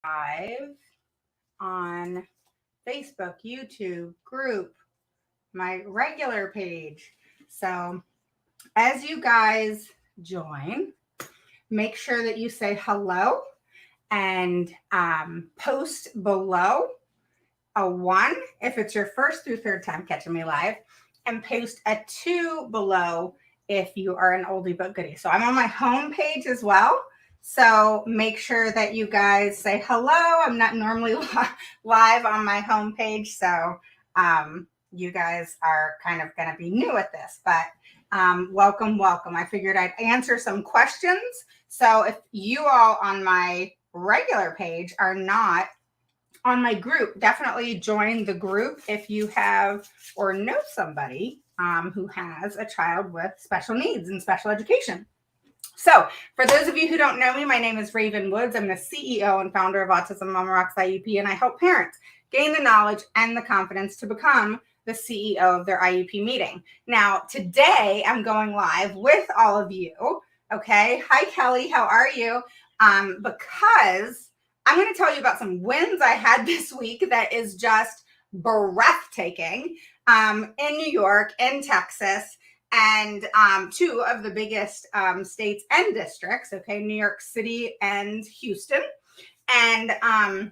live on Facebook, YouTube, group, my regular page. So as you guys join, make sure that you say hello and post below a 1 if it's your first through third time catching me live, and post a 2 below if you are an oldie but goodie. So I'm on my home page as well. So make sure that you guys say hello. I'm not normally live on my home page, so you guys are kind of going to be new at this, but welcome, welcome. I figured I'd answer some questions. So if you all on my regular page are not on my group, definitely join the group if you have or know somebody who has a child with special needs and special education. So, for those of you who don't know me, my name is Raven Woods. I'm the CEO and founder of Autism Mama Rocks IEP, and I help parents gain the knowledge and the confidence to become the CEO of their IEP meeting. Now, today I'm going live with all of you. Okay. Hi, Kelly. How are you? Because I'm going to tell you about some wins I had this week that is just breathtaking in New York, in Texas, and 2 of the biggest states and districts, okay, New York City and Houston. And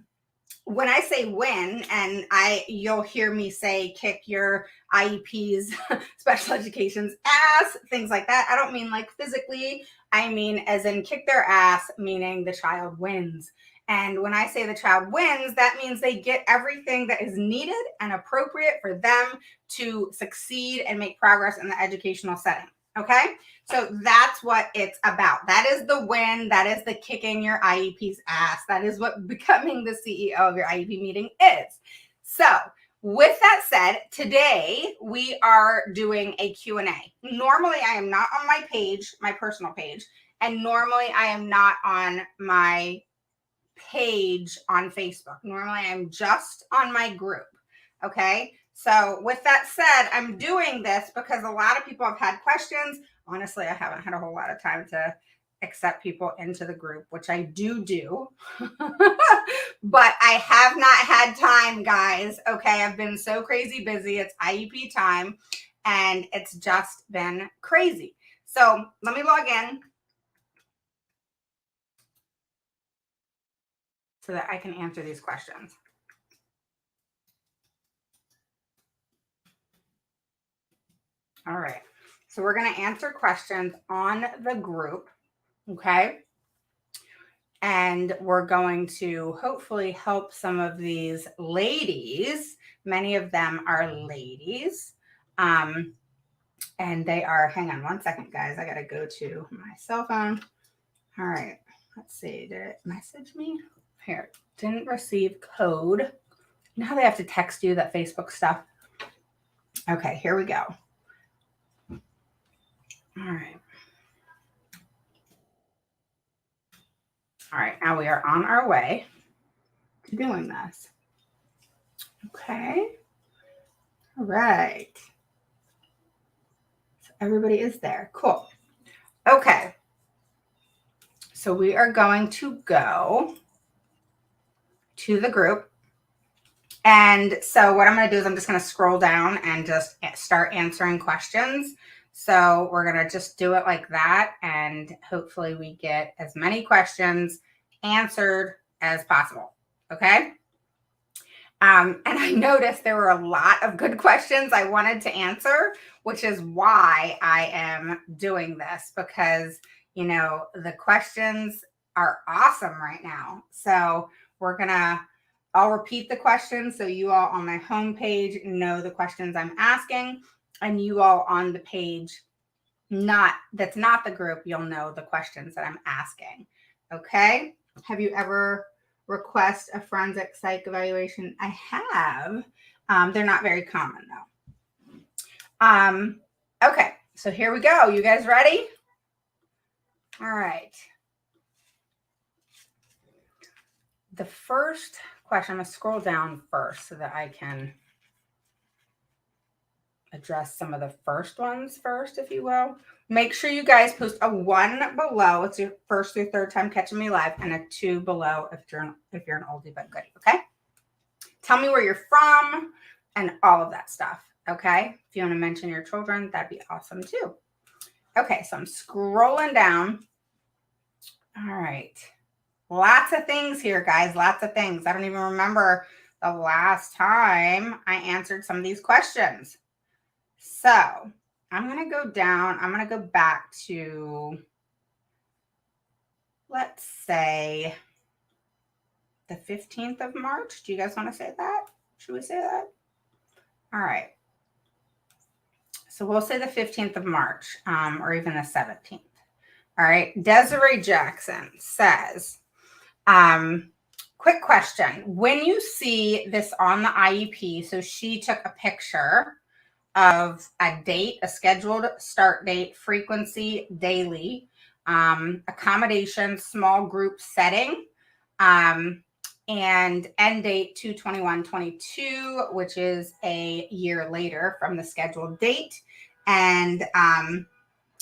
when I say win, and you'll hear me say kick your IEP's special education's ass, things like that. I don't mean like physically. I mean as in kick their ass, meaning the child wins. And when I say the child wins, that means they get everything that is needed and appropriate for them to succeed and make progress in the educational setting. Okay, so that's what it's about. That is the win. That is the kicking your IEP's ass. That is what becoming the CEO of your IEP meeting is. So with that said, today we are doing a Q&A. Normally I am not on my page, my personal page, and normally I am not on my page on Facebook. Normally I'm just on my group. Okay. So with that said, I'm doing this because a lot of people have had questions. Honestly, I haven't had a whole lot of time to accept people into the group, which I do, but I have not had time, guys. Okay. I've been so crazy busy. It's IEP time and it's just been crazy. So let me log in so that I can answer these questions. All right. So we're going to answer questions on the group. Okay. And we're going to hopefully help some of these ladies. Many of them are ladies. And they are, hang on one second, guys. I got to go to my cell phone. All right. Let's see. Did it message me? Here. Didn't receive code. You know how they have to text you that Facebook stuff? Okay. Here we go. All right. All right. Now we are on our way to doing this. Okay. All right. So everybody is there. Cool. Okay. So we are going to go to the group. And so what I'm going to do is I'm just going to scroll down and just start answering questions. So we're going to just do it like that. And hopefully we get as many questions answered as possible. Okay. And I noticed there were a lot of good questions I wanted to answer, which is why I am doing this, because, you know, the questions are awesome right now. So I'll repeat the questions so you all on my homepage know the questions I'm asking, and you all on the page that's not the group, you'll know the questions that I'm asking. Okay. Have you ever request a forensic psych evaluation? I have. They're not very common though. Okay, so here we go. You guys ready? All right. The first question, I'm going to scroll down first so that I can address some of the first ones first, if you will. Make sure you guys post a 1 below. It's your first through third time catching me live, and a 2 below if you're an oldie but goodie. Okay. Tell me where you're from and all of that stuff. Okay. If you want to mention your children, that'd be awesome too. Okay. So I'm scrolling down. All right. Lots of things here, guys. Lots of things. I don't even remember the last time I answered some of these questions. So I'm going to go down. I'm going to go back to, let's say, the 15th of March. Do you guys want to say that? Should we say that? All right. So we'll say the 15th of March, or even the 17th. All right. Desiree Jackson says, quick question. When you see this on the IEP, so she took a picture of a date, a scheduled start date, frequency, daily, accommodation, small group setting, and end date 2/21/22, which is a year later from the scheduled date. And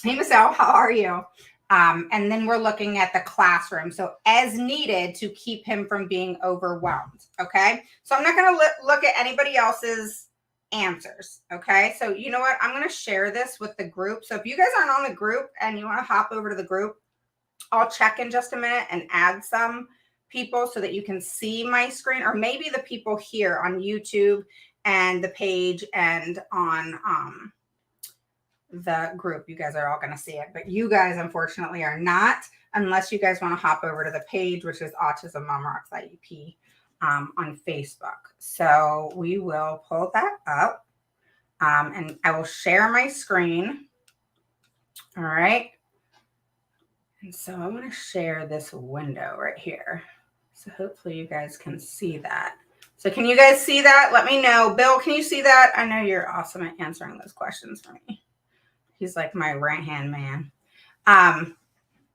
hey, Michelle, how are you? And then we're looking at the classroom. So as needed to keep him from being overwhelmed. Okay. So I'm not going to look at anybody else's answers. Okay. So you know what? I'm going to share this with the group. So if you guys aren't on the group and you want to hop over to the group, I'll check in just a minute and add some people so that you can see my screen, or maybe the people here on YouTube and the page and on, the group, you guys are all going to see it, but you guys unfortunately are not, unless you guys want to hop over to the page, which is Autism Mom Rocks IEP on Facebook. So we will pull that up, and I will share my screen. All right. And so I'm going to share this window right here. So hopefully you guys can see that. So can you guys see that? Let me know. Bill, can you see that? I know you're awesome at answering those questions for me. He's like my right-hand man. I'm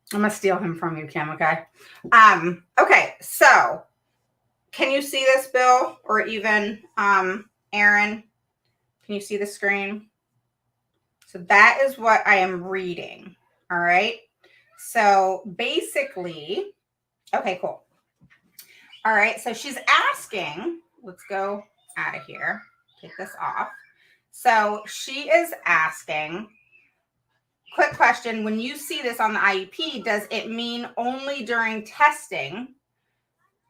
going to steal him from you, Kim, okay? Okay, so can you see this, Bill? Or even Aaron? Can you see the screen? So that is what I am reading, all right? So basically, okay, cool. All right, so she's asking, let's go out of here, take this off. So she is asking, quick question, when you see this on the IEP, does it mean only during testing?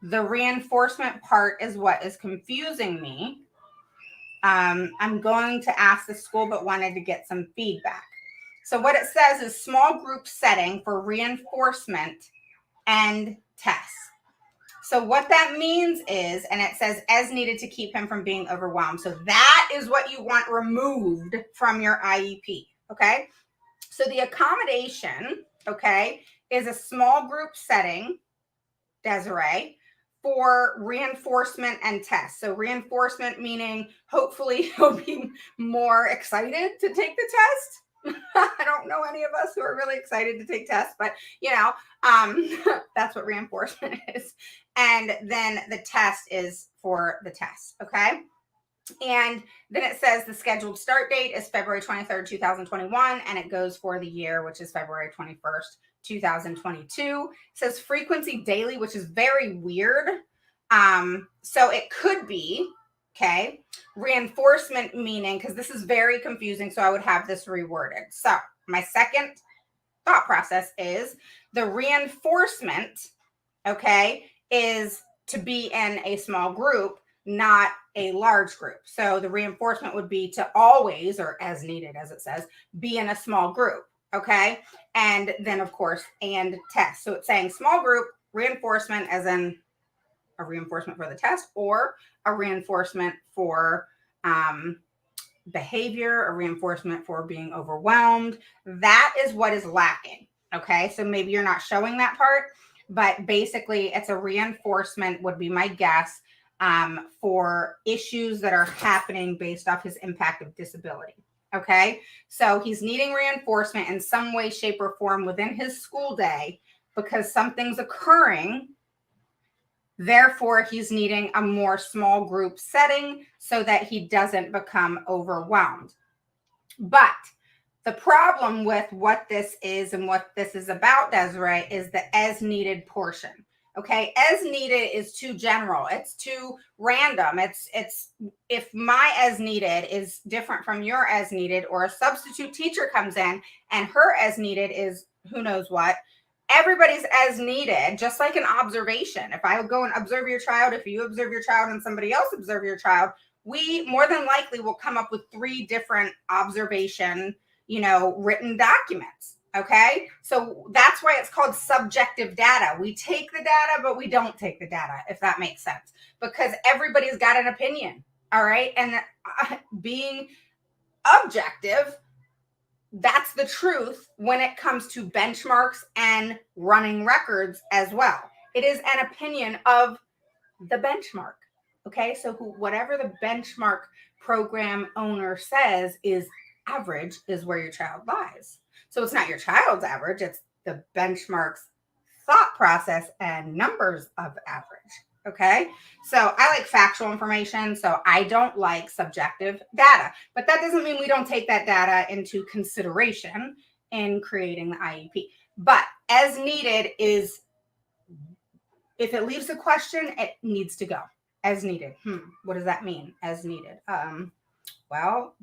The reinforcement part is what is confusing me. I'm going to ask the school, but wanted to get some feedback. So what it says is small group setting for reinforcement and tests. So what that means is, and it says as needed to keep him from being overwhelmed. So that is what you want removed from your IEP, okay? So the accommodation, okay, is a small group setting, Desiree, for reinforcement and tests. So reinforcement meaning hopefully he'll be more excited to take the test. I don't know any of us who are really excited to take tests, but you know, that's what reinforcement is. And then the test is for the test, okay? And then it says the scheduled start date is February 23rd, 2021, and it goes for the year, which is February 21st, 2022. It says frequency daily, which is very weird. So it could be, okay, reinforcement meaning, because this is very confusing, so I would have this reworded. So my second thought process is the reinforcement, okay, is to be in a small group, not a large group. So the reinforcement would be to always, or as needed, as it says, be in a small group. Okay. And then of course, and test. So it's saying small group reinforcement as in a reinforcement for the test, or a reinforcement for behavior, a reinforcement for being overwhelmed. That is what is lacking. Okay. So maybe you're not showing that part, but basically it's a reinforcement would be my guess, for issues that are happening based off his impact of disability. Okay. So he's needing reinforcement in some way, shape, or form within his school day because something's occurring. Therefore, he's needing a more small group setting so that he doesn't become overwhelmed. But the problem with what this is and what this is about, Desiree, is the as needed portion. Okay, as needed is too general. It's too random. It's if my as needed is different from your as needed, or a substitute teacher comes in and her as needed is who knows what. Everybody's as needed, just like an observation. If I go and observe your child, if you observe your child and somebody else observe your child, we more than likely will come up with 3 different observation, written documents. Okay. So that's why it's called subjective data. We take the data, but we don't take the data, if that makes sense, because everybody's got an opinion. All right. And being objective, that's the truth when it comes to benchmarks and running records as well. It is an opinion of the benchmark. Okay. So whatever the benchmark program owner says is average is where your child lies. So it's not your child's average, it's the benchmark's thought process and numbers of average. Okay. So I like factual information. So I don't like subjective data, but that doesn't mean we don't take that data into consideration in creating the IEP. But as needed is, if it leaves a question, it needs to go as needed. What does that mean? As needed. Well,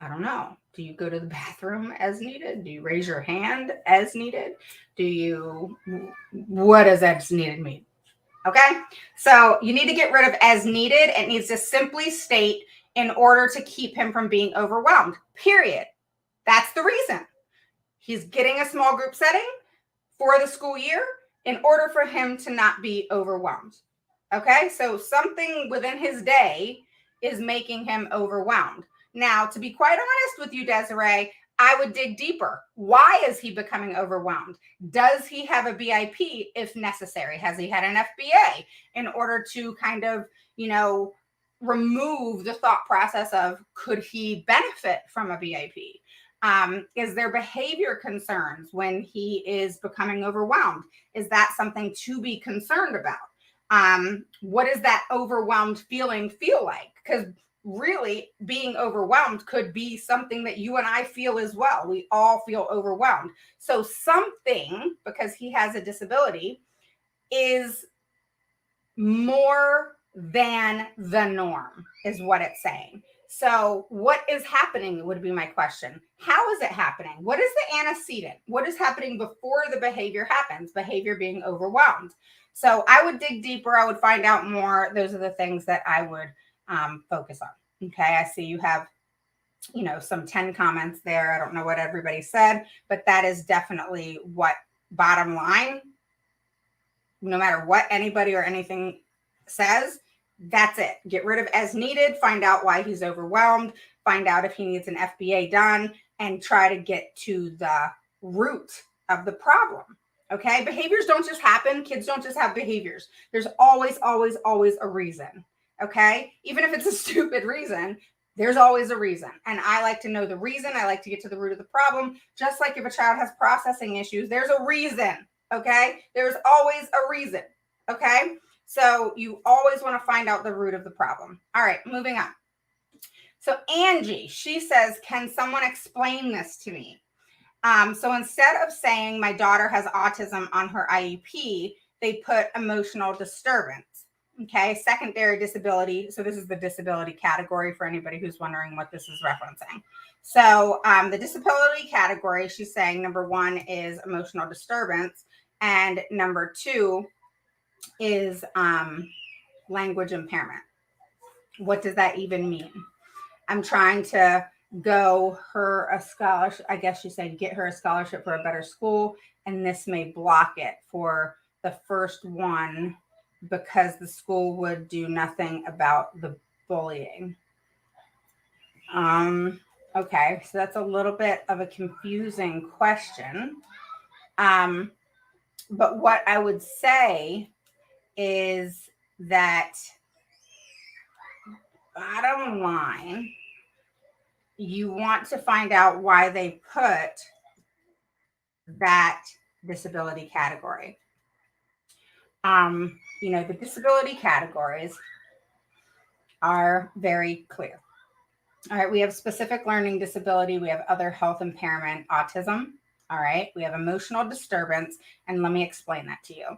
I don't know. Do you go to the bathroom as needed? Do you raise your hand as needed? What does as needed mean? Okay. So you need to get rid of as needed. It needs to simply state in order to keep him from being overwhelmed, period. That's the reason. He's getting a small group setting for the school year in order for him to not be overwhelmed. Okay. So something within his day is making him overwhelmed. Now, to be quite honest with you, Desiree, I would dig deeper. Why is he becoming overwhelmed? Does he have a BIP if necessary? Has he had an FBA in order to kind of, remove the thought process of could he benefit from a BIP? Is there behavior concerns when he is becoming overwhelmed? Is that something to be concerned about? What does that overwhelmed feeling feel like? Because really being overwhelmed could be something that you and I feel as well. We all feel overwhelmed. So something, because he has a disability, is more than the norm is what it's saying. So what is happening would be my question. How is it happening? What is the antecedent? What is happening before the behavior happens? Behavior being overwhelmed. So I would dig deeper. I would find out more. Those are the things that I would focus on. Okay. I see you have, some 10 comments there. I don't know what everybody said, but that is definitely what, bottom line, no matter what anybody or anything says, that's it. Get rid of as needed, find out why he's overwhelmed, find out if he needs an FBA done, and try to get to the root of the problem. Okay. Behaviors don't just happen. Kids don't just have behaviors. There's always, always, always a reason. Okay. Even if it's a stupid reason, there's always a reason. And I like to know the reason. I like to get to the root of the problem. Just like if a child has processing issues, there's a reason. Okay. There's always a reason. Okay. So you always want to find out the root of the problem. All right. Moving on. So Angie, she says, can someone explain this to me? So instead of saying my daughter has autism on her IEP, they put emotional disturbance. Okay, secondary disability. So this is the disability category for anybody who's wondering what this is referencing. So the disability category, she's saying number 1 is emotional disturbance, and number 2 is language impairment. What does that even mean? I'm trying to her a scholarship. I guess she's saying get her a scholarship for a better school, and this may block it for the first one because the school would do nothing about the bullying. Okay, so that's a little bit of a confusing question. But what I would say is that bottom line, you want to find out why they put that disability category. The disability categories are very clear. All right, we have specific learning disability. We have other health impairment, autism. All right, we have emotional disturbance. And let me explain that to you.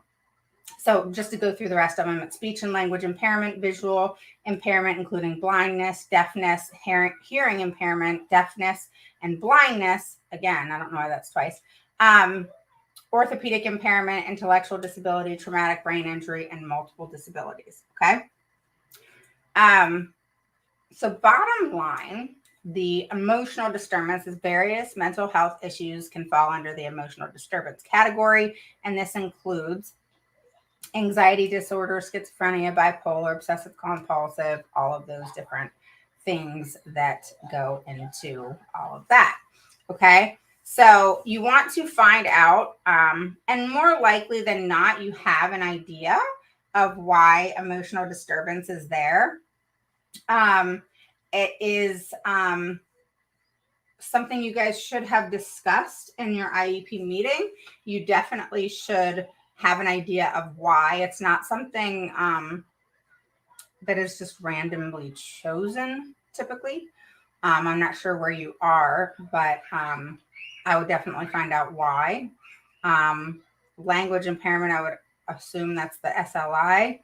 So just to go through the rest of them, it's speech and language impairment, visual impairment, including blindness, deafness, hearing impairment, deafness, and blindness. Again, I don't know why that's twice. Orthopedic impairment, intellectual disability, traumatic brain injury, and multiple disabilities. Okay. So bottom line, the emotional disturbance is various mental health issues can fall under the emotional disturbance category. And this includes anxiety disorder, schizophrenia, bipolar, obsessive compulsive, all of those different things that go into all of that. Okay. So you want to find out, and more likely than not, you have an idea of why emotional disturbance is there. It is something you guys should have discussed in your IEP meeting. You definitely should have an idea of why. It's not something that is just randomly chosen typically. I'm not sure where you are, but I would definitely find out why. Language impairment, I would assume that's the SLI.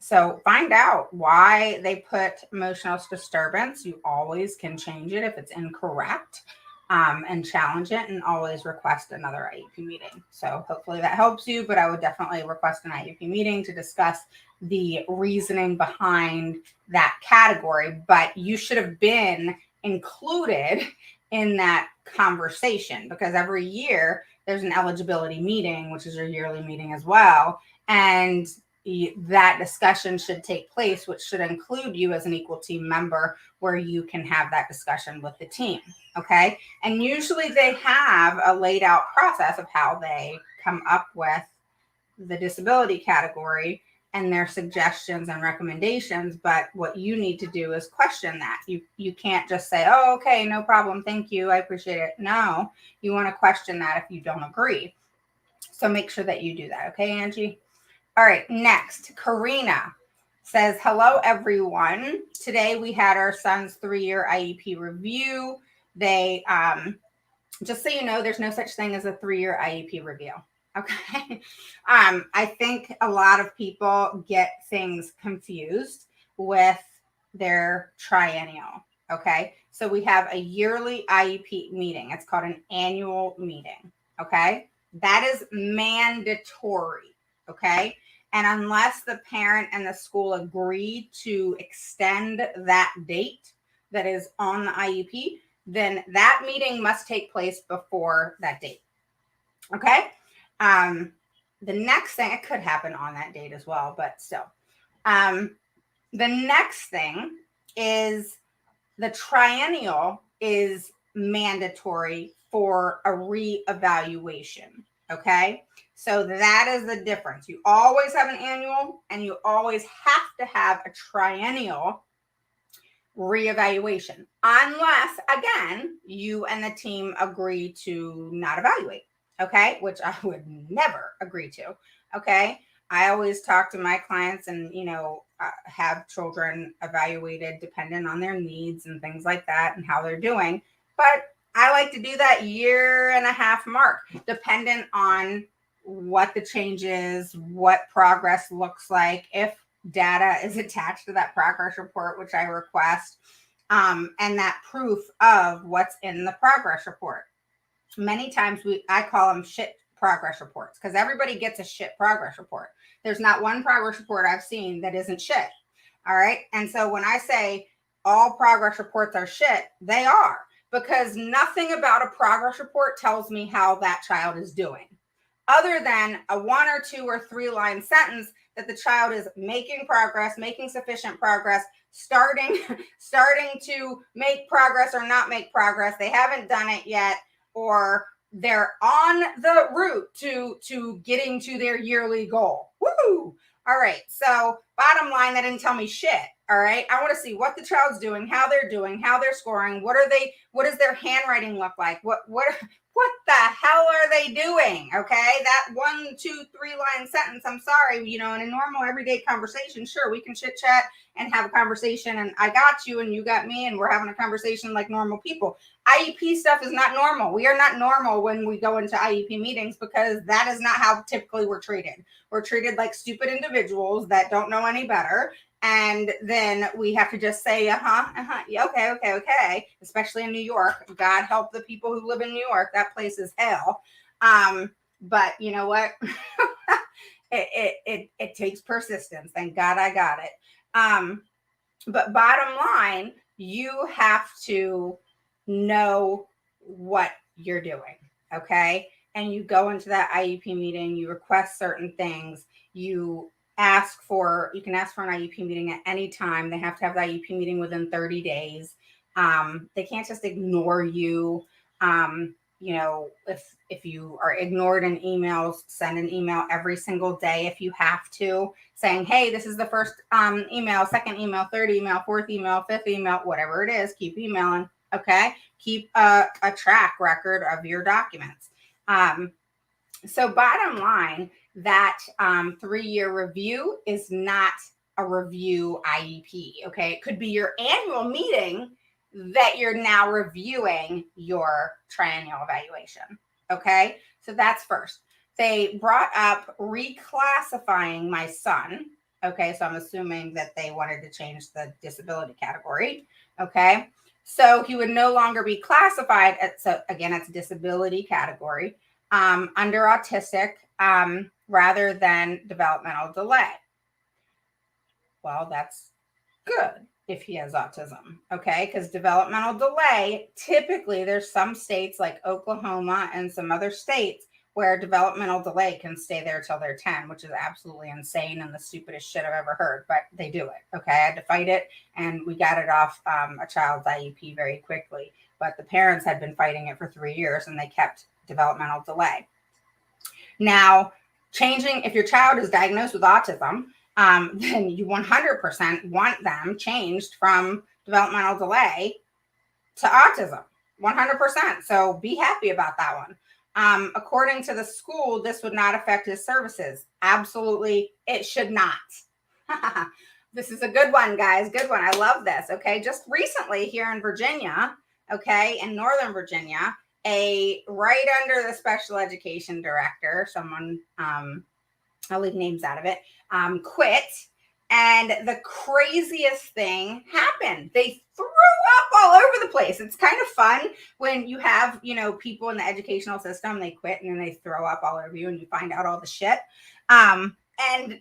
So find out why they put emotional disturbance. You always can change it if it's incorrect, and challenge it, and always request another IEP meeting. So hopefully that helps you, but I would definitely request an IEP meeting to discuss the reasoning behind that category. But you should have been included in that conversation, because every year there's an eligibility meeting, which is your yearly meeting as well. And that discussion should take place, which should include you as an equal team member, where you can have that discussion with the team. Okay. And usually they have a laid out process of how they come up with the disability category and their suggestions and recommendations. But what you need to do is question that. You can't just say, oh, okay, no problem. Thank you. I appreciate it. No, you want to question that if you don't agree. So make sure that you do that. Okay, Angie? All right, next, Karina says, hello, everyone. Today we had our son's 3-year IEP review. They, just so you know, there's no such thing as a 3-year IEP review. Okay. I think a lot of people get things confused with their triennial. Okay. So we have a yearly IEP meeting. It's called an annual meeting. Okay. That is mandatory. Okay. And unless the parent and the school agree to extend that date that is on the IEP, then that meeting must take place before that date. Okay. The next thing, it could happen on that date as well, but still. The next thing is the triennial is mandatory for a reevaluation. Okay. So that is the difference. You always have an annual, and you always have to have a triennial reevaluation, unless, again, you and the team agree to not evaluate. Okay. Which I would never agree to. Okay. I always talk to my clients and, have children evaluated dependent on their needs and things like that and how they're doing. But I like to do that 1.5 year mark, dependent on what the change is, what progress looks like, if data is attached to that progress report, which I request, and that proof of what's in the progress report. Many times I call them shit progress reports, because everybody gets a shit progress report. There's not one progress report I've seen that isn't shit. All right. And so when I say all progress reports are shit, they are, because nothing about a progress report tells me how that child is doing, other than a 1 or 2 or 3 line sentence that the child is making progress, making sufficient progress, starting to make progress or not make progress. They haven't done it yet, or they're on the route to getting to their yearly goal. Woo! All right. So bottom line, that didn't tell me shit. All right. I want to see what the child's doing, how they're scoring. What does their handwriting look like? What what the hell are they doing? Okay, that 1, 2, 3 line sentence. I'm sorry, you know, in a normal everyday conversation, sure, we can chit chat and have a conversation, and I got you and you got me, and we're having a conversation like normal people. IEP stuff is not normal. We are not normal when we go into IEP meetings, because that is not how typically we're treated. We're treated like stupid individuals that don't know any better. And then we have to just say, yeah, okay. Especially in New York. God help the people who live in New York. That place is hell. But you know what? it takes persistence. Thank God I got it. But bottom line, you have to know what you're doing. Okay. And you go into that IEP meeting, you request certain things, you can ask for an IEP meeting at any time. They have to have the IEP meeting within 30 days. They can't just ignore you. You know, if you are ignored in emails, send an email every single day if you have to, saying, hey, this is the first email, second email, third email, fourth email, fifth email, whatever it is, keep emailing. Okay. Keep a track record of your documents. So bottom line, that 3-year review is not a review IEP. Okay. It could be your annual meeting that you're now reviewing your triennial evaluation. Okay. So that's first. They brought up reclassifying my son. Okay. So I'm assuming that they wanted to change the disability category. Okay. So he would no longer be classified it's disability category under autistic rather than developmental delay. Well, that's good if he has autism, okay? Because developmental delay, typically there's some states like Oklahoma and some other states where developmental delay can stay there till they're 10, which is absolutely insane and the stupidest shit I've ever heard, but they do it, okay? I had to fight it, and we got it off a child's IEP very quickly, but the parents had been fighting it for 3 years, and they kept developmental delay. Now, if your child is diagnosed with autism, then you 100% want them changed from developmental delay to autism, 100%. So be happy about that one. According to the school, this would not affect his services. Absolutely, it should not. This is a good one, guys. Good one. I love this. Okay. Just recently here in Virginia, okay, in Northern Virginia, right under the special education director, someone, I'll leave names out of it, quit. And the craziest thing happened. They threw up all over the place. It's kind of fun when you have, you know, people in the educational system, they quit and then they throw up all over you and you find out all the shit. And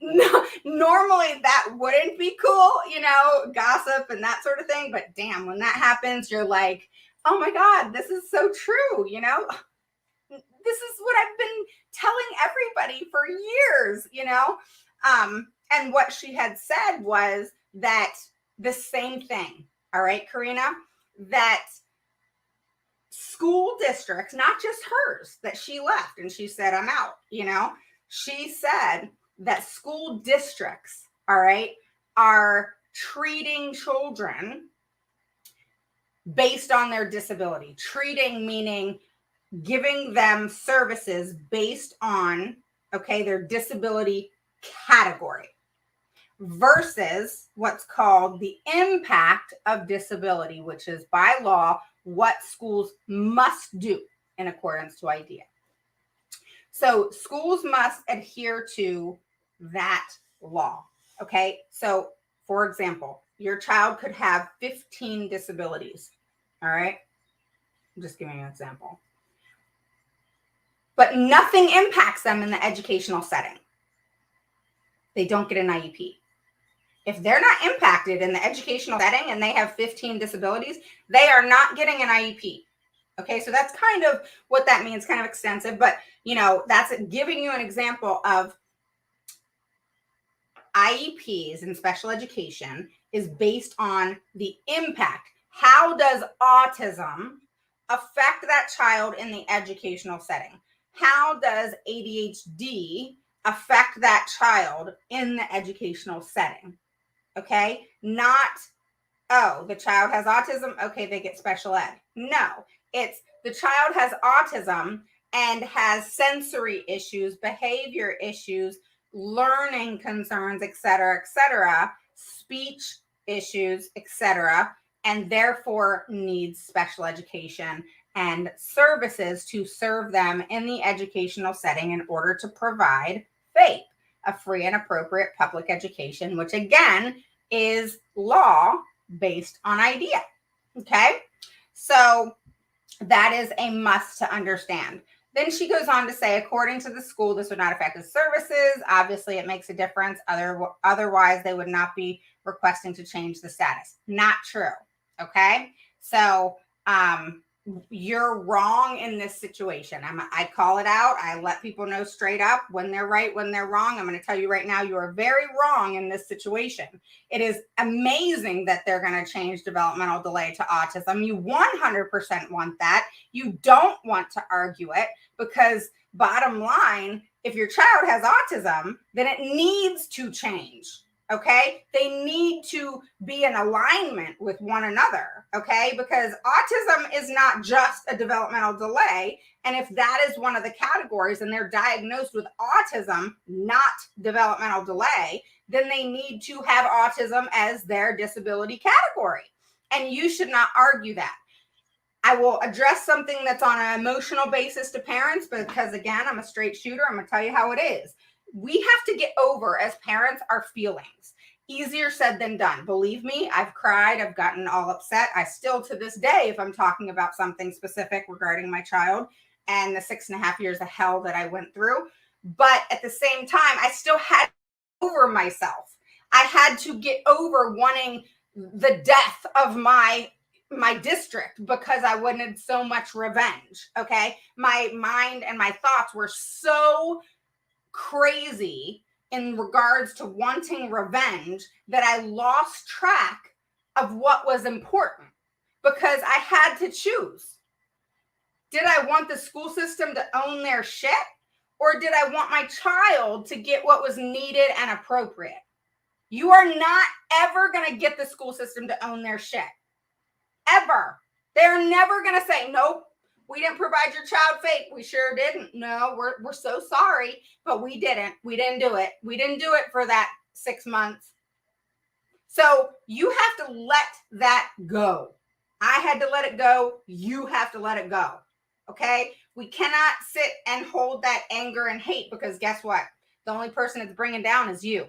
normally that wouldn't be cool, you know, gossip and that sort of thing. But damn, when that happens, you're like, oh my God, this is so true, you know? This is what I've been telling everybody for years, you know? And what she had said was that the same thing, all right, Karina, that school districts, not just hers, that she left and she said, I'm out, you know? She said that school districts, all right, are treating children based on their disability. Treating meaning giving them services based on, okay, their disability category versus what's called the impact of disability, which is by law what schools must do in accordance to IDEA. So schools must adhere to that law. Okay. So for example, your child could have 15 disabilities. All right. I'm just giving you an example. But nothing impacts them in the educational setting. They don't get an IEP. If they're not impacted in the educational setting and they have 15 disabilities, they are not getting an IEP. Okay, so that's kind of what that means, kind of extensive, but you know, that's giving you an example of IEPs in special education is based on the impact. How does autism affect that child in the educational setting? How does ADHD affect that child in the educational setting? Okay, not, oh, the child has autism, okay, they get special ed. No, it's the child has autism and has sensory issues, behavior issues, learning concerns, et cetera, speech issues, etc., and therefore needs special education and services to serve them in the educational setting in order to provide FAPE, a free and appropriate public education, which again is law based on IDEA. Okay, so that is a must to understand. Then she goes on to say, according to the school, this would not affect the services. Obviously, it makes a difference. Otherwise, they would not be requesting to change the status. Not true. Okay. So you're wrong in this situation. I call it out. I let people know straight up when they're right, when they're wrong. I'm going to tell you right now, you are very wrong in this situation. It is amazing that they're going to change developmental delay to autism. You 100% want that. You don't want to argue it because bottom line, if your child has autism, then it needs to change. Okay, they need to be in alignment with one another. Okay, because autism is not just a developmental delay. And if that is one of the categories and they're diagnosed with autism, not developmental delay, then they need to have autism as their disability category. And you should not argue that. I will address something that's on an emotional basis to parents because, again, I'm a straight shooter. I'm going to tell you how it is. We have to get over, as parents, our feelings. Easier said than done. Believe me, I've cried. I've gotten all upset. I still, to this day, if I'm talking about something specific regarding my child and the 6.5 years of hell that I went through. But at the same time, I still had to get over myself. I had to get over wanting the death of my district because I wanted so much revenge. Okay. My mind and my thoughts were so crazy in regards to wanting revenge that I lost track of what was important because I had to choose. Did I want the school system to own their shit, or did I want my child to get what was needed and appropriate? You are not ever going to get the school system to own their shit. Ever. They're never going to say, nope, we didn't provide your child FAPE. We sure didn't. No, we're so sorry, but we didn't. We didn't do it. We didn't do it for that 6 months. So you have to let that go. I had to let it go. You have to let it go. Okay? We cannot sit and hold that anger and hate because guess what? The only person it's bringing down is you.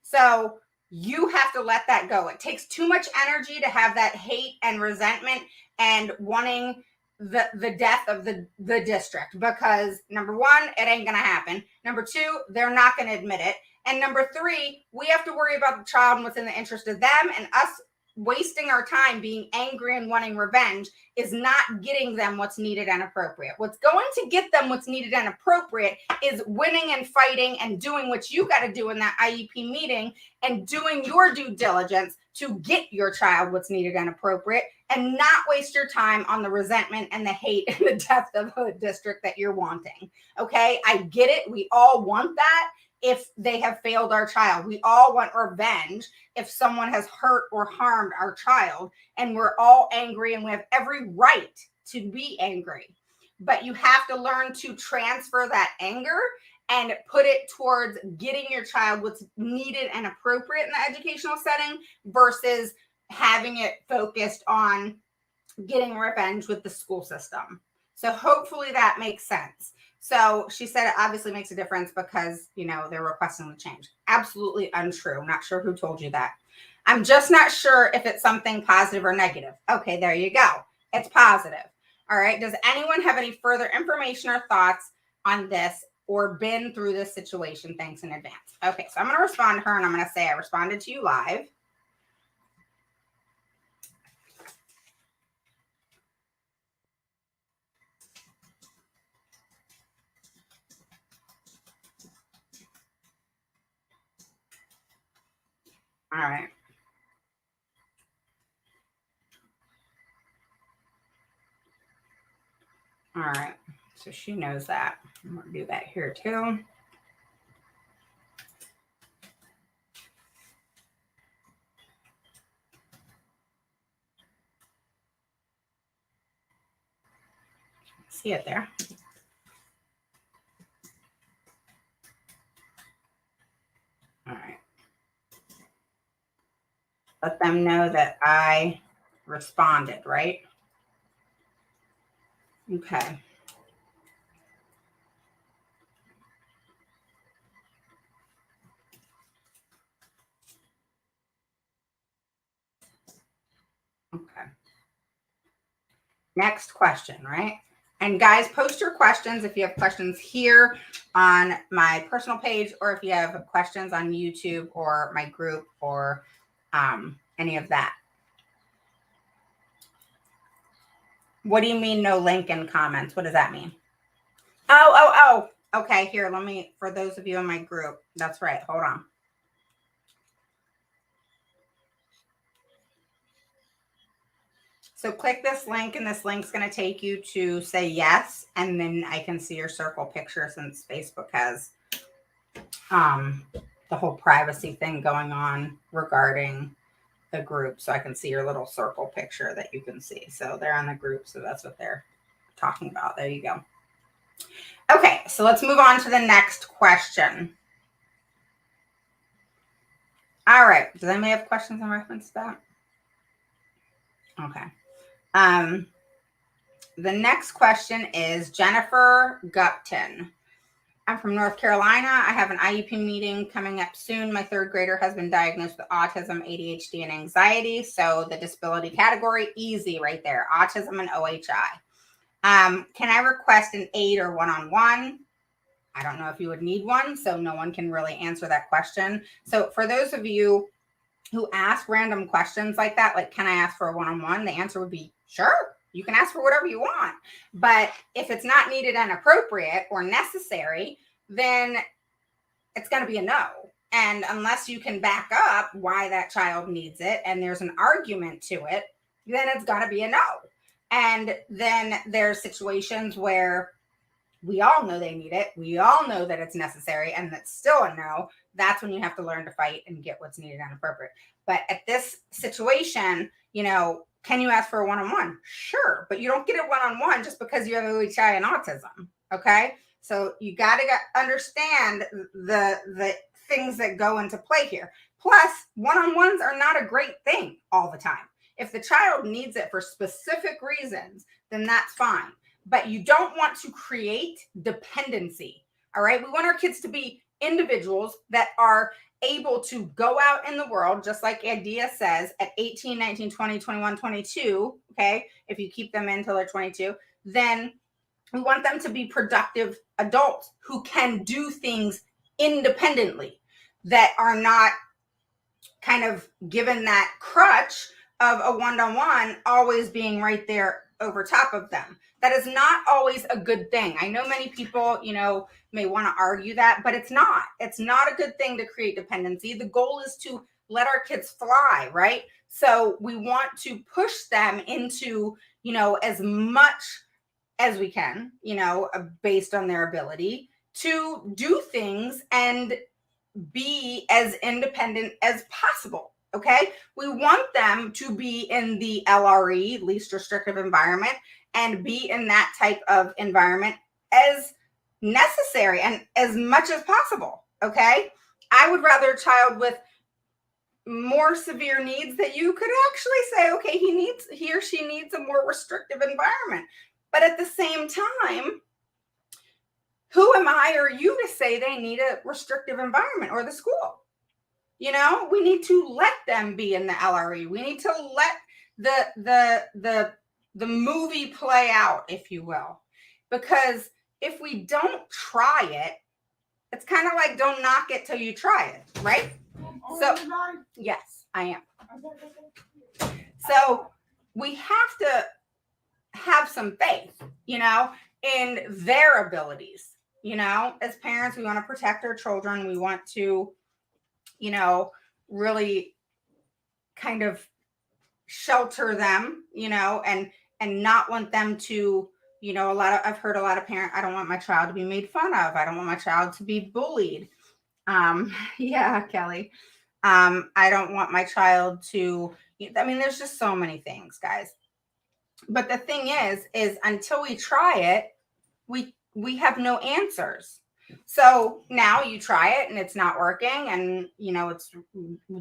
So you have to let that go. It takes too much energy to have that hate and resentment and wanting the death of the district because number one, it ain't going to happen. Number two, they're not going to admit it. And number three, we have to worry about the child and what's in the interest of them, and us wasting our time being angry and wanting revenge is not getting them what's needed and appropriate. What's going to get them what's needed and appropriate is winning and fighting and doing what you got to do in that IEP meeting and doing your due diligence to get your child what's needed and appropriate and not waste your time on the resentment and the hate and the death of a district that you're wanting. Okay, I get it. We all want that. If they have failed our child, we all want revenge if someone has hurt or harmed our child, and we're all angry and we have every right to be angry. But you have to learn to transfer that anger and put it towards getting your child what's needed and appropriate in the educational setting versus having it focused on getting revenge with the school system. So hopefully that makes sense. So she said it obviously makes a difference because, they're requesting the change. Absolutely untrue. Not sure who told you that. I'm just not sure if it's something positive or negative. Okay, there you go. It's positive. All right. Does anyone have any further information or thoughts on this or been through this situation? Thanks in advance. Okay, so I'm going to respond to her and I'm going to say I responded to you live. All right. All right. So she knows that. I'm going to do that here too. See it there. All right. Let them know that I responded, right? Okay. Okay. Next question, right? And guys, post your questions if you have questions here on my personal page, or if you have questions on YouTube or my group or any of that. What do you mean no link in comments? What does that mean? Oh. Okay, here, let me, for those of you in my group, that's right. Hold on. So click this link, and this link's going to take you to say yes, and then I can see your circle picture, since Facebook has the whole privacy thing going on regarding the group. So I can see your little circle picture that you can see. So they're on the group, so that's what they're talking about. There you go. Okay, so let's move on to the next question. All right. Does anybody have questions in reference to that? Okay. The next question is Jennifer Gupton. I'm from North Carolina. I have an IEP meeting coming up soon. My third grader has been diagnosed with autism, ADHD, and anxiety. So the disability category, easy right there. Autism and OHI. Can I request an aid or one-on-one? I don't know if you would need one, so no one can really answer that question. So for those of you who ask random questions like that, like, can I ask for a one-on-one? The answer would be, sure, you can ask for whatever you want. But if it's not needed and appropriate or necessary, then it's going to be a no. And unless you can back up why that child needs it and there's an argument to it, then it's got to be a no. And then there's situations where we all know they need it. We all know that it's necessary, and that's still a no. That's when you have to learn to fight and get what's needed and appropriate. But at this situation, can you ask for a one-on-one? Sure, but you don't get a one-on-one just because you have OHI and autism, okay? So you got to understand the things that go into play here. Plus, one-on-ones are not a great thing all the time. If the child needs it for specific reasons, then that's fine. But you don't want to create dependency, all right? We want our kids to be individuals that are able to go out in the world, just like Adia says, at 18, 19, 20, 21, 22, okay? If you keep them until they're 22, then we want them to be productive adults who can do things independently, that are not kind of given that crutch of a one-on-one always being right there over top of them. That is not always a good thing. I know many people, may want to argue that, but it's not. It's not a good thing to create dependency. The goal is to let our kids fly, right? So we want to push them into, as much as we can, based on their ability to do things and be as independent as possible. Okay. We want them to be in the LRE, least restrictive environment, and be in that type of environment as necessary and as much as possible. Okay. I would rather a child with more severe needs that you could actually say, okay, he or she needs a more restrictive environment. But at the same time, who am I or you to say they need a restrictive environment, or the school? We need to let them be in the LRE. We need to let the movie play out, if you will. Because if we don't try it, it's kind of like don't knock it till you try it, right? So, yes, I am. So we have to have some faith, in their abilities. As parents, we want to protect our children. We want to, really kind of shelter them, and not want them to, I've heard a lot of parents, I don't want my child to be made fun of. I don't want my child to be bullied. Yeah, Kelly. I don't want my child to, there's just so many things, guys. But the thing is until we try it, we have no answers. So now you try it and it's not working, and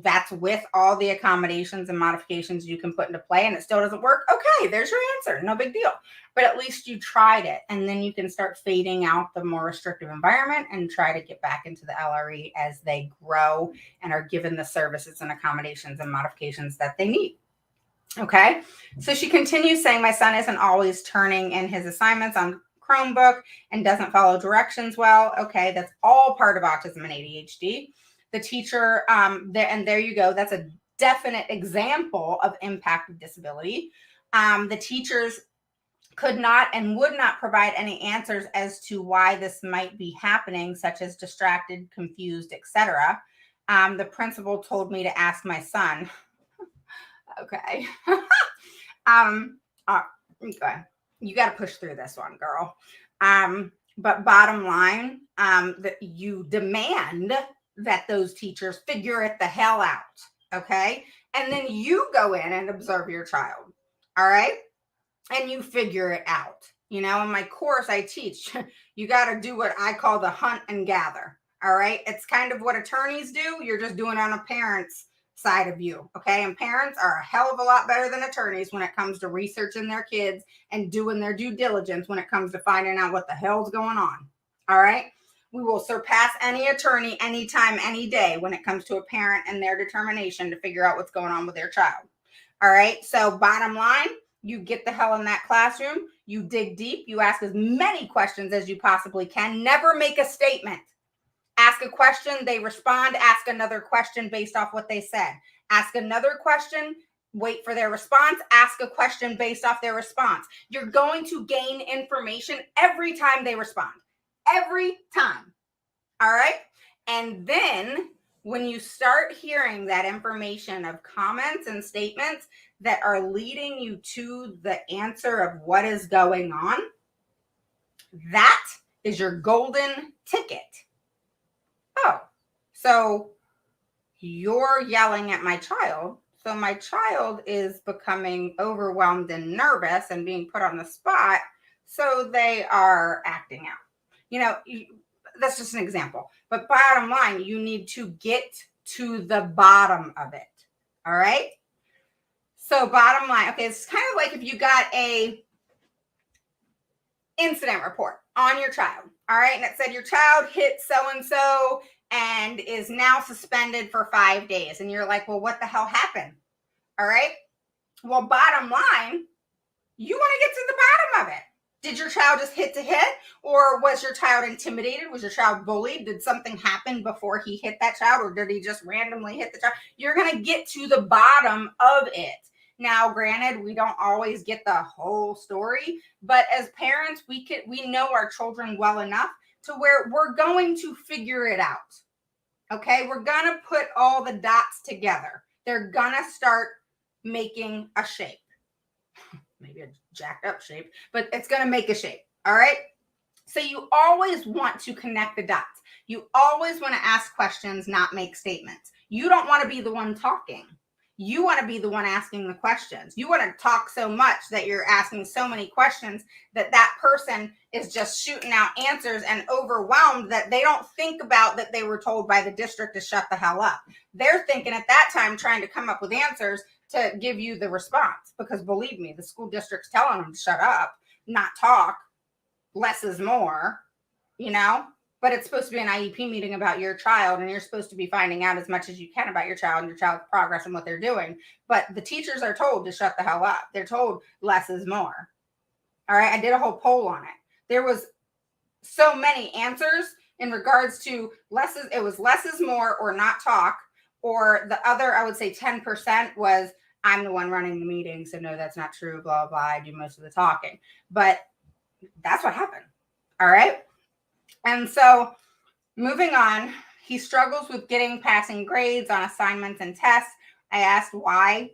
that's with all the accommodations and modifications you can put into play, and it still doesn't work. Okay, there's your answer. No big deal. But at least you tried it, and then you can start fading out the more restrictive environment and try to get back into the LRE as they grow and are given the services and accommodations and modifications that they need. Okay, so she continues saying, my son isn't always turning in his assignments on Chromebook and doesn't follow directions well. Okay, that's all part of autism and ADHD. The teacher, and there you go. That's a definite example of impacted disability. The teachers could not and would not provide any answers as to why this might be happening, such as distracted, confused, etc. The principal told me to ask my son. Okay. Okay. You got to push through this one, girl. But bottom line, that you demand that those teachers figure it the hell out. Okay. And then you go in and observe your child. All right. And you figure it out. In my course, I teach you got to do what I call the hunt and gather. All right. It's kind of what attorneys do. You're just doing it on a parent's side of you. Okay. And parents are a hell of a lot better than attorneys when it comes to researching their kids and doing their due diligence when it comes to finding out what the hell's going on. All right. We will surpass any attorney anytime, any day when it comes to a parent and their determination to figure out what's going on with their child. All right. So bottom line, you get the hell in that classroom, you dig deep, you ask as many questions as you possibly can, never make a statement. Ask a question, they respond, ask another question based off what they said. Ask another question, wait for their response, ask a question based off their response. You're going to gain information every time they respond. Every time. All right? And then when you start hearing that information of comments and statements that are leading you to the answer of what is going on, that is your golden ticket. Oh, so you're yelling at my child. So my child is becoming overwhelmed and nervous and being put on the spot. So they are acting out. That's just an example. But bottom line, you need to get to the bottom of it. All right. So bottom line, okay, it's kind of like if you got a incident report on your child. All right. And it said your child hit so-and-so and is now suspended for 5 days. And you're like, well, what the hell happened? All right. Well, bottom line, you want to get to the bottom of it. Did your child just hit to hit? Or was your child intimidated? Was your child bullied? Did something happen before he hit that child? Or did he just randomly hit the child? You're going to get to the bottom of it. Now, granted, we don't always get the whole story, but as parents, we know our children well enough to where we're going to figure it out. Okay, we're going to put all the dots together. They're going to start making a shape. Maybe a jacked up shape, but it's going to make a shape. All right. So you always want to connect the dots. You always want to ask questions, not make statements. You don't want to be the one talking. You want to be the one asking the questions. You want to talk so much that you're asking so many questions that person is just shooting out answers and overwhelmed that they don't think about that they were told by the district to shut the hell up. They're thinking at that time trying to come up with answers to give you the response, because believe me, the school district's telling them to shut up, not talk. Less is more, but it's supposed to be an IEP meeting about your child, and you're supposed to be finding out as much as you can about your child and your child's progress and what they're doing. But the teachers are told to shut the hell up. They're told less is more. All right. I did a whole poll on it. There was so many answers in regards to less is more or not talk. Or the other, I would say 10% was I'm the one running the meeting. So no, that's not true. Blah, blah. I do most of the talking. But that's what happened. All right. And so moving on, he struggles with getting passing grades on assignments and tests. I asked why,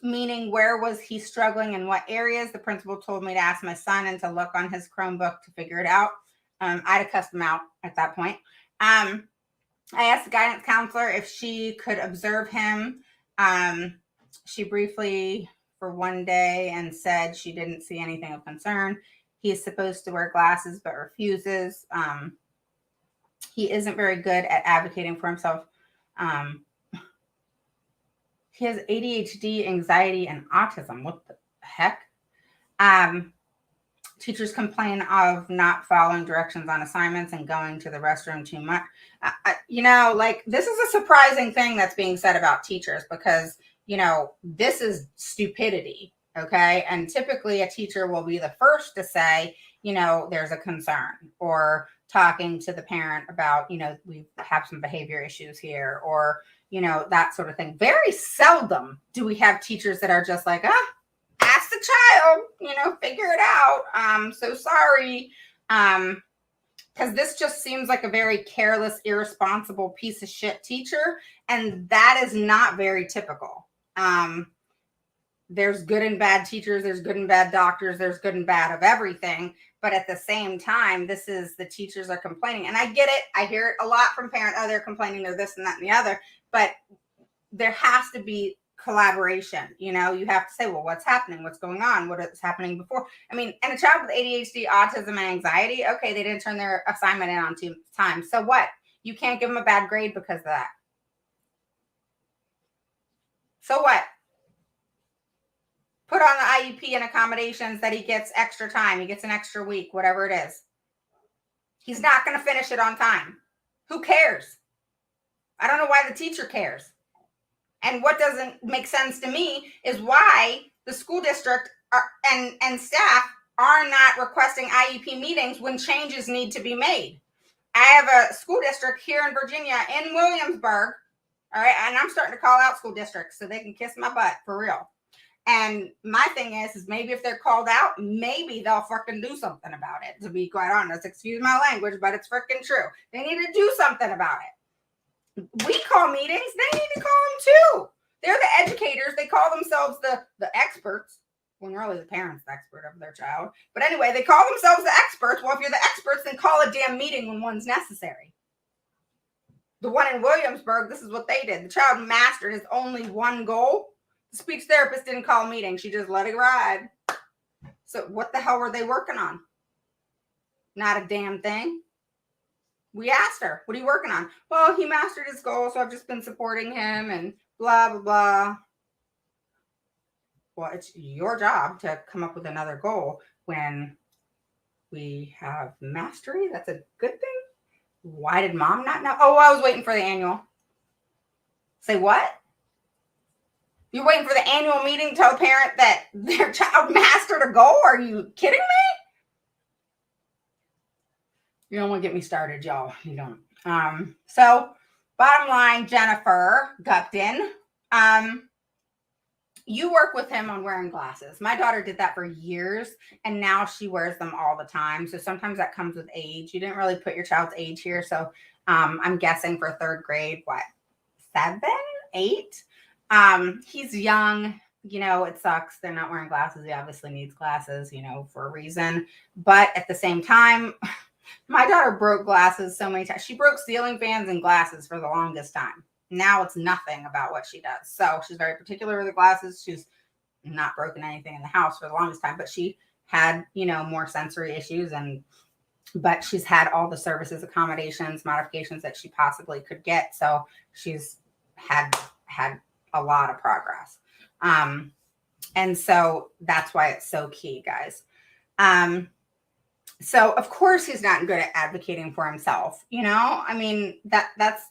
meaning where was he struggling in what areas? The principal told me to ask my son and to look on his Chromebook to figure it out. I'd have cussed him out at that point. I asked the guidance counselor if she could observe him. She briefly for one day and said she didn't see anything of concern. He's supposed to wear glasses but refuses. He isn't very good at advocating for himself. He has ADHD, anxiety, and autism. What the heck? Teachers complain of not following directions on assignments and going to the restroom too much. Like, this is a surprising thing that's being said about teachers because, this is stupidity. Okay. And typically a teacher will be the first to say, there's a concern, or talking to the parent about, we have some behavior issues here, or, that sort of thing. Very seldom do we have teachers that are just like, ask the child, figure it out. I'm so sorry. Because this just seems like a very careless, irresponsible piece of shit teacher. And that is not very typical. There's good and bad teachers. There's good and bad doctors. There's good and bad of everything. But at the same time, this is the teachers are complaining. And I get it. I hear it a lot from parents. Oh, they're complaining. They're this and that and the other. But there has to be collaboration. You have to say, well, what's happening? What's going on? What is happening before? And a child with ADHD, autism, and anxiety, okay, they didn't turn their assignment in on time. So what? You can't give them a bad grade because of that. So what? Put on the IEP and accommodations that he gets extra time. He gets an extra week, whatever it is. He's not going to finish it on time. Who cares? I don't know why the teacher cares. And what doesn't make sense to me is why the school district and staff are not requesting IEP meetings when changes need to be made. I have a school district here in Virginia, in Williamsburg, all right, and I'm starting to call out school districts so they can kiss my butt for real. And my thing is maybe if they're called out, maybe they'll freaking do something about it, to be quite honest. Excuse my language, but it's freaking true. They need to do something about it. We call meetings. They need to call them too. They're the educators. They call themselves the experts, when really the parent's the expert of their child. But anyway, they call themselves the experts. Well, if you're the experts, then call a damn meeting when one's necessary. The one in Williamsburg, this is what they did. The child mastered his only one goal. The speech therapist didn't call a meeting. She just let it ride. So what the hell were they working on? Not a damn thing. We asked her, what are you working on? Well, he mastered his goal, so I've just been supporting him and blah, blah, blah. Well, it's your job to come up with another goal when we have mastery. That's a good thing. Why did mom not know? Oh, I was waiting for the annual. Say what? You're waiting for the annual meeting to tell a parent that their child mastered a goal? Are you kidding me? You don't want to get me started, y'all. You don't. So bottom line, Jennifer Gupton, you work with him on wearing glasses. My daughter did that for years, and now she wears them all the time. So sometimes that comes with age. You didn't really put your child's age here. So I'm guessing for third grade, 7, 8? He's young. It sucks. They're not wearing glasses. He obviously needs glasses, for a reason. But at the same time, my daughter broke glasses so many times. She broke ceiling fans and glasses for the longest time. Now it's nothing about what she does. So she's very particular with the glasses. She's not broken anything in the house for the longest time, but she had, more sensory issues, but she's had all the services, accommodations, modifications that she possibly could get. So she's had a lot of progress. And so that's why it's so key, guys. So of course he's not good at advocating for himself. That's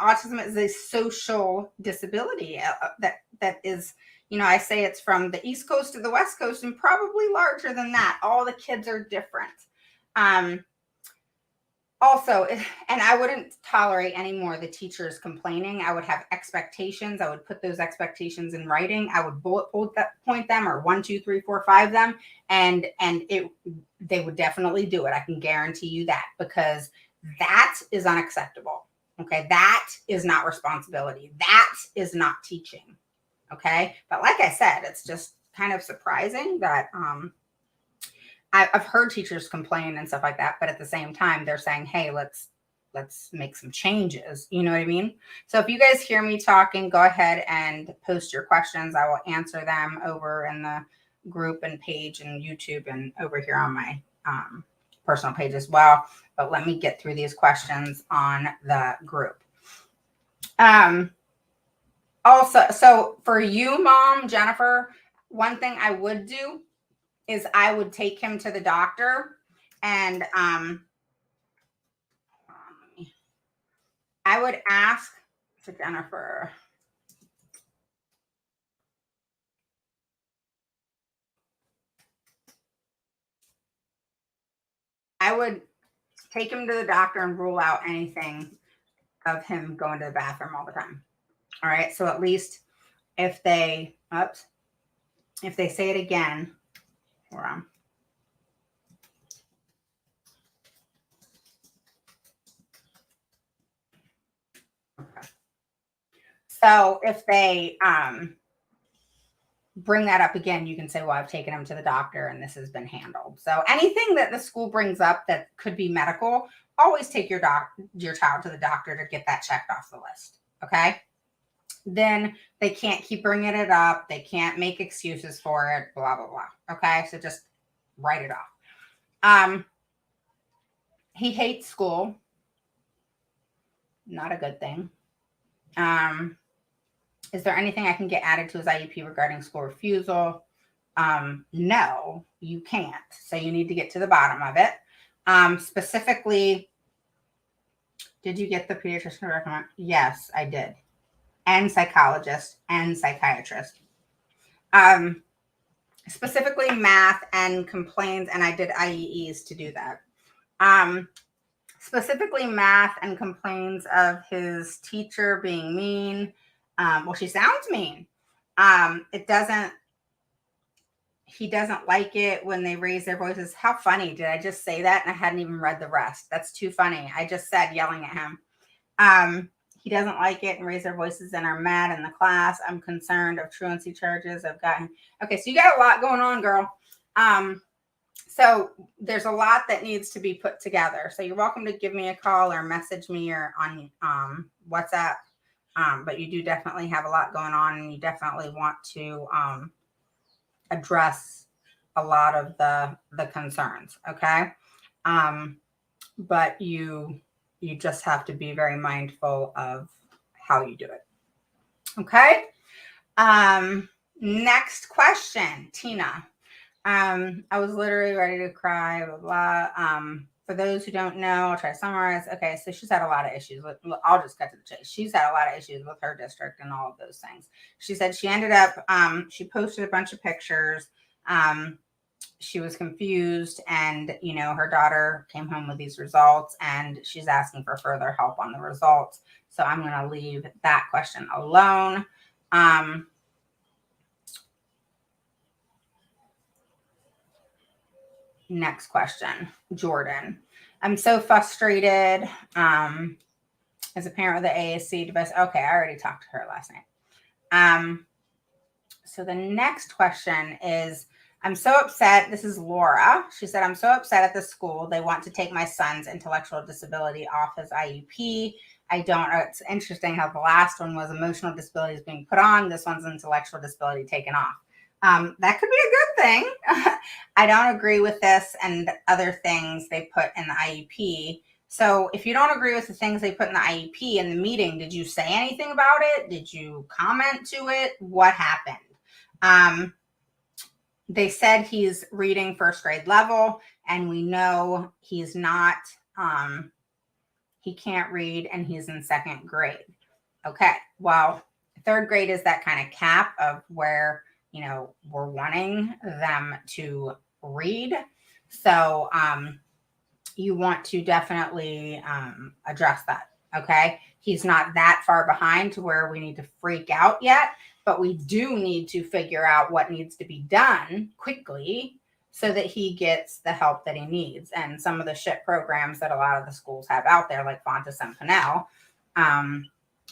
autism is a social disability that is, I say it's from the East Coast to the West Coast and probably larger than that. All the kids are different. Also, and I wouldn't tolerate any more the teachers complaining. I would have expectations. I would put those expectations in writing. I would bullet point them, or 1, 2, 3, 4, 5 them, and they would definitely do it. I can guarantee you that, because that is unacceptable. Okay, that is not responsibility. That is not teaching. Okay, but like I said, it's just kind of surprising that I've heard teachers complain and stuff like that, but at the same time, they're saying, hey, let's let's make some changes. You know what I mean? So if you guys hear me talking, go ahead and post your questions. I will answer them over in the group and page and YouTube and over here on my personal page as well. But let me get through these questions on the group. Also, so for you, Mom, Jennifer, one thing I would do is I would take him to the doctor, and I would ask to Jennifer. I would take him to the doctor and rule out anything of him going to the bathroom all the time. All right. So at least if they say it again, hold on. Okay. So if they bring that up again, you can say, well, I've taken him to the doctor and this has been handled. So anything that the school brings up that could be medical, always take your child to the doctor to get that checked off the list. Okay. Then they can't keep bringing it up. They can't make excuses for it, blah, blah, blah. Okay. So just write it off. He hates school. Not a good thing. Is there anything I can get added to his IEP regarding school refusal? No, you can't. So you need to get to the bottom of it. Specifically, did you get the pediatrician to recommend? Yes, I did. And psychologist and psychiatrist. Specifically math and complaints, and I did IEEs to do that. Specifically math and complains of his teacher being mean. Well, she sounds mean. He doesn't like it when they raise their voices. How funny. Did I just say that? And I hadn't even read the rest. That's too funny. I just said yelling at him. He doesn't like it and raise their voices and are mad in the class. I'm concerned of truancy charges. Okay, so you got a lot going on, girl. So there's a lot that needs to be put together. So you're welcome to give me a call or message me or on WhatsApp. But you do definitely have a lot going on, and you definitely want to address a lot of the concerns. Okay. But you just have to be very mindful of how you do it. Okay. Next question, Tina. I was literally ready to cry, blah, blah. For those who don't know, I'll try to summarize. Okay, so she's had a lot of issues. I'll just cut to the chase. She's had a lot of issues with her district and all of those things. She said she ended up, she posted a bunch of pictures. She was confused, and, her daughter came home with these results, and she's asking for further help on the results. So I'm going to leave that question alone. Next question, Jordan. I'm so frustrated as a parent with the AAC device. Okay, I already talked to her last night. So the next question is, I'm so upset. This is Laura. She said, I'm so upset at the school. They want to take my son's intellectual disability off his IEP. I don't know. It's interesting how the last one was emotional disabilities being put on. This one's intellectual disability taken off. That could be a good thing. I don't agree with this and other things they put in the IEP. So if you don't agree with the things they put in the IEP in the meeting, did you say anything about it? Did you comment to it? What happened? They said he's reading first grade level, and we know he's not, he can't read, and he's in second grade. Okay, well, third grade is that kind of cap of where, we're wanting them to read. So you want to definitely address that. Okay, he's not that far behind to where we need to freak out yet, but we do need to figure out what needs to be done quickly so that he gets the help that he needs. And some of the shit programs that a lot of the schools have out there, like Fontes and Pinnell,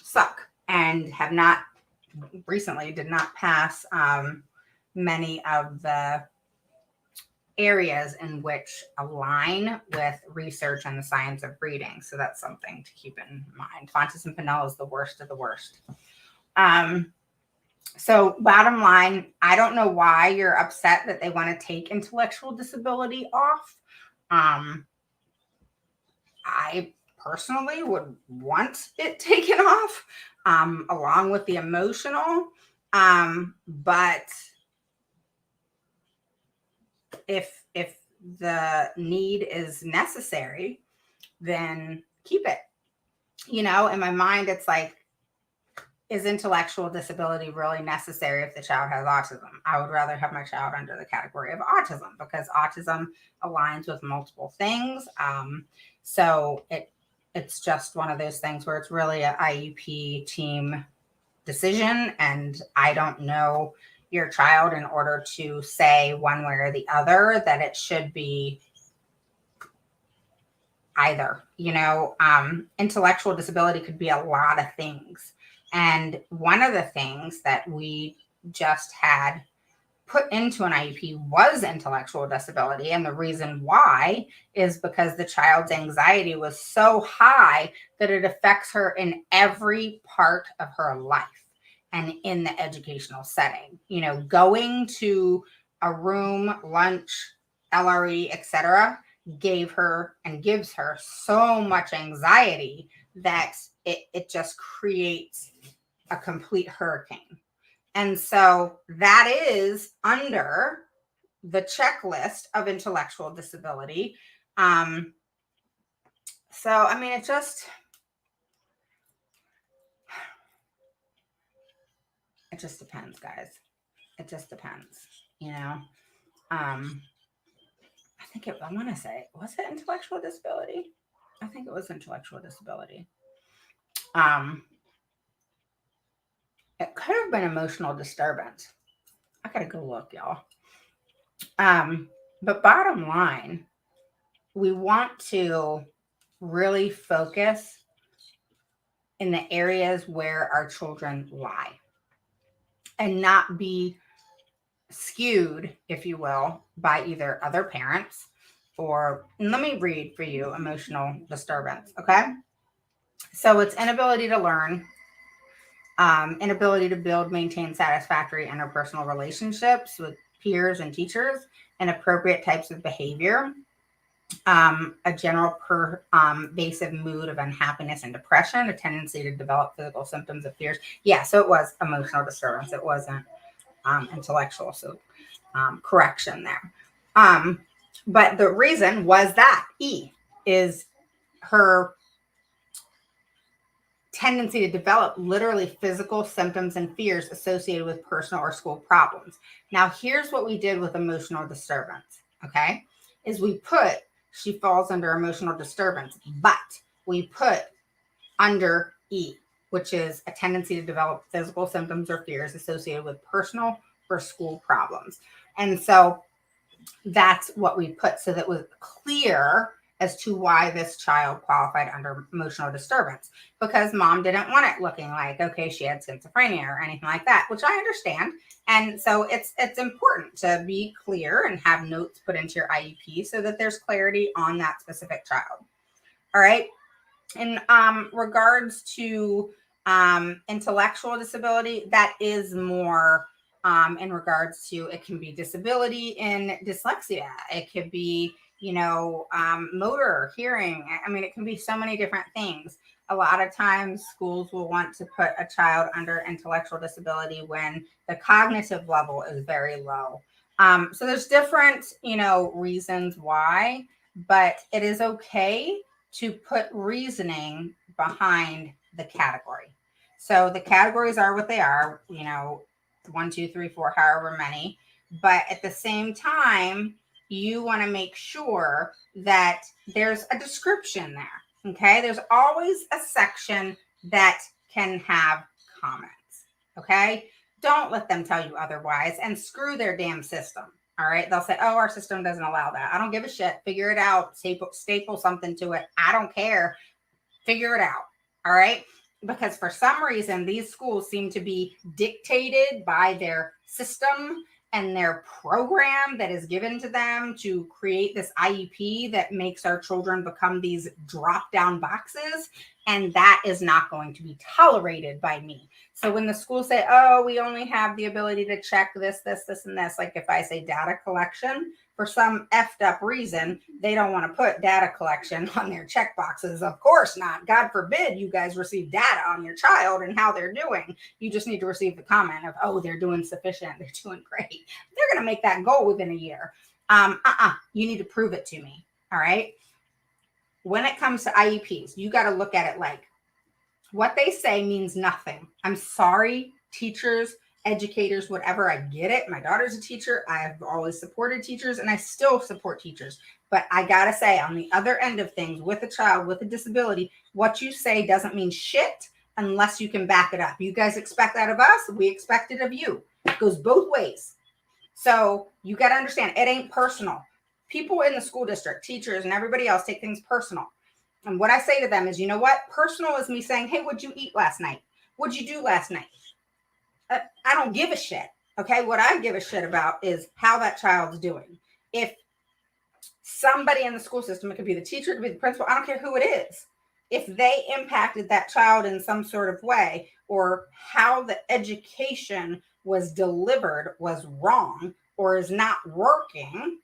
suck and have not recently did not pass many of the areas in which align with research and the science of reading. So that's something to keep in mind. Fontes and Pinnell is the worst of the worst. So bottom line, I don't know why you're upset that they want to take intellectual disability off. I personally would want it taken off, along with the emotional. But if the need is necessary, then keep it. In my mind, it's like, is intellectual disability really necessary if the child has autism? I would rather have my child under the category of autism, because autism aligns with multiple things. So it's just one of those things where it's really an IEP team decision, and I don't know your child in order to say one way or the other that it should be either. Intellectual disability could be a lot of things. And one of the things that we just had put into an IEP was intellectual disability. And the reason why is because the child's anxiety was so high that it affects her in every part of her life and in the educational setting. Going to a room, lunch, LRE, etc., gave her and gives her so much anxiety that it just creates a complete hurricane. And so that is under the checklist of intellectual disability. So, I mean, it just depends, guys. It just depends, I want to say, was it intellectual disability? I think it was intellectual disability. It could have been emotional disturbance. I gotta go look, y'all. But bottom line, we want to really focus in the areas where our children lie and not be skewed, if you will, by either other parents or, and let me read for you emotional disturbance, okay? So it's inability to learn, inability to build, maintain satisfactory interpersonal relationships with peers and teachers, inappropriate types of behavior, a general pervasive mood of unhappiness and depression, a tendency to develop physical symptoms of fears. Yeah, so it was emotional disturbance. It wasn't intellectual. So correction there. But the reason was that E is her tendency to develop literally physical symptoms and fears associated with personal or school problems. Now, here's what we did with emotional disturbance, okay, is we put, she falls under emotional disturbance, but we put under E, which is a tendency to develop physical symptoms or fears associated with personal or school problems. And so that's what we put, so that it was clear as to why this child qualified under emotional disturbance, because mom didn't want it looking like, okay, she had schizophrenia or anything like that, which I understand. And so it's important to be clear and have notes put into your IEP so that there's clarity on that specific child. All right. In regards to intellectual disability, that is more in regards to, it can be disability in dyslexia. It could be, motor, hearing. I mean, it can be so many different things. A lot of times schools will want to put a child under intellectual disability when the cognitive level is very low. So there's different, reasons why, but it is okay to put reasoning behind the category. So the categories are what they are, 1, 2, 3, 4, however many. But at the same time, you want to make sure that there's a description there. Okay. There's always a section that can have comments. Okay. Don't let them tell you otherwise, and screw their damn system. All right. They'll say, oh, our system doesn't allow that. I don't give a shit. Figure it out. Staple something to it. I don't care. Figure it out. All right. Because for some reason, these schools seem to be dictated by their system and their program that is given to them to create this IEP that makes our children become these drop down boxes. And that is not going to be tolerated by me. So when the schools say, oh, we only have the ability to check this, and this, like if I say data collection, for some effed up reason, they don't want to put data collection on their check boxes. Of course not. God forbid you guys receive data on your child and how they're doing. You just need to receive the comment of, oh, they're doing sufficient. They're doing great. They're going to make that goal within a year. You need to prove it to me. All right. When it comes to IEPs, you got to look at it like what they say means nothing. I'm sorry, teachers, educators, whatever. I get it. My daughter's a teacher. I've always supported teachers and I still support teachers. But I got to say, on the other end of things, with a child with a disability, what you say doesn't mean shit unless you can back it up. You guys expect that of us. We expect it of you. It goes both ways. So you got to understand, it ain't personal. People in the school district, teachers, and everybody else take things personal. And what I say to them is, you know what? Personal is me saying, hey, what'd you eat last night? What'd you do last night? I don't give a shit. Okay. What I give a shit about is how that child's doing. If somebody in the school system, it could be the teacher, it could be the principal, I don't care who it is. If they impacted that child in some sort of way, or how the education was delivered was wrong or is not working,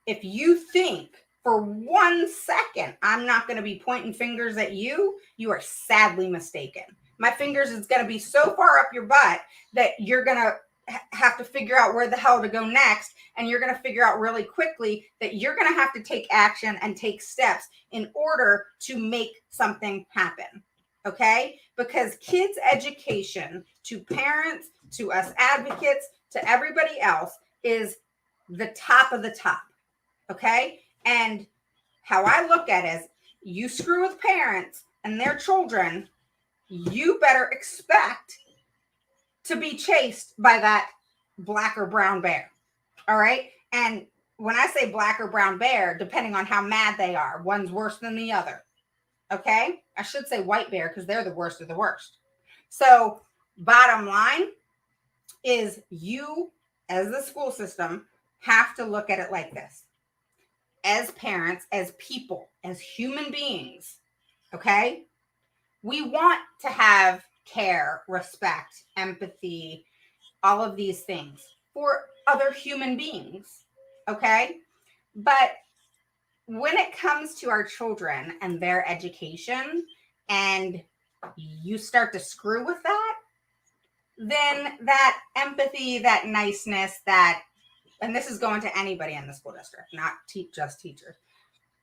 if you think for 1 second I'm not going to be pointing fingers at you, you are sadly mistaken. My fingers is going to be so far up your butt that you're going to have to figure out where the hell to go next. And you're going to figure out really quickly that you're going to have to take action and take steps in order to make something happen. Okay? Because kids' education to parents, to us advocates, to everybody else is the top of the top. Okay? And how I look at it is, you screw with parents and their children, you better expect to be chased by that black or brown bear. All right. And when I say black or brown bear, depending on how mad they are, one's worse than the other. Okay. I should say white bear because they're the worst of the worst. So bottom line is, you as the school system have to look at it like this. As parents, as people, as human beings, okay, we want to have care, respect, empathy, all of these things for other human beings, okay? But when it comes to our children and their education, and you start to screw with that, then that empathy, that niceness, that, and this is going to anybody in the school district, not just teachers,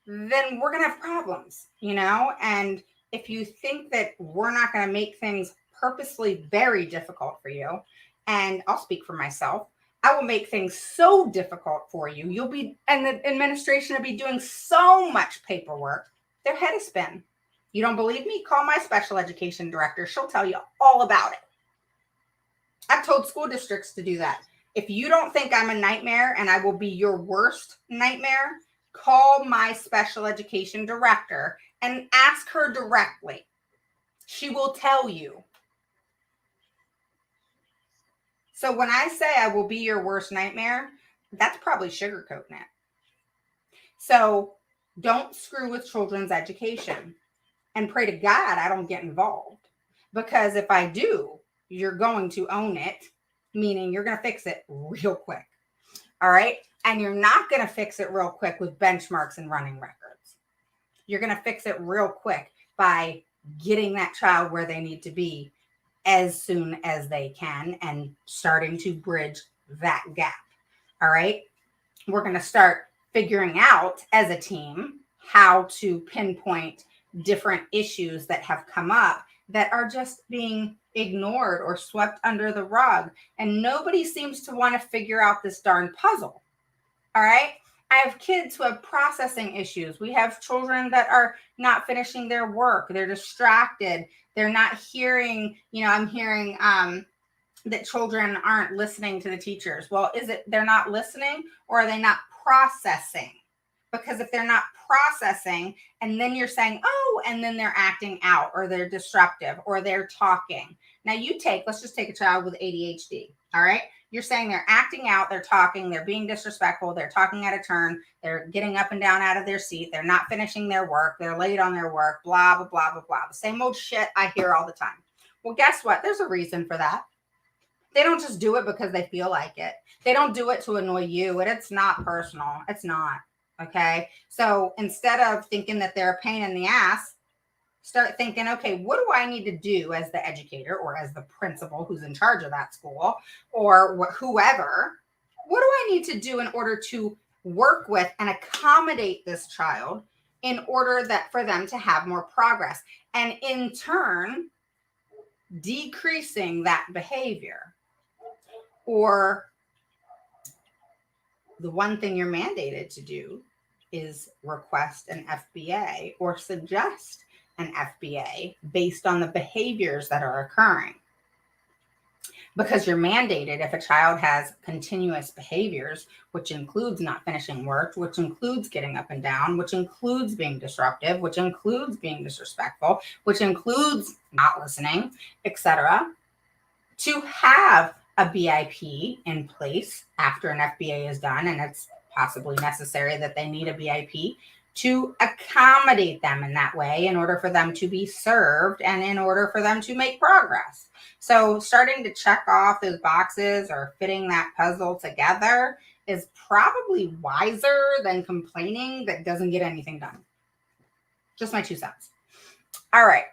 then we're going to have problems, you know? And if you think that we're not going to make things purposely very difficult for you, and I'll speak for myself, I will make things so difficult for you. You'll be, and the administration will be doing so much paperwork, their head is spin. You don't believe me? Call my special education director. She'll tell you all about it. I've told school districts to do that. If you don't think I'm a nightmare and I will be your worst nightmare, call my special education director and ask her directly. She will tell you. So when I say I will be your worst nightmare, that's probably sugarcoating it. So don't screw with children's education, and pray to God I don't get involved, because if I do, you're going to own it, meaning you're going to fix it real quick. All right. And you're not going to fix it real quick with benchmarks and running records. You're going to fix it real quick by getting that child where they need to be as soon as they can and starting to bridge that gap. All right. We're going to start figuring out as a team how to pinpoint different issues that have come up that are just being ignored or swept under the rug. And nobody seems to want to figure out this darn puzzle. All right. I have kids who have processing issues. We have children that are not finishing their work. They're distracted. They're not hearing, I'm hearing that children aren't listening to the teachers. Well, is it they're not listening, or are they not processing? Because if they're not processing, and then you're saying, oh, and then they're acting out, or they're disruptive, or they're talking. Now let's just take a child with ADHD. All right. You're saying they're acting out, they're talking, they're being disrespectful, they're talking out of turn, they're getting up and down out of their seat, they're not finishing their work, they're late on their work, blah, blah, blah, blah, blah. The same old shit I hear all the time. Well, guess what? There's a reason for that. They don't just do it because they feel like it. They don't do it to annoy you, and it's not personal. It's not. Okay. So instead of thinking that they're a pain in the ass, start thinking, okay, what do I need to do as the educator or as the principal who's in charge of that school or whoever? What do I need to do in order to work with and accommodate this child in order that for them to have more progress, and in turn decreasing that behavior? Or the one thing you're mandated to do is request an FBA or suggest an FBA based on the behaviors that are occurring. Because you're mandated, if a child has continuous behaviors, which includes not finishing work, which includes getting up and down, which includes being disruptive, which includes being disrespectful, which includes not listening, etc., to have a BIP in place after an FBA is done, and it's possibly necessary that they need a BIP to accommodate them in that way in order for them to be served and in order for them to make progress. So starting to check off those boxes or fitting that puzzle together is probably wiser than complaining that doesn't get anything done. Just my 2 cents. All right.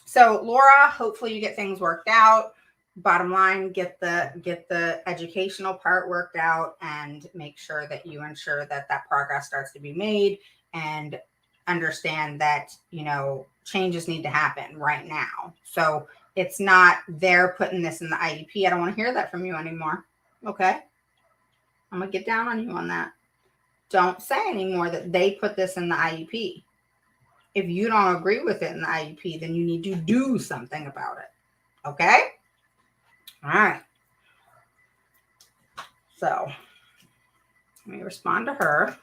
So Laura, hopefully you get things worked out. Bottom line, get the educational part worked out and make sure that you ensure that that progress starts to be made, and understand that, changes need to happen right now. So it's not they're putting this in the IEP. I don't want to hear that from you anymore. Okay. I'm going to get down on you on that. Don't say anymore that they put this in the IEP. If you don't agree with it in the IEP, then you need to do something about it. Okay. All right. So let me respond to her.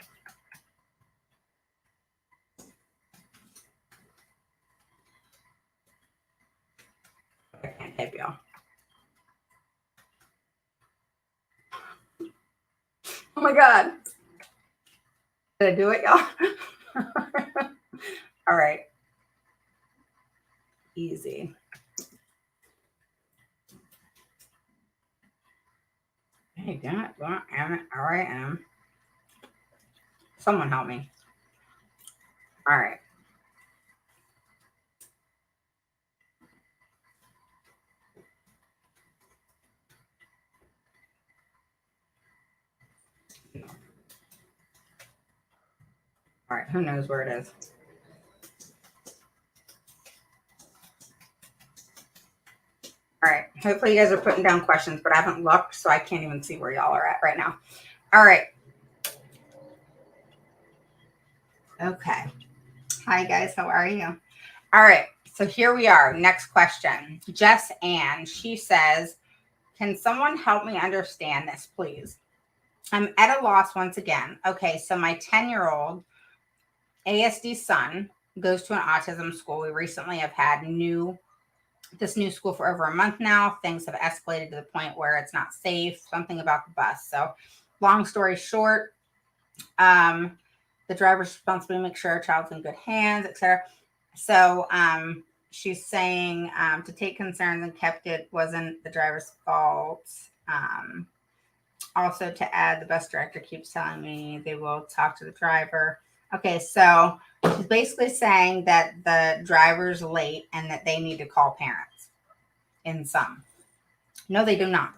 I can't type, y'all. Oh my God. Did I do it, y'all? All right. Easy. Hey, damn it. Well, all right, someone help me. All right. All right. Who knows where it is? All right. Hopefully you guys are putting down questions, but I haven't looked, so I can't even see where y'all are at right now. All right. Okay. Hi, guys. How are you? All right. So here we are. Next question. Jess Ann. She says, can someone help me understand this, please? I'm at a loss once again. Okay. So my 10-year-old ASD son goes to an autism school. We recently have had this new school for over a month now. Things have escalated to the point where it's not safe, something about the bus. So long story short, the driver's responsibility to make sure our child's in good hands, etc. So she's saying to take concerns and kept it wasn't the driver's fault. Also to add, the bus director keeps telling me they will talk to the driver. Okay, so she's basically saying that the driver's late and that they need to call parents in some. No, they do not.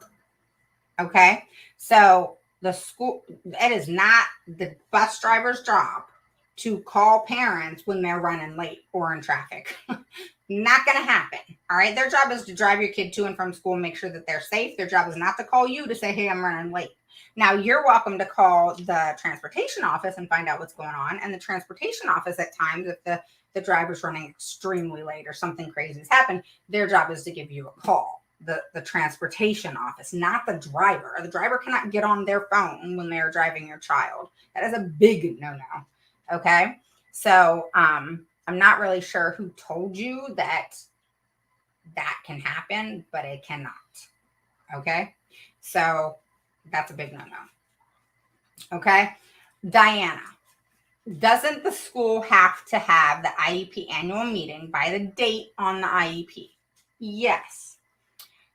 Okay, so the school, it is not the bus driver's job to call parents when they're running late or in traffic. Not going to happen. All right. Their job is to drive your kid to and from school and make sure that they're safe. Their job is not to call you to say, hey, I'm running late. Now, you're welcome to call the transportation office and find out what's going on. And the transportation office, at times, if the driver's running extremely late or something crazy has happened, their job is to give you a call. the transportation office, not the driver. The driver cannot get on their phone when they're driving your child. That is a big no-no. Okay. So I'm not really sure who told you that can happen, but it cannot. Okay. So that's a big no-no. Okay. Diana, doesn't the school have to have the IEP annual meeting by the date on the IEP? Yes.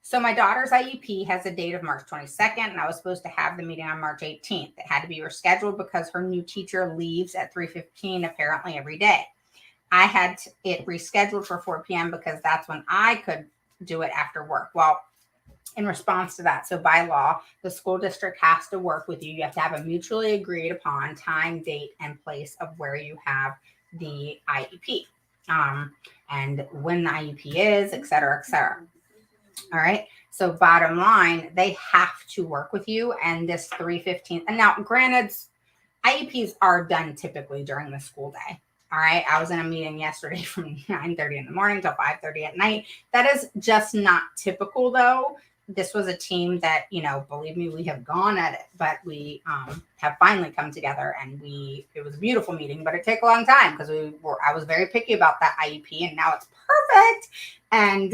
So my daughter's IEP has a date of March 22nd, and I was supposed to have the meeting on March 18th. It had to be rescheduled because her new teacher leaves at 3:15 apparently every day. I had it rescheduled for 4 p.m. because that's when I could do it after work. Well, in response to that, so by law, the school district has to work with you. You have to have a mutually agreed upon time, date, and place of where you have the IEP, and when the IEP is, et cetera, et cetera. All right. So bottom line, they have to work with you. And this 3:15. And now, granted, IEPs are done typically during the school day. All right. I was in a meeting yesterday from 9:30 in the morning till 5:30 at night. That is just not typical, though. This was a team that, believe me, we have gone at it, but we have finally come together, and it was a beautiful meeting, but it took a long time because I was very picky about that IEP, and now it's perfect. And,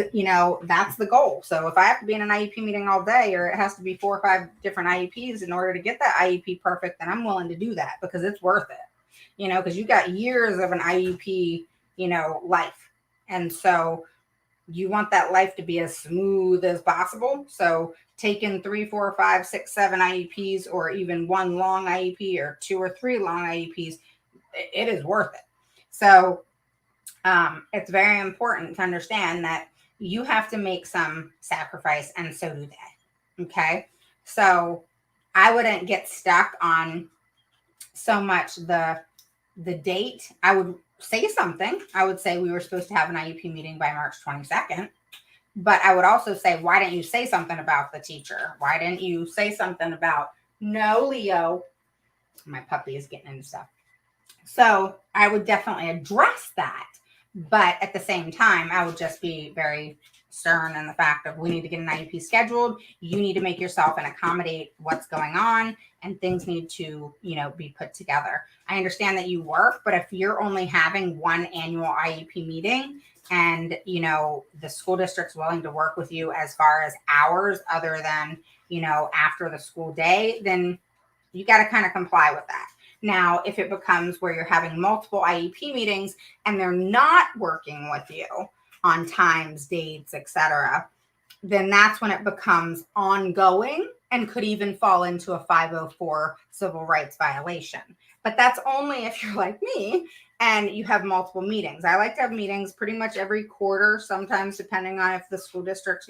that's the goal. So if I have to be in an IEP meeting all day, or it has to be 4 or 5 different IEPs in order to get that IEP perfect, then I'm willing to do that because it's worth it, because you got years of an IEP, life. And so you want that life to be as smooth as possible. So taking 3, 4, 5, 6, 7 IEPs, or even one long IEP or 2 or 3 long IEPs, it is worth it. So it's very important to understand that you have to make some sacrifice, and so do they. Okay. So I wouldn't get stuck on so much the date. I would say something. I would say we were supposed to have an IEP meeting by March 22nd. But I would also say, why didn't you say something about the teacher? Why didn't you say something about, no, Leo, my puppy is getting into stuff. So I would definitely address that. But at the same time, I would just be very stern in the fact of, we need to get an IEP scheduled. You need to make yourself and accommodate what's going on, and things need to, be put together. I understand that you work, but if you're only having one annual IEP meeting, and, the school district's willing to work with you as far as hours other than, after the school day, then you got to kind of comply with that. Now, if it becomes where you're having multiple IEP meetings and they're not working with you on times, dates, etc., then that's when it becomes ongoing and could even fall into a 504 civil rights violation. But that's only if you're like me and you have multiple meetings. I like to have meetings pretty much every quarter, sometimes depending on if the school district's,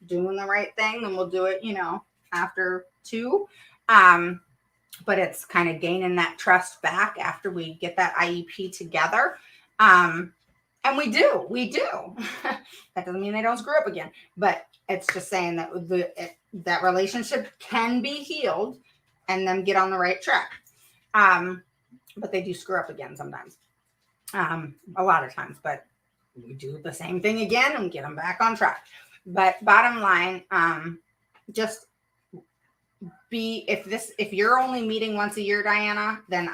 doing the right thing, then we'll do it, after 2. But it's kind of gaining that trust back after we get that IEP together. And we do. That doesn't mean they don't screw up again, but it's just saying that that relationship can be healed and then get on the right track. But they do screw up again sometimes, a lot of times, but we do the same thing again and get them back on track. But bottom line, just if you're only meeting once a year, Diana, then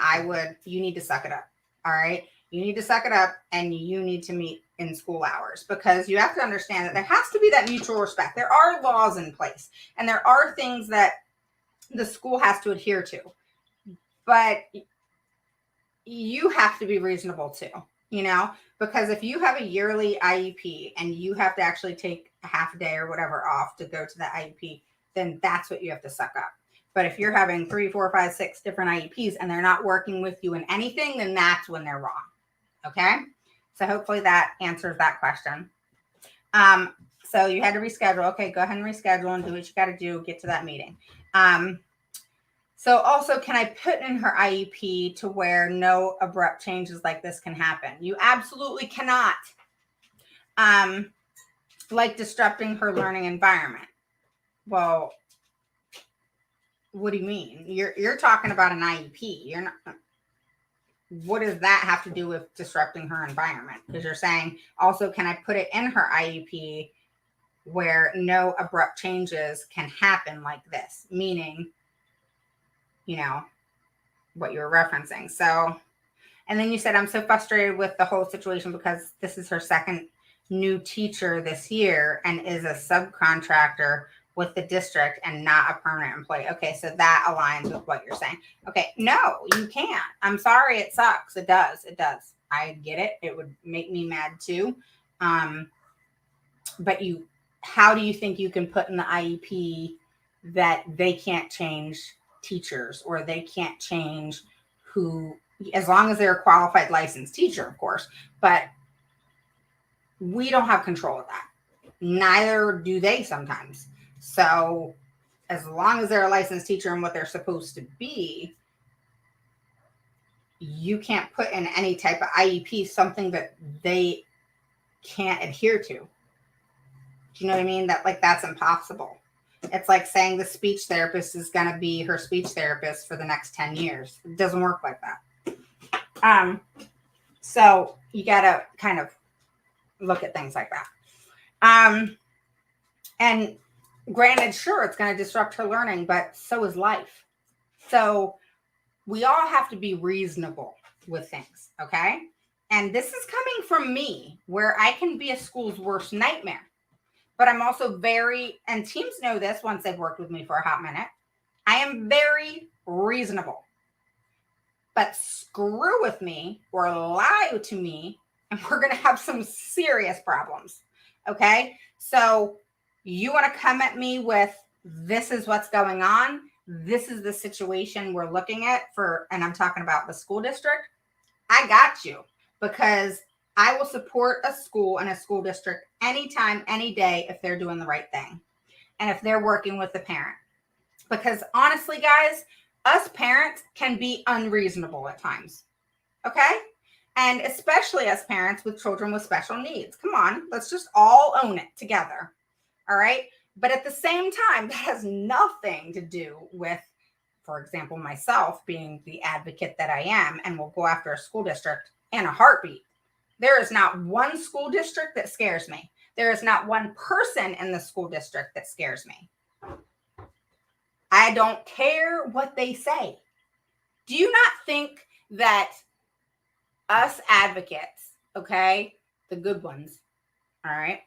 you need to suck it up. All right. You need to suck it up, and you need to meet in school hours, because you have to understand that there has to be that mutual respect. There are laws in place, and there are things that the school has to adhere to, but you have to be reasonable too, because if you have a yearly IEP and you have to actually take a half a day or whatever off to go to the IEP, then that's what you have to suck up. But if you're having 3, 4, 5, 6 different IEPs and they're not working with you in anything, then that's when they're wrong. Okay. So hopefully that answers that question. So you had to reschedule. Okay. Go ahead and reschedule and do what you got to do. Get to that meeting. So also, can I put in her IEP to where no abrupt changes like this can happen? You absolutely cannot. Like disrupting her learning environment. Well, what do you mean? You're talking about an IEP. You're not. What does that have to do with disrupting her environment? Because you're saying also, can I put it in her IEP where no abrupt changes can happen like this, meaning, what you're referencing. So, and then you said, I'm so frustrated with the whole situation because this is her second new teacher this year and is a subcontractor with the district and not a permanent employee. Okay, so that aligns with what you're saying. Okay, no, you can't. I'm sorry, it sucks. It does. It does. I get it. It would make me mad too. But how do you think you can put in the IEP that they can't change teachers or they can't change who, as long as they're a qualified licensed teacher, of course, but we don't have control of that. Neither do they sometimes. So as long as they're a licensed teacher and what they're supposed to be, you can't put in any type of IEP something that they can't adhere to. Do you know what I mean? That's impossible. It's like saying the speech therapist is going to be her speech therapist for the next 10 years. It doesn't work like that. So you got to kind of look at things like that. And granted, sure, it's going to disrupt her learning, but so is life. So we all have to be reasonable with things, okay? And this is coming from me, where I can be a school's worst nightmare. But I'm also and teams know this once they've worked with me for a hot minute, I am very reasonable. But screw with me or lie to me, and we're going to have some serious problems, okay? So you want to come at me with, this is what's going on, this is the situation we're looking at and I'm talking about the school district, I got you, because I will support a school and a school district anytime, any day, if they're doing the right thing and if they're working with the parent. Because honestly, guys, us parents can be unreasonable at times, okay? And especially us parents with children with special needs. Come on, let's just all own it together, all right? But at the same time, that has nothing to do with, for example, myself being the advocate that I am and will go after a school district in a heartbeat. There is not one school district that scares me. There is not one person in the school district that scares me. I don't care what they say. Do you not think that us advocates, okay, the good ones, all right,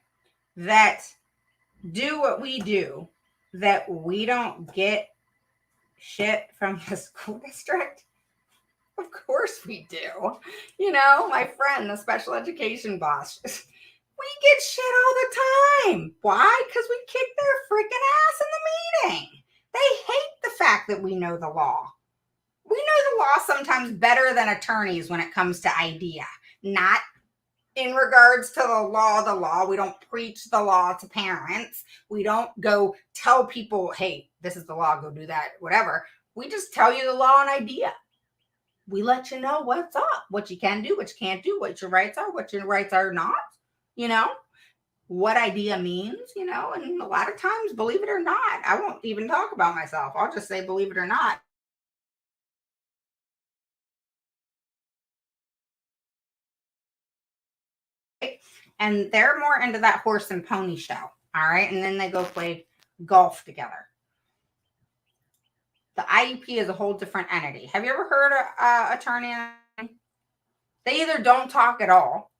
that do what we do, that we don't get shit from the school district? Of course we do. My friend, the special education boss, we get shit all the time. Why? Because we kick their freaking ass in the meeting. They hate the fact that we know the law. We know the law sometimes better than attorneys when it comes to idea. Not in regards to the law. We don't preach the law to parents. We don't go tell people, hey, this is the law, go do that, whatever. We just tell you the law and idea. We let you know what's up, what you can do, what you can't do, what your rights are, what your rights are not, what idea means, and a lot of times, believe it or not, I won't even talk about myself. I'll just say, believe it or not. And they're more into that horse and pony show. All right. And then they go play golf together. The IEP is a whole different entity. Have you ever heard an attorney? They either don't talk at all,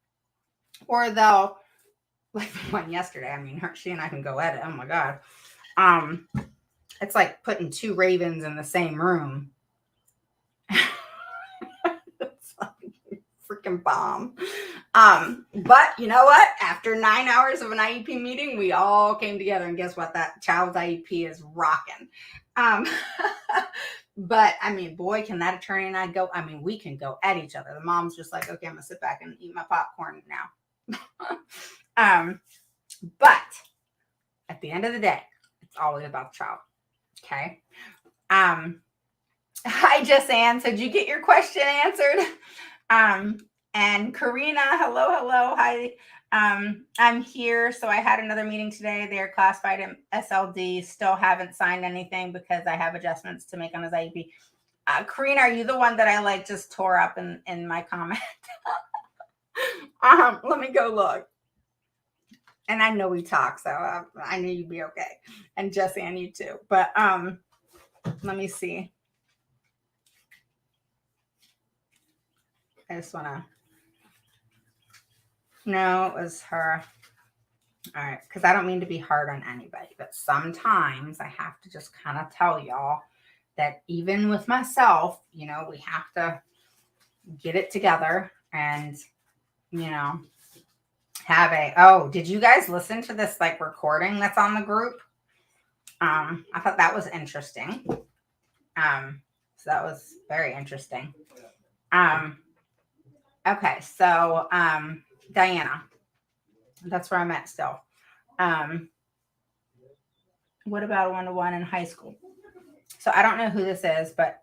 or they'll, like the one yesterday. I mean, she and I can go at it. Oh my God. It's like putting two ravens in the same room. It's like freaking bomb. But you know what? After 9 hours of an IEP meeting, we all came together, and guess what? That child's IEP is rocking. But I mean, boy, can that attorney and I go, we can go at each other. The mom's just like, okay, I'm gonna sit back and eat my popcorn now. But at the end of the day, it's always about the child. Okay. Hi, Just Ann. So did you get your question answered? And Karina, hello. Hi. I'm here. So I had another meeting today. They're classified in SLD. Still haven't signed anything because I have adjustments to make on his IEP. Karina, are you the one that I just tore up in my comment? Let me go look. And I know we talk, so I knew you'd be okay. And Jesse and you too. But let me see. I just want to. No, it was her. All right, because I don't mean to be hard on anybody, but sometimes I have to just kind of tell y'all that even with myself, we have to get it together and, have did you guys listen to this like recording that's on the group? I thought that was interesting. So that was very interesting. Okay, so Diana, that's where I'm at still. What about a one-to-one in high school? So I don't know who this is, but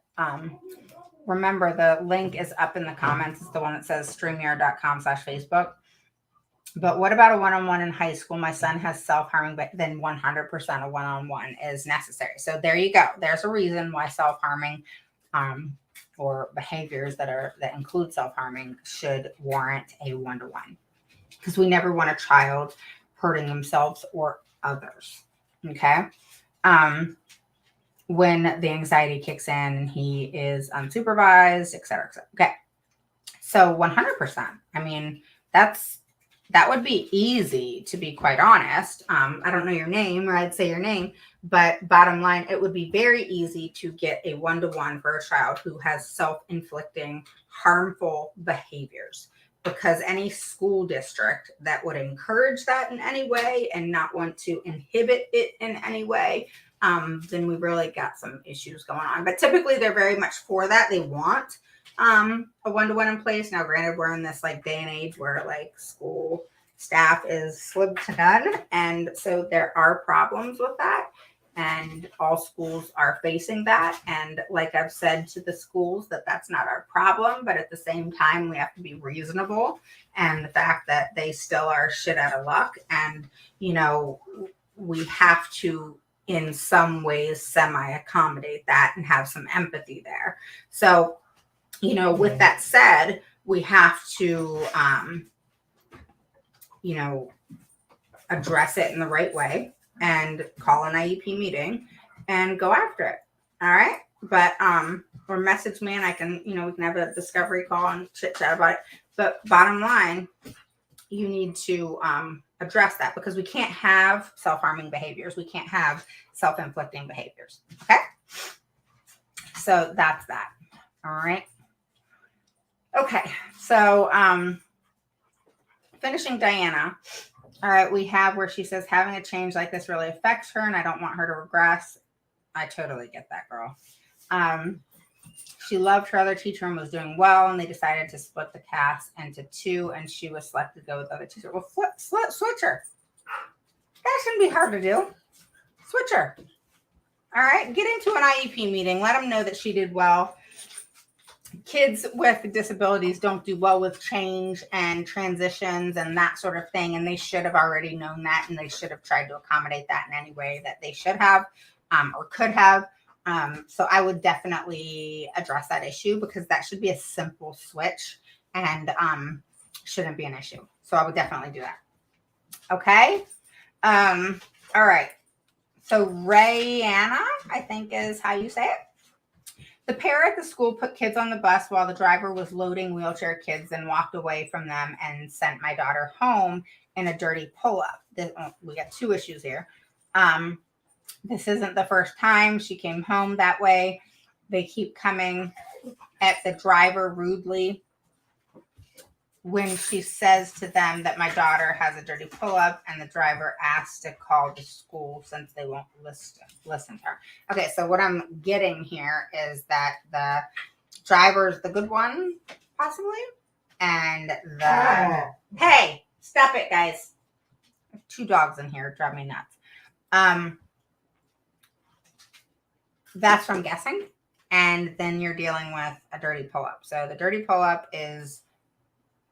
remember the link is up in the comments. It's the one that says streamyard.com/Facebook. But what about a one-on-one in high school? My son has self-harming, but then 100% a one-on-one is necessary. So there you go. There's a reason why self-harming or behaviors that include self-harming should warrant a one-to-one, because we never want a child hurting themselves or others. Okay. When the anxiety kicks in and he is unsupervised, et cetera, et cetera. Okay. So 100%. I mean, that would be easy, to be quite honest. I don't know your name, or I'd say your name, but bottom line, it would be very easy to get a one-to-one for a child who has self-inflicting harmful behaviors, because any school district that would encourage that in any way and not want to inhibit it in any way, then we really got some issues going on. But typically they're very much for that. They want a one-to-one in place. Now, granted, we're in this like day and age where like school staff is slim to none, and so there are problems with that, and all schools are facing that. And like I've said to the schools, that's not our problem, but at the same time we have to be reasonable, and the fact that they still are shit out of luck, and we have to in some ways semi accommodate that and have some empathy there. So with that said, we have to, address it in the right way and call an IEP meeting and go after it. All right. But, or message me and I can, we can have a discovery call and chit chat about it. But bottom line, you need to address that, because we can't have self-harming behaviors. We can't have self-inflicting behaviors. Okay. So that's that. All right. Okay, so finishing Diana. All right, we have where she says having a change like this really affects her, and I don't want her to regress. I totally get that, girl. She loved her other teacher and was doing well, and they decided to split the class into two, and she was selected to go with the other teacher. Well, switch her. That shouldn't be hard to do. Switch her. All right, get into an IEP meeting. Let them know that she did well. Kids with disabilities don't do well with change and transitions and that sort of thing. And they should have already known that, and they should have tried to accommodate that in any way that they should have or could have. So I would definitely address that issue, because that should be a simple switch and shouldn't be an issue. So I would definitely do that. Okay. All right. So Rayanna, I think is how you say it. The pair at the school put kids on the bus while the driver was loading wheelchair kids and walked away from them and sent my daughter home in a dirty pull-up. We got two issues here. This isn't the first time she came home that way. They keep coming at the driver rudely when she says to them that my daughter has a dirty pull-up, and the driver asks to call the school since they won't listen to her. Okay, so what I'm getting here is that the driver's the good one, possibly, and hey, stop it, guys. There's two dogs in here, drive me nuts. That's what I'm guessing. And then you're dealing with a dirty pull-up. So the dirty pull-up is,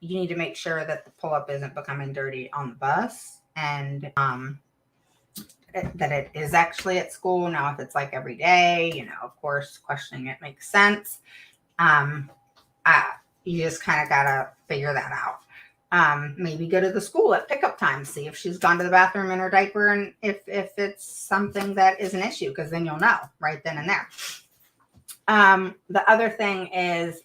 you need to make sure that the pull-up isn't becoming dirty on the bus, and that it is actually at school. Now, if it's like every day, of course, questioning it makes sense. You just kind of got to figure that out. Maybe go to the school at pickup time, see if she's gone to the bathroom in her diaper, and if it's something that is an issue, because then you'll know right then and there. The other thing is,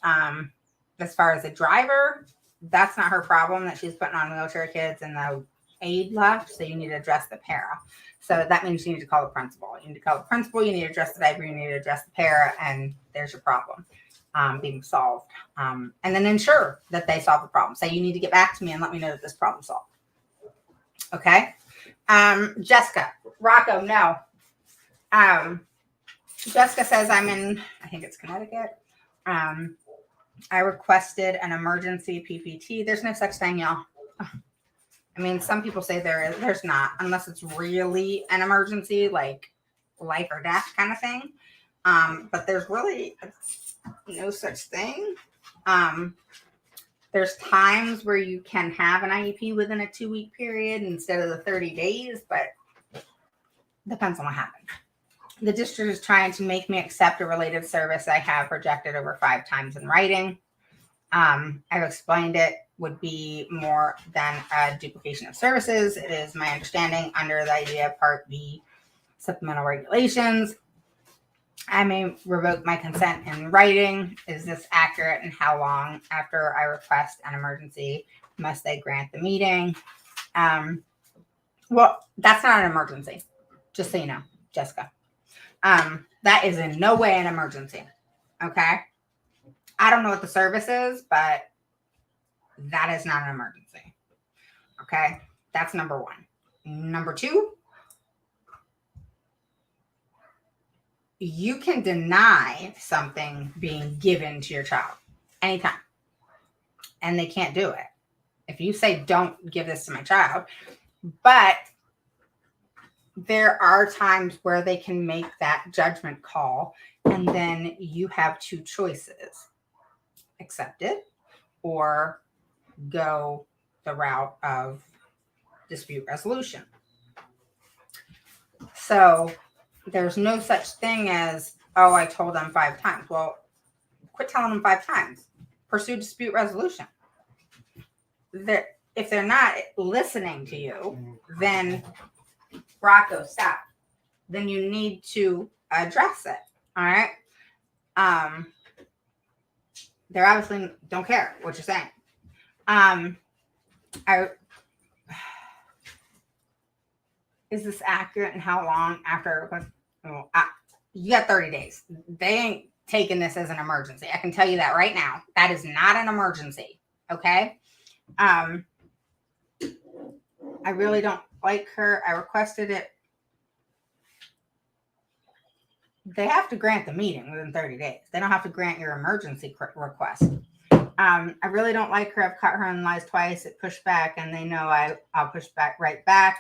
as far as a driver, that's not her problem that she's putting on wheelchair kids and the aid left. So you need to address the para. So that means you need to call the principal. You need to call the principal. You need to address the diaper. You need to address the para, and there's your problem being solved. And then ensure that they solve the problem. Say, you need to get back to me and let me know that this problem's solved. Okay. Jessica, Rocco, no. Jessica says, I'm in, I think it's Connecticut. I requested an emergency PPT. There's no such thing, y'all. I mean, some people say there is. There's not, unless it's really an emergency, like life or death kind of thing. But there's really no such thing. There's times where you can have an IEP within a 2-week period instead of the 30 days, but depends on what happened. The district is trying to make me accept a related service I have rejected over 5 times in writing. I've explained it would be more than a duplication of services. It is my understanding under the IDEA Part B supplemental regulations, I may revoke my consent in writing. Is this accurate? And how long after I request an emergency must they grant the meeting? Well, that's not an emergency, just so you know, Jessica. That is in no way an emergency. Okay. I don't know what the service is, but that is not an emergency. Okay. That's number 1. Number 2, you can deny something being given to your child anytime, and they can't do it. If you say, don't give this to my child, but there are times where they can make that judgment call, and then you have 2 choices: accept it or go the route of dispute resolution. So there's no such thing as, oh, I told them 5 times. Well, quit telling them 5 times. Pursue dispute resolution. If they're not listening to you, then Rocco, stop. Then you need to address it. All right. They obviously don't care what you're saying. Is this accurate, and how long after? You got 30 days. They ain't taking this as an emergency. I can tell you that right now. That is not an emergency. Okay. I really don't like her. I requested it. They have to grant the meeting within 30 days. They don't have to grant your emergency request. I really don't like her. I've caught her on lies twice. It pushed back, and they know I'll push back right back.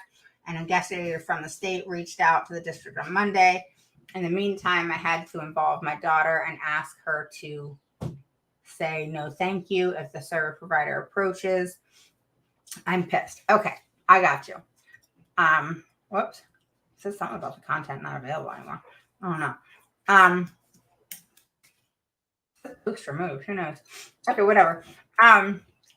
An investigator from the state reached out to the district on Monday. In the meantime, I had to involve my daughter and ask her to say no thank you if the service provider approaches. I'm pissed. Okay, I got you. Whoops. It says something about the content not available anymore. Oh no. Books removed. Who knows? Okay, whatever.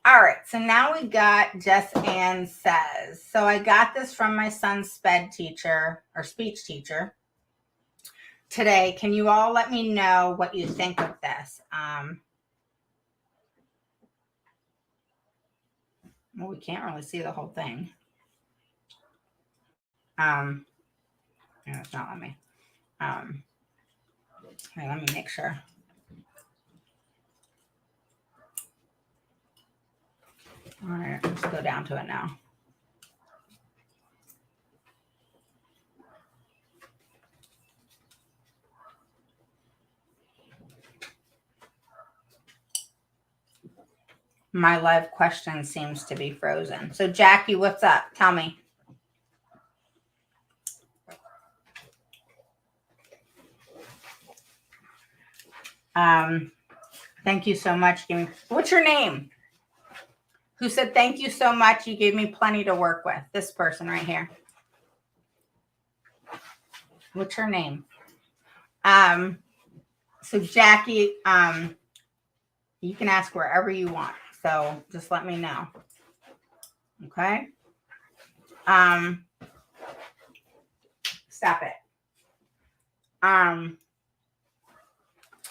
All right. So now we got Jess Ann says. So I got this from my son's sped teacher or speech teacher today. Can you all let me know what you think of this? Well, we can't really see the whole thing. No, it's not letting me. Here, let me make sure. All right, let's go down to it now. My live question seems to be frozen. So Jackie, what's up? Tell me. Thank you so much. What's your name? Who said thank you so much? You gave me plenty to work with. This person right here. What's her name? So Jackie, you can ask wherever you want. So just let me know. Okay. Stop it.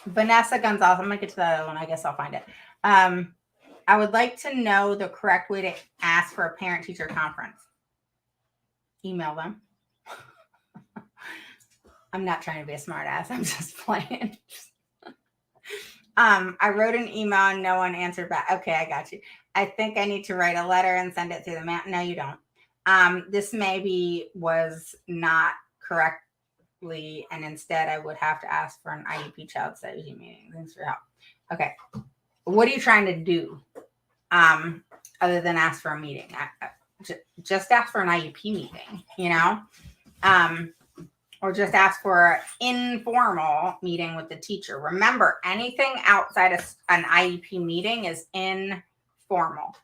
Vanessa Gonzalez. I'm gonna get to that other one. I guess I'll find it. I would like to know the correct way to ask for a parent-teacher conference. Email them. I'm not trying to be a smart ass. I'm just playing. I wrote an email and no one answered back. Okay, I got you. I think I need to write a letter and send it through the mail. No, you don't. This maybe was not correctly, and instead I would have to ask for an IEP child strategy meeting. Thanks for your help. Okay. What are you trying to do? Other than ask for a meeting? Just ask for an IEP meeting, you know? Or just ask for an informal meeting with the teacher. Remember, anything outside of an IEP meeting is informal.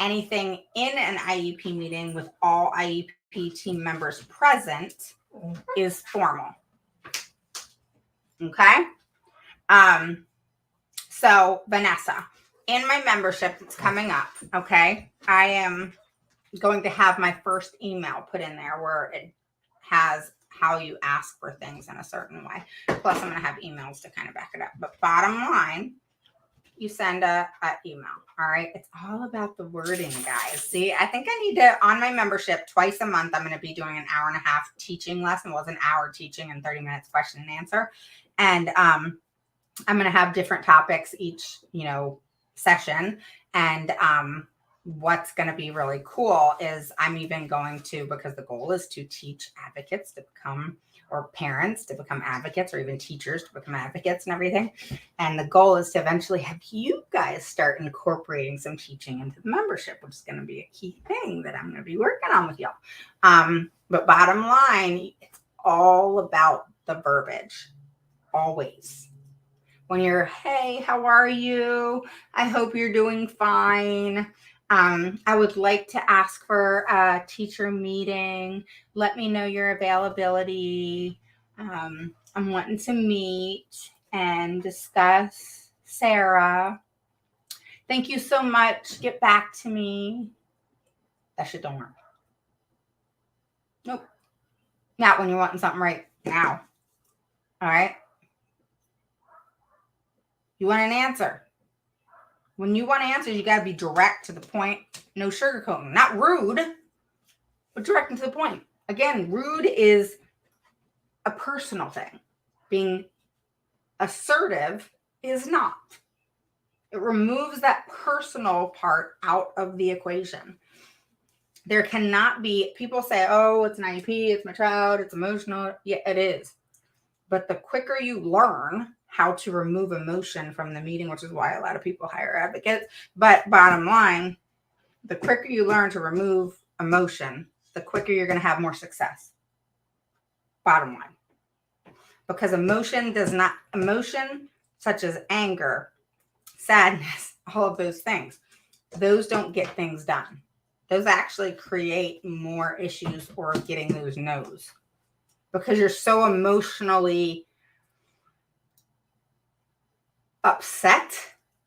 Anything in an IEP meeting with all IEP team members present is formal. Okay? So, Vanessa, in my membership that's coming up, okay, I am going to have my first email put in there where it has how you ask for things in a certain way. Plus, I'm going to have emails to kind of back it up. But bottom line, you send a email. All right. It's all about the wording, guys. See, I think I need to, on my membership, twice a month, I'm going to be doing an hour and a half teaching lesson. Well, it's an hour teaching and 30 minutes question and answer. And I'm going to have different topics each, session. And what's going to be really cool is I'm even going to, because the goal is to teach advocates to become, or parents to become advocates, or even teachers to become advocates and everything. And the goal is to eventually have you guys start incorporating some teaching into the membership, which is going to be a key thing that I'm going to be working on with y'all. But bottom line, it's all about the verbiage. Always. When you're, hey, how are you? I hope you're doing fine. I would like to ask for a teacher meeting. Let me know your availability. I'm wanting to meet and discuss Sarah. Thank you so much. Get back to me. That shit don't work. Nope. Not when you're wanting something right now. All right. You want an answer. When you want answers, you got to be direct to the point. No sugarcoating. Not rude, but direct and to the point. Again, rude is a personal thing. Being assertive is not. It removes that personal part out of the equation. There cannot be, people say, oh, it's an IEP, it's my child, it's emotional. Yeah, it is. But the quicker you learn how to remove emotion from the meeting, which is why a lot of people hire advocates. But bottom line, the quicker you learn to remove emotion, the quicker you're going to have more success. Bottom line. Because emotion such as anger, sadness, all of those things, those don't get things done. Those actually create more issues or getting those no's. Because you're so emotionally upset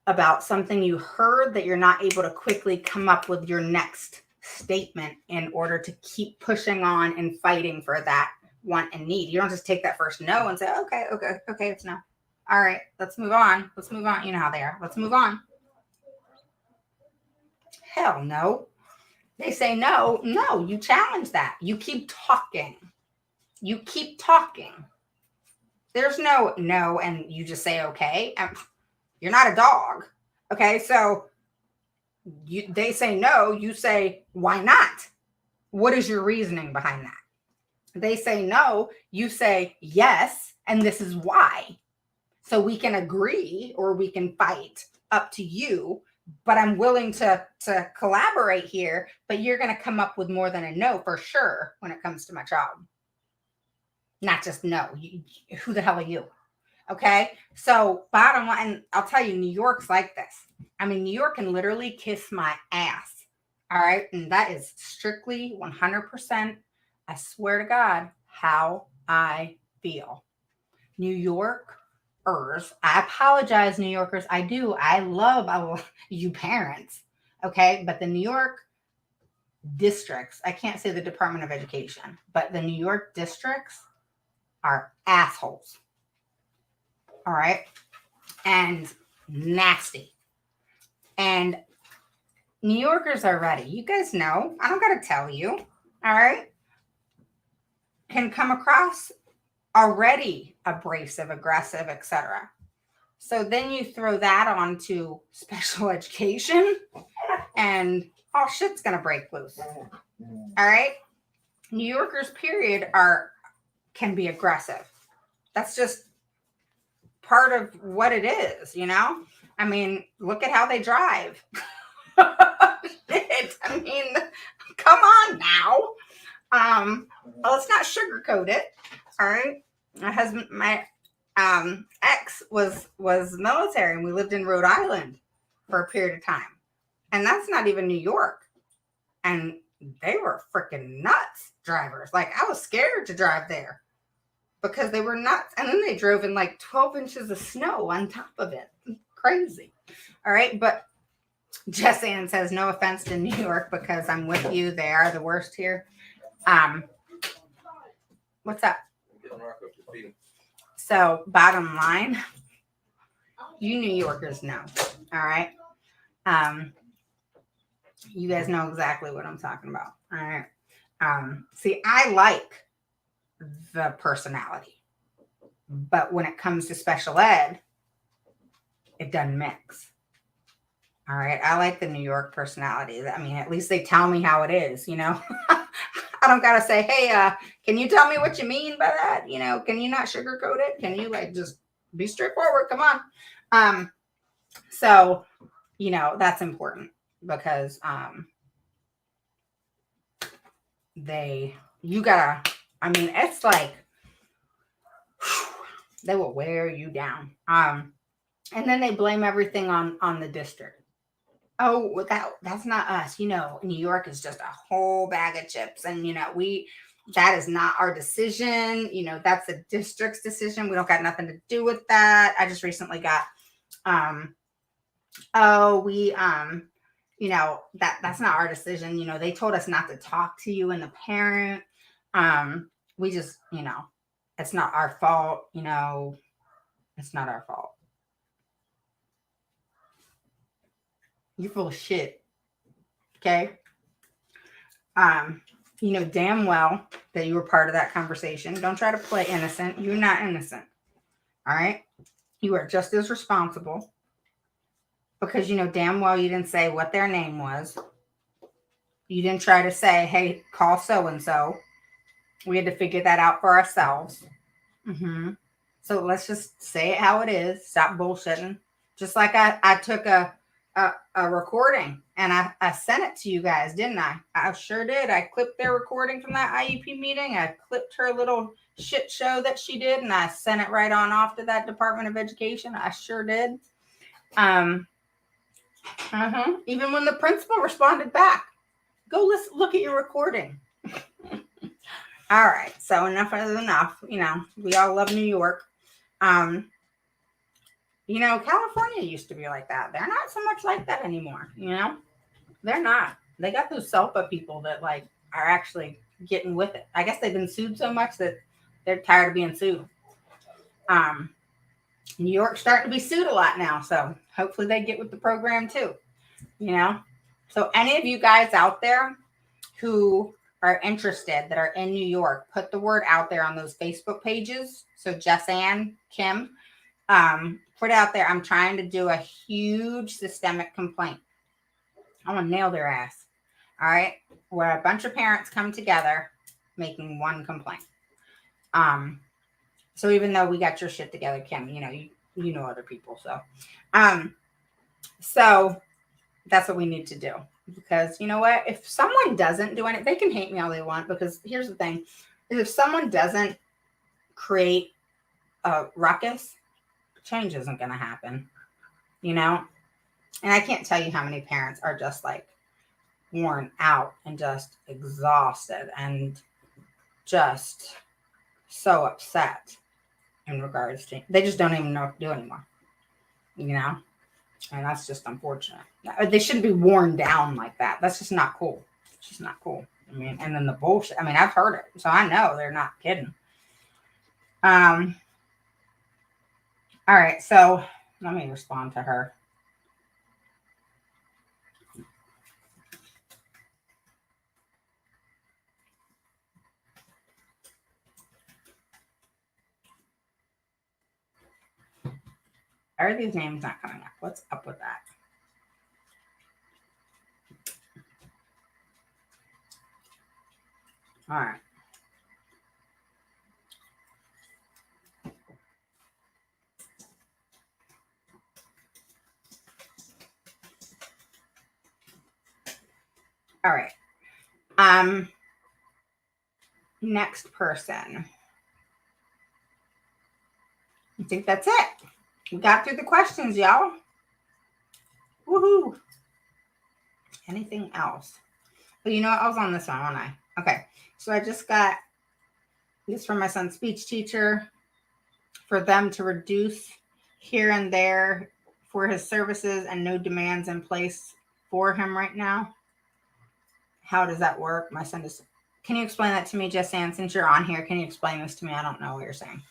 about something you heard that you're not able to quickly come up with your next statement in order to keep pushing on and fighting for that want and need. You don't just take that first no and say, okay, it's no. All right, let's move on. You know how they are. Let's move on. Hell no. They say no. No, you challenge that. You keep talking. There's no, and you just say, okay. You're not a dog. Okay, so they say no, you say, why not? What is your reasoning behind that? They say no, you say yes, and this is why. So we can agree or we can fight, up to you, but I'm willing to collaborate here, but you're going to come up with more than a no for sure when it comes to my child. Not just no. Who the hell are you? Okay, so bottom line, I'll tell you, New York's like this. I mean, New York can literally kiss my ass. All right, and that is strictly 100%, I swear to God, how I feel. New Yorkers, I apologize, New Yorkers. I do. I love you parents. Okay, but the New York districts, I can't say the Department of Education, but the New York districts are assholes. All right. And nasty. And New Yorkers are ready. You guys know, I don't got to tell you. All right. Can come across already abrasive, aggressive, etc. So then you throw that onto special education and all shit's going to break loose. All right. New Yorkers, period, can be aggressive. That's just part of what it is, you know? I mean, look at how they drive. Shit. I mean, come on now. Let's not sugarcoat it. All right. My ex was military, and we lived in Rhode Island for a period of time. And that's not even New York. And they were freaking nuts drivers. Like, I was scared to drive there because they were nuts. And then they drove in like 12 inches of snow on top of it. Crazy. All right. But Jess Ann says, no offense to New York, because I'm with you. They are the worst here. What's up? So, bottom line, you New Yorkers know. All right. You guys know exactly what I'm talking about. All right. See, I like the personality, but when it comes to special ed, it doesn't mix. All right. I like the New York personality. I mean, at least they tell me how it is, you know. I don't got to say, hey, can you tell me what you mean by that? You know, can you not sugarcoat it? Can you like just be straightforward? Come on. So, you know, that's important because it's like they will wear you down. And then they blame everything on the district. Oh, that's not us. You know, New York is just a whole bag of chips. And, you know, that is not our decision. You know, that's the district's decision. We don't got nothing to do with that. I just recently got, you know, that's not our decision. You know, they told us not to talk to you and the parent. We just, you know, it's not our fault. You know, it's not our fault. You're full of shit. Okay. You know damn well that you were part of that conversation. Don't try to play innocent. You're not innocent. All right. You are just as responsible because you know damn well you didn't say what their name was. You didn't try to say, hey, call so-and-so. We had to figure that out for ourselves. Mm-hmm. So let's just say it how it is. Stop bullshitting. Just like I took a recording and I sent it to you guys, didn't I? I sure did. I clipped their recording from that IEP meeting. I clipped her little shit show that she did and I sent it right on off to that Department of Education. I sure did. Even when the principal responded back, go look at your recording. All right. So enough is enough. You know, we all love New York. You know, California used to be like that. They're not so much like that anymore. You know, they're not. They got those SELPA people that like are actually getting with it. I guess they've been sued so much that they're tired of being sued. New York's starting to be sued a lot now. So hopefully they get with the program too. You know, so any of you guys out there who are interested that are in New York, put the word out there on those Facebook pages. So Jess Ann, Kim, put out there. I'm trying to do a huge systemic complaint. I want to nail their ass. All right. Where a bunch of parents come together making one complaint. So even though we got your shit together, Kim, you know other people. So that's what we need to do. Because you know what? If someone doesn't do anything, they can hate me all they want. Because here's the thing. If someone doesn't create a ruckus, change isn't going to happen. You know? And I can't tell you how many parents are just like worn out and just exhausted and just so upset in regards to, they just don't even know what to do anymore. You know? And that's just unfortunate. They shouldn't be worn down like that. That's just not cool. just not cool. I mean, and then the bullshit. I mean, I've heard it, so I know they're not kidding. All right, so let me respond to her. Are these names not coming up? What's up with that? All right. All right. Next person. I think that's it. We got through the questions, y'all. Woohoo. Anything else? But you know what? I was on this one, wasn't I? Okay. So I just got this from my son's speech teacher for them to reduce here and there for his services and no demands in place for him right now. How does that work? My son is. Can you explain that to me, Jess Ann? Since you're on here, can you explain this to me? I don't know what you're saying.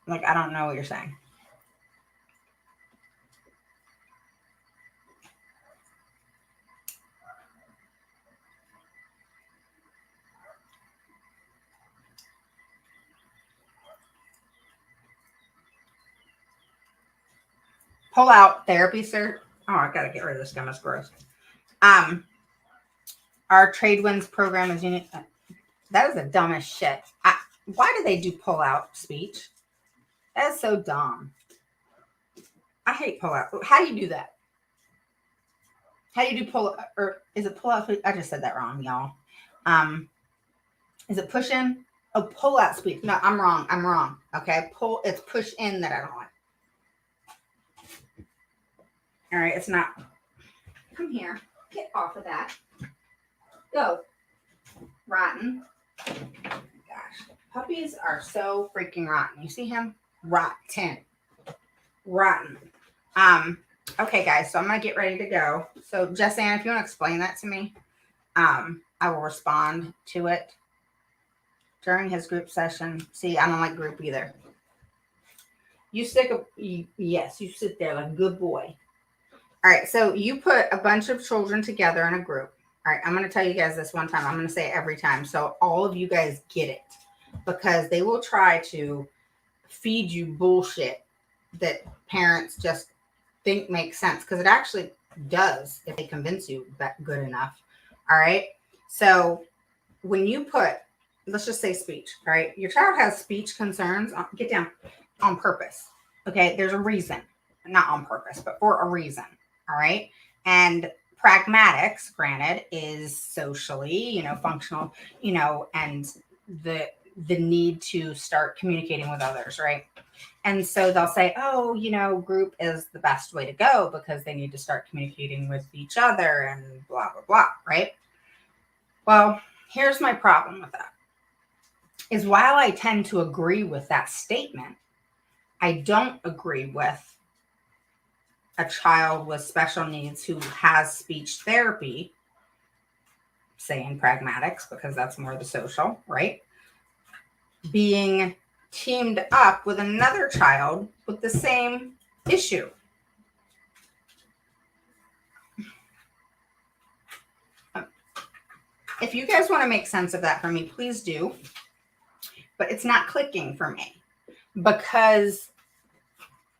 Like, I don't know what you're saying. Pull out therapy, sir. Oh, I gotta get rid of this gum. It's gross. Our Trade Winds program is unique. That is the dumbest shit. Why do they do pull out speech? That is so dumb. I hate pull out. How do you do that? How do you do pull, or is it pull out? I just said that wrong, y'all. Is it push in? Oh, pull out speech. No, I'm wrong. Okay, it's push in that I don't like. All right, it's not. Come here. Get off of that. Go. Rotten. Gosh, puppies are so freaking rotten. You see him? Rotten. Okay, guys, so I'm gonna get ready to go. So, Jess Ann, if you want to explain that to me, I will respond to it during his group session. See, I don't like group either. You sit there like a good boy. All right, so you put a bunch of children together in a group. All right, I'm going to tell you guys this one time. I'm going to say it every time so all of you guys get it, because they will try to feed you bullshit that parents just think makes sense, because it actually does if they convince you that good enough. All right, so when you put, let's just say speech, all right, your child has speech concerns, get down, on purpose. Okay, there's a reason, not on purpose, but for a reason. All right. And pragmatics, granted, is socially, functional, and the need to start communicating with others, right? And so they'll say, oh, group is the best way to go because they need to start communicating with each other and blah, blah, blah, right? Well, here's my problem with that. Is while I tend to agree with that statement, I don't agree with a child with special needs who has speech therapy, say in pragmatics, because that's more the social, right? Being teamed up with another child with the same issue. If you guys want to make sense of that for me, please do. But it's not clicking for me, because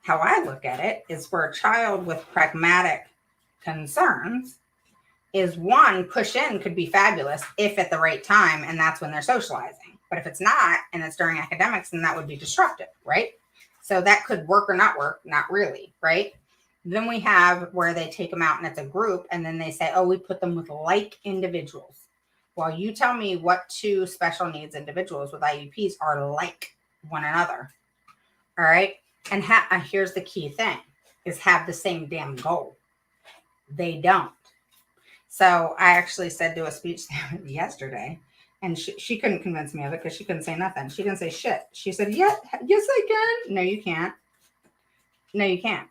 how I look at it is, for a child with pragmatic concerns, is one, push in could be fabulous if at the right time, and that's when they're socializing. But if it's not, and it's during academics, then that would be disruptive, right? So that could work or not work, not really, right? Then we have where they take them out and it's a group, and then they say, oh, we put them with like individuals. Well, you tell me what two special needs individuals with IEPs are like one another, all right? And here's the key thing, is have the same damn goal. They don't. So I actually said to a speech yesterday, and she couldn't convince me of it because she couldn't say nothing. She didn't say shit. She said, yes, I can. No, you can't. No, you can't.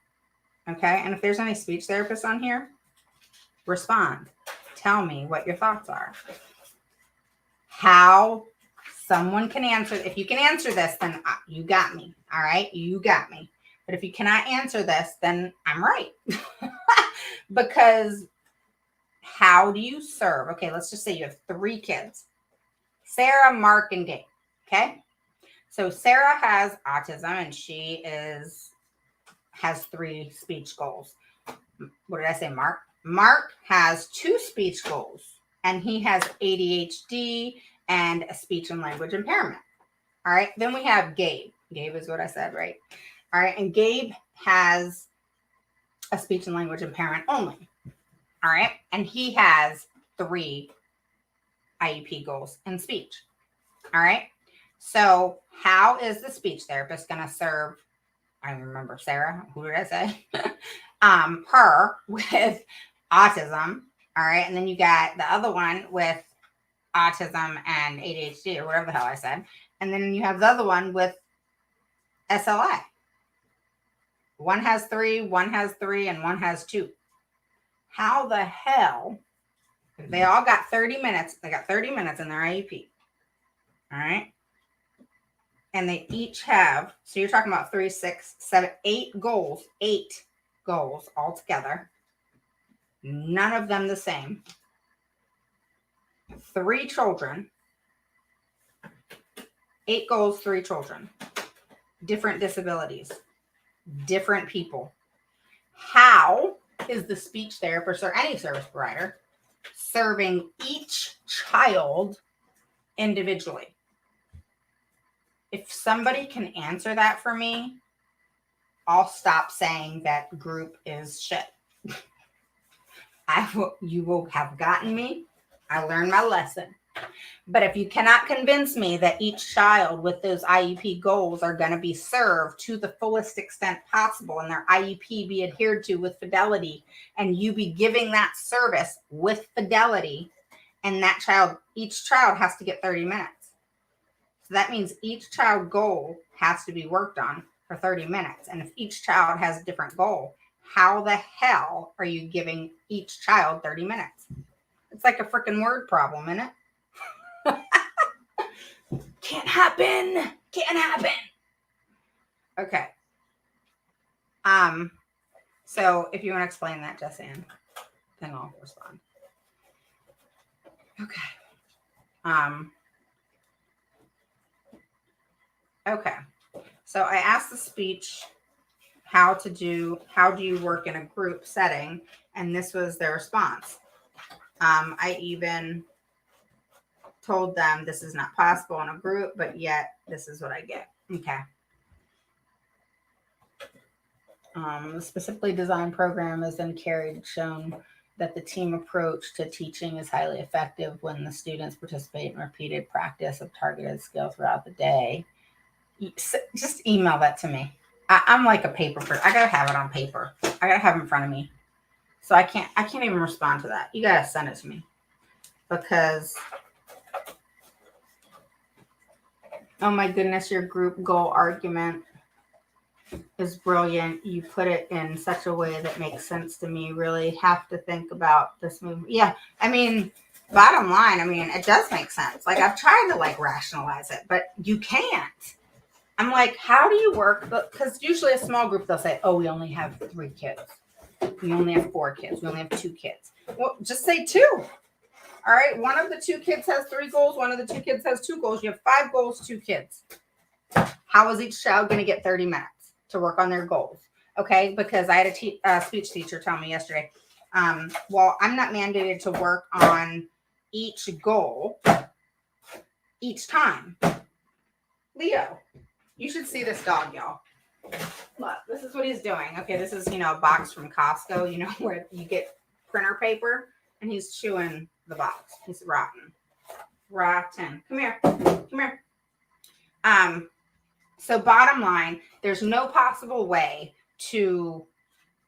Okay. And if there's any speech therapists on here, Respond. Tell me what your thoughts are. How someone can answer. If you can answer this, then you got me. All right? You got me. But if you cannot answer this, then I'm right. Because how do you serve? Okay, let's just say you have 3 kids. Sarah, Mark, and Gabe. Okay? So Sarah has autism and she has 3 speech goals. What did I say, Mark? Mark has 2 speech goals and he has ADHD and a speech and language impairment. All right. Then we have Gabe. Gabe is what I said, right? All right. And Gabe has a speech and language impairment only. All right. And he has 3 IEP goals in speech. All right. So how is the speech therapist going to serve? I remember Sarah. Who did I say? Her with autism. All right. And then you got the other one with autism and ADHD or whatever the hell I said. And then you have the other one with SLI. One has 3, one has 3, and one has 2. How the hell? They all got 30 minutes. They got 30 minutes in their IEP. All right. And they each have, so you're talking about 3, 6, 7, 8 goals. 8 goals altogether. None of them the same. 3 children. 8 goals, 3 children. Different disabilities. Different people. How is the speech therapist or any service provider serving each child individually? If somebody can answer that for me, I'll stop saying that group is shit. You will have gotten me. I learned my lesson. But if you cannot convince me that each child with those IEP goals are going to be served to the fullest extent possible and their IEP be adhered to with fidelity, and you be giving that service with fidelity, and each child has to get 30 minutes. So that means each child goal has to be worked on for 30 minutes. And if each child has a different goal, how the hell are you giving each child 30 minutes? It's like a freaking word problem, isn't it? Can't happen. Can't happen. Okay. So if you want to explain that, Jessanne, then I'll respond. Okay. Okay. So I asked the speech how do you work in a group setting? And this was their response. I even told them this is not possible in a group, but yet this is what I get. Okay. The specifically designed program is then shown that the team approach to teaching is highly effective when the students participate in repeated practice of targeted skill throughout the day. Just email that to me. I'm like a paper person. I gotta have it on paper. I gotta have it in front of me. So I can't even respond to that. You gotta send it to me. Because oh my goodness, your group goal argument is brilliant. You put it in such a way that makes sense to me. Really have to think about this movie. Yeah, I mean, bottom line, it does make sense. Like I've tried to rationalize it, but you can't. I'm like, how do you work? Because usually a small group, they'll say, oh, we only have 3 kids. We only have 4 kids. We only have 2 kids. Well, just say 2. All right. One of the 2 kids has 3 goals. One of the 2 kids has 2 goals. You have 5 goals, 2 kids. How is each child going to get 30 minutes to work on their goals? Okay. Because I had a speech teacher tell me yesterday, well, I'm not mandated to work on each goal each time. Leo, you should see this dog, y'all. Look, this is what he's doing. Okay. This is, a box from Costco, where you get printer paper, and he's chewing the box. He's rotten. Come here. So bottom line, there's no possible way to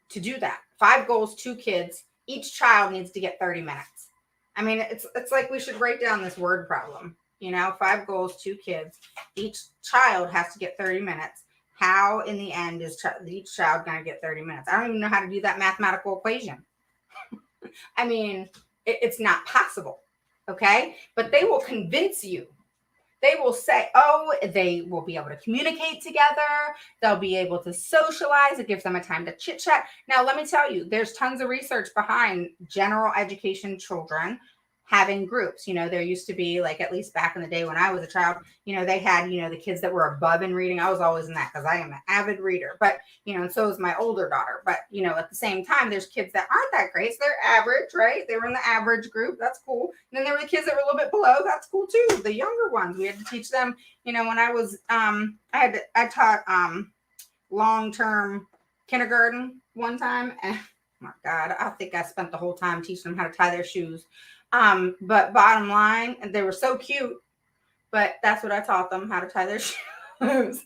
do that. 5 goals, 2 kids. Each child needs to get 30 minutes. It's like we should write down this word problem. 5 goals, 2 kids. Each child has to get 30 minutes. How in the end is each child going to get 30 minutes? I don't even know how to do that mathematical equation. I mean, it's not possible. Okay. But they will convince you. They will say, oh, they will be able to communicate together. They'll be able to socialize. It gives them a time to chit chat. Now, let me tell you, there's tons of research behind general education children having groups. There used to be, like, at least back in the day when I was a child, they had, the kids that were above in reading. I was always in that because I am an avid reader, but, and so is my older daughter. But, at the same time, there's kids that aren't that great. So they're average, right? They were in the average group. That's cool. And then there were the kids that were a little bit below. That's cool too. The younger ones, we had to teach them, when I was, I taught long-term kindergarten one time. And oh my God, I think I spent the whole time teaching them how to tie their shoes. But bottom line, they were so cute, but that's what I taught them, how to tie their shoes.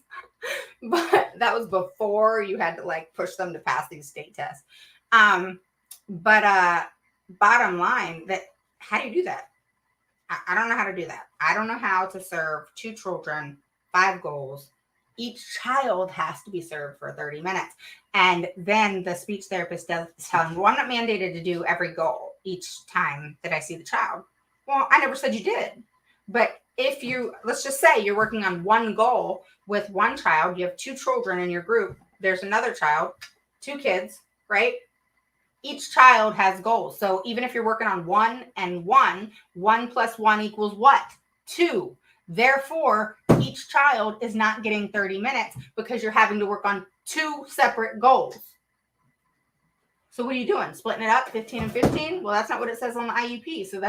But that was before you had to, like, push them to pass these state tests. But bottom line, that how do you do that? I don't know how to do that. I don't know how to serve 2 children, 5 goals. Each child has to be served for 30 minutes. And then the speech therapist does tell them, well, I'm not mandated to do every goal each time that I see the child. Well, I never said you did. But if let's just say you're working on one goal with one child, you have 2 children in your group, there's another child, 2 kids, right? Each child has goals. So even if you're working on 1 and 1, 1 plus 1 equals what? 2. Therefore, each child is not getting 30 minutes because you're having to work on 2 separate goals. So what are you doing? Splitting it up, 15 and 15? Well, that's not what it says on the IEP. So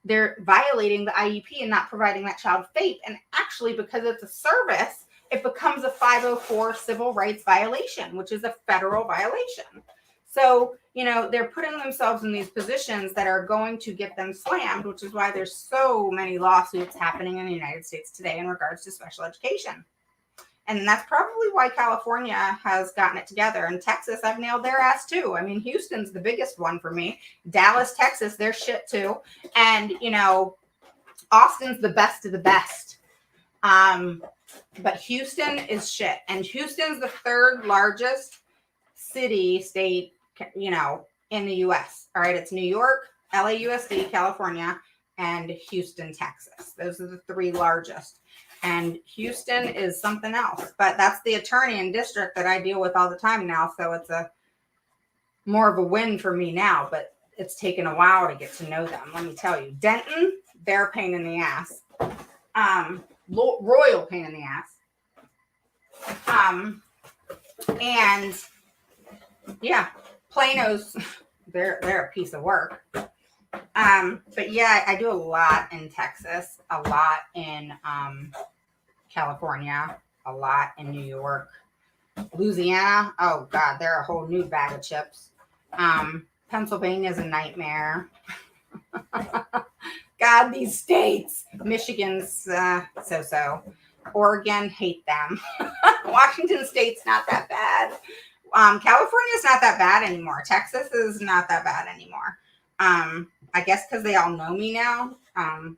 they're violating the IEP and not providing that child FAPE. And actually, because it's a service, it becomes a 504 civil rights violation, which is a federal violation. So, they're putting themselves in these positions that are going to get them slammed, which is why there's so many lawsuits happening in the United States today in regards to special education. And that's probably why California has gotten it together. And Texas, I've nailed their ass too. I mean, Houston's the biggest one for me. Dallas, Texas, they're shit too. And, Austin's the best of the best. But Houston is shit. And Houston's the 3rd largest state, in the U.S. All right. It's New York, LAUSD, California, and Houston, Texas. Those are the 3 largest. And Houston is something else. But that's the attorney and district that I deal with all the time now. So it's more of a win for me now. But it's taken a while to get to know them. Let me tell you. Denton, they're a pain in the ass. Royal pain in the ass. And yeah, Plano's, they're a piece of work. But yeah, I do a lot in Texas, a lot in California, a lot in New York, Louisiana. Oh God, they're a whole new bag of chips. Pennsylvania's a nightmare. God, these states. Michigan's so-so. Oregon, hate them. Washington State's not that bad. California's not that bad anymore. Texas is not that bad anymore. I guess because they all know me now. And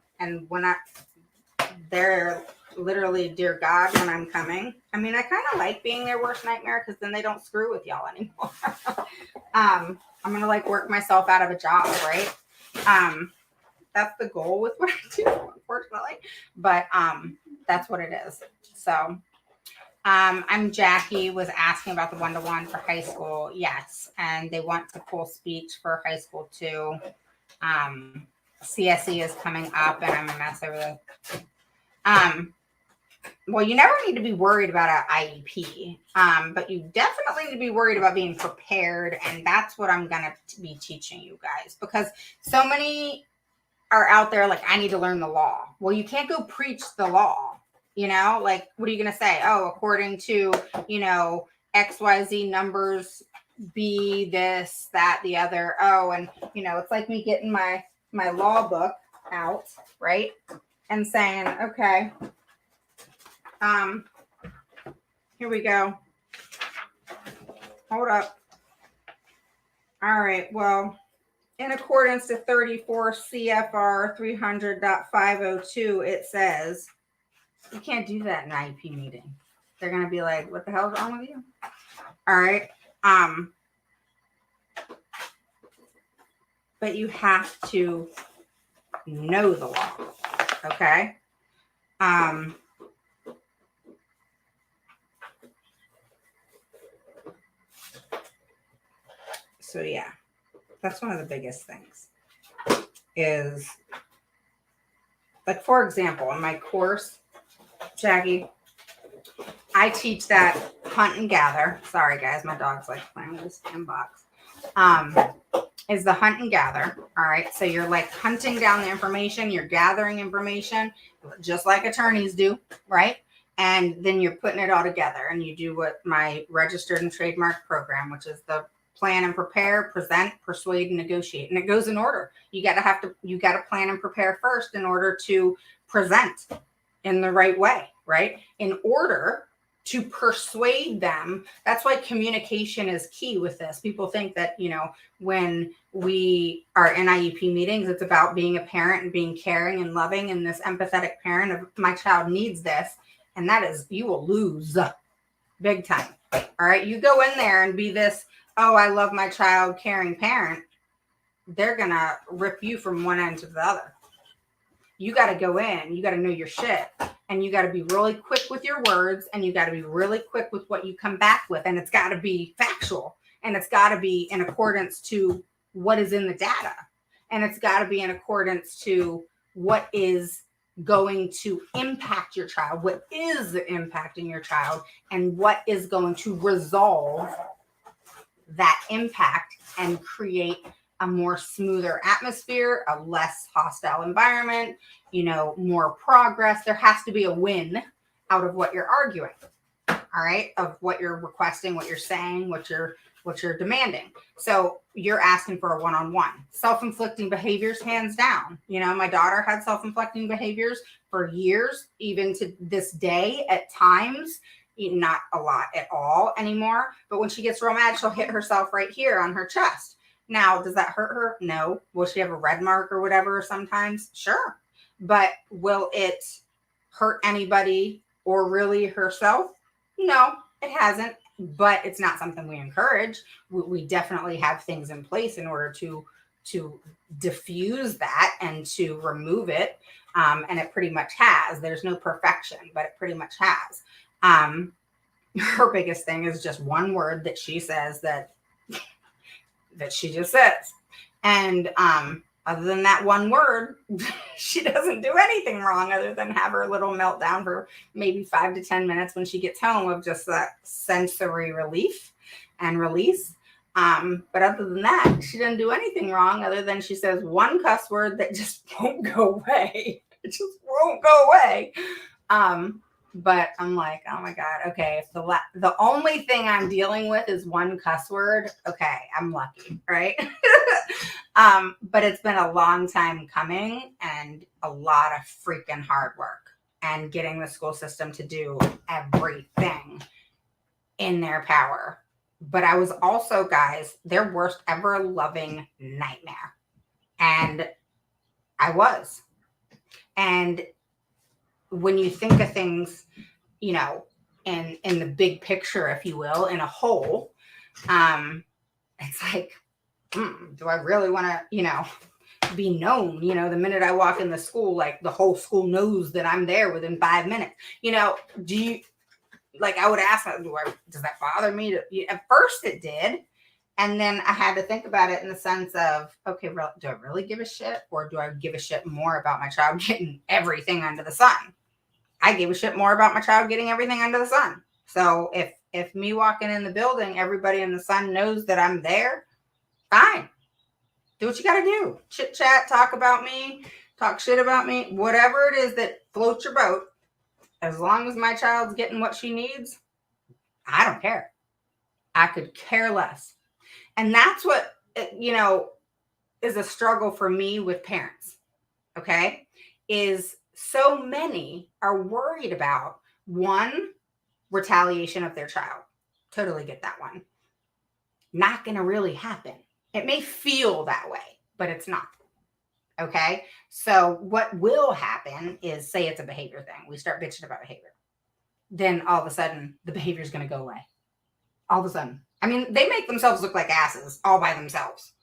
they're literally, dear God, when I'm coming. I mean, I kind of like being their worst nightmare because then they don't screw with y'all anymore. I'm going to, like, work myself out of a job, right? That's the goal with what I do, unfortunately. But that's what it is. So I'm Jackie was asking about the 1-to-1 for high school. Yes. And they want to pull speech for high school too. CSE is coming up and I'm a mess over this. Well, you never need to be worried about an IEP, but you definitely need to be worried about being prepared. And that's what I'm going to be teaching you guys, because so many are out there like, I need to learn the law. Well, you can't go preach the law, like, what are you going to say? Oh, according to, XYZ numbers, be this, that, the other. Oh, and, it's like me getting my law book out, right? And saying, okay, here we go. Hold up. All right. Well, in accordance to 34 CFR 300.502, it says you can't do that in an IEP meeting. They're going to be like, what the hell is wrong with you? All right. but you have to know the law. Okay. So yeah, that's one of the biggest things is, like, for example, in my course, Jackie, I teach that hunt and gather. Sorry guys, my dog's like playing with this damn box. Is the hunt and gather. All right. So you're like hunting down the information, you're gathering information, just like attorneys do, right? And then you're putting it all together, and you do what my registered and trademark program, which is the plan and prepare, present, persuade, and negotiate. And it goes in order. You got to plan and prepare first in order to present in the right way, right? In order to persuade them. That's why communication is key with this. People think that, when we are in IEP meetings, it's about being a parent and being caring and loving and this empathetic parent of my child needs this. And that is, you will lose big time. All right. You go in there and be this, oh, I love my child, caring parent. They're going to rip you from one end to the other. You got to go in, you got to know your shit, and you got to be really quick with your words, and you got to be really quick with what you come back with. And it's got to be factual, and it's got to be in accordance to what is in the data. And it's got to be in accordance to what is going to impact your child, what is impacting your child, and what is going to resolve that impact and create a more smoother atmosphere, a less hostile environment, more progress. There has to be a win out of what you're arguing. All right. Of what you're requesting, what you're saying, what you're demanding. So you're asking for a one-on-one. Self-inflicting behaviors, hands down. My daughter had self-inflicting behaviors for years, even to this day at times. Not a lot at all anymore. But when she gets real mad, she'll hit herself right here on her chest. Now, does that hurt her? No. Will she have a red mark or whatever sometimes? Sure. But will it hurt anybody or really herself? No, it hasn't. But it's not something we encourage. We definitely have things in place in order to diffuse that and to remove it. And it pretty much has. There's no perfection, but it pretty much has. Her biggest thing is just one word that she says that she just says. And other than that one word, she doesn't do anything wrong other than have her little meltdown for maybe 5 to 10 minutes when she gets home of just that sensory relief and release. But other than that, she doesn't do anything wrong other than she says one cuss word that just won't go away. It just won't go away. But I'm like, oh my God, okay, if the only thing I'm dealing with is one cuss word, okay, I'm lucky, right? But it's been a long time coming and a lot of freaking hard work and getting the school system to do everything in their power. But I was also, guys, their worst ever loving nightmare. And I was. And when you think of things, in the big picture, if you will, in a whole, it's like, do I really want to, be known? The minute I walk in the school, like the whole school knows that I'm there within 5 minutes. Do you, like, I would ask, does that bother me? At first it did. And then I had to think about it in the sense of, okay, do I really give a shit? Or do I give a shit more about my child getting everything under the sun? I gave a shit more about my child getting everything under the sun. So if me walking in the building, everybody in the sun knows that I'm there, fine. Do what you got to do. Chit chat, talk about me, talk shit about me, whatever it is that floats your boat. As long as my child's getting what she needs, I don't care. I could care less. And that's what, is a struggle for me with parents. Okay. Is so many are worried about, one, retaliation of their child. Totally get that one. Not going to really happen. It may feel that way, but it's not. Okay. So what will happen is, say it's a behavior thing. We start bitching about behavior. Then all of a sudden the behavior is going to go away. All of a sudden. I mean, they make themselves look like asses all by themselves.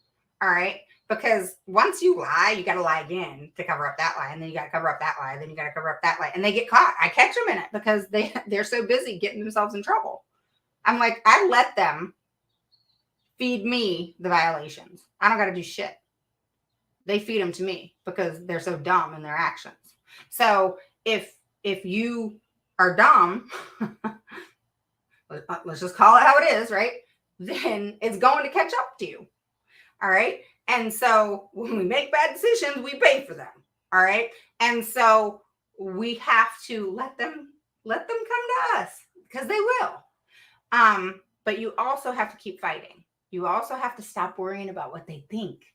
All right. Because once you lie, you got to lie again to cover up that lie. And then you got to cover up that lie. Then you got to cover up that lie. And they get caught. I catch them in it because they're so busy getting themselves in trouble. I'm like, I let them feed me the violations. I don't got to do shit. They feed them to me because they're so dumb in their actions. So if you are dumb, let's just call it how it is, right? Then it's going to catch up to you. All right. And so when we make bad decisions, we pay for them. All right. And so we have to let them come to us because they will. But you also have to keep fighting. You also have to stop worrying about what they think.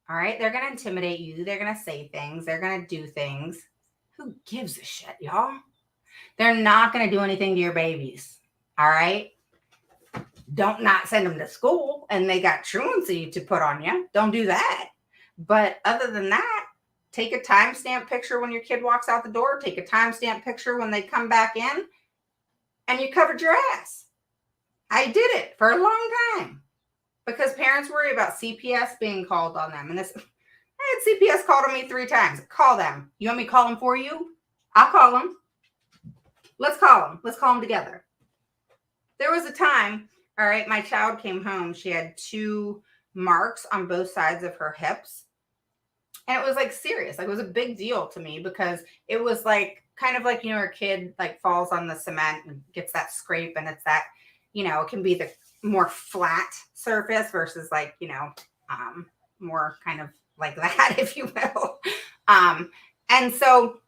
All right. They're going to intimidate you. They're going to say things. They're going to do things. Who gives a shit, y'all? They're not going to do anything to your babies. All right. Don't not send them to school and they got truancy to put on you. Don't do that. But other than that, take a timestamp picture when your kid walks out the door. Take a timestamp picture when they come back in, and you covered your ass. I did it for a long time because parents worry about CPS being called on them. And I had CPS called on me 3 times. Call them. You want me to call them for you? I'll call them. Let's call them. Let's call them together. There was a time, all right, my child came home. She had 2 marks on both sides of her hips. And it was like serious. Like, it was a big deal to me because it was like kind of like, you know, her kid like falls on the cement and gets that scrape, and it's that, you know, it can be the more flat surface versus like, you know, more kind of like that, if you will. And so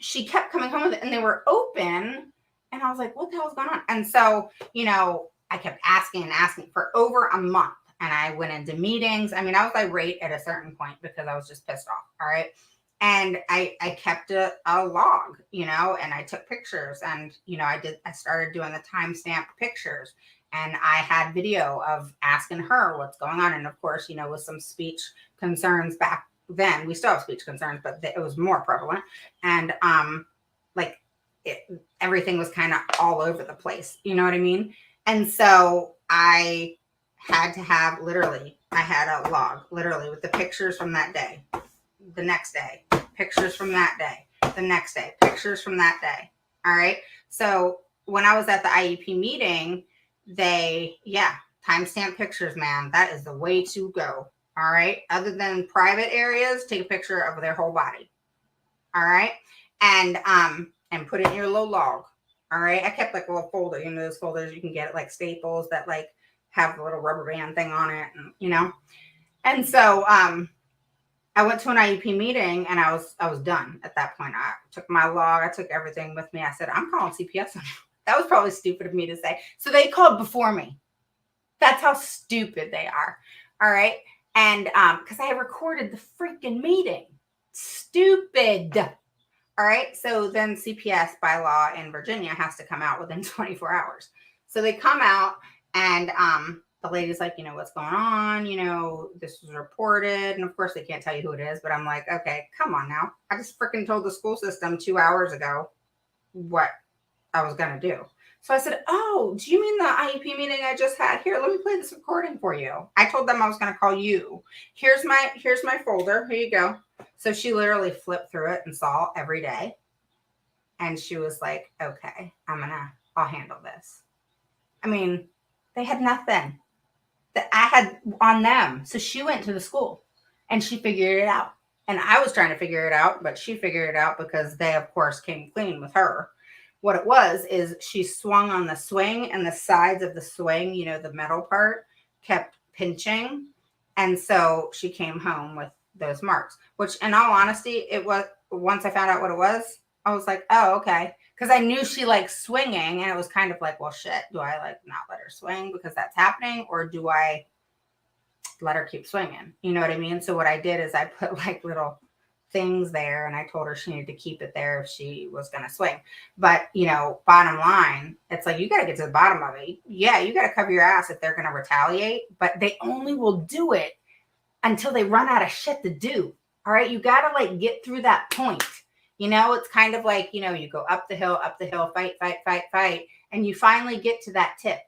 she kept coming home with it, and they were open. And I was like, what the hell's going on? And so, you know, I kept asking for over a month. And I went into meetings. I mean, I was irate at a certain point because I was just pissed off. All right. And I kept a log, you know, and I took pictures, and, you know, I started doing the timestamp pictures, and I had video of asking her what's going on. And of course, you know, with some speech concerns back then, we still have speech concerns, but it was more prevalent. And, like, everything was kind of all over the place. You know what I mean? And so I had to have I had a log literally with the pictures from that day, the next day, pictures from that day, the next day, pictures from that day. All right. So when I was at the IEP meeting, timestamp pictures, man, that is the way to go. All right. Other than private areas, take a picture of their whole body. All right. And put it in your little log. All right. I kept like a little folder, you know, those folders you can get at like Staples that like have the little rubber band thing on it, and, you know. And so I went to an IEP meeting, and I was done at that point. I took my log, I took everything with me. I said, I'm calling CPS on you. That was probably stupid of me to say. So they called before me. That's how stupid they are. All right. And because I had recorded the freaking meeting. Stupid. All right. So then CPS by law in Virginia has to come out within 24 hours. So they come out, and the lady's like, you know, what's going on? You know, this was reported. And of course, they can't tell you who it is. But I'm like, okay, come on now. I just freaking told the school system 2 hours ago what I was going to do. So I said, oh, do you mean the IEP meeting I just had? Here, let me play this recording for you. I told them I was going to call you. Here's my folder. Here you go. So she literally flipped through it and saw every day. And she was like, okay, I'll handle this. I mean, they had nothing that I had on them. So she went to the school and she figured it out. And I was trying to figure it out, but she figured it out because they, of course, came clean with her. What it was is she swung on the swing, and the sides of the swing, you know, the metal part kept pinching. And so she came home with those marks, which in all honesty, it was, once I found out what it was, I was like, oh, okay. Because I knew she liked swinging, and it was kind of like, well, shit, do I like not let her swing because that's happening, or do I let her keep swinging? You know what I mean? So what I did is I put like little things there, and I told her she needed to keep it there if she was going to swing. But, you know, bottom line, it's like, you got to get to the bottom of it. Yeah, you got to cover your ass if they're going to retaliate, but they only will do it until they run out of shit to do. All right. You got to like get through that point. You know, it's kind of like, you know, you go up the hill, fight. And you finally get to that tip.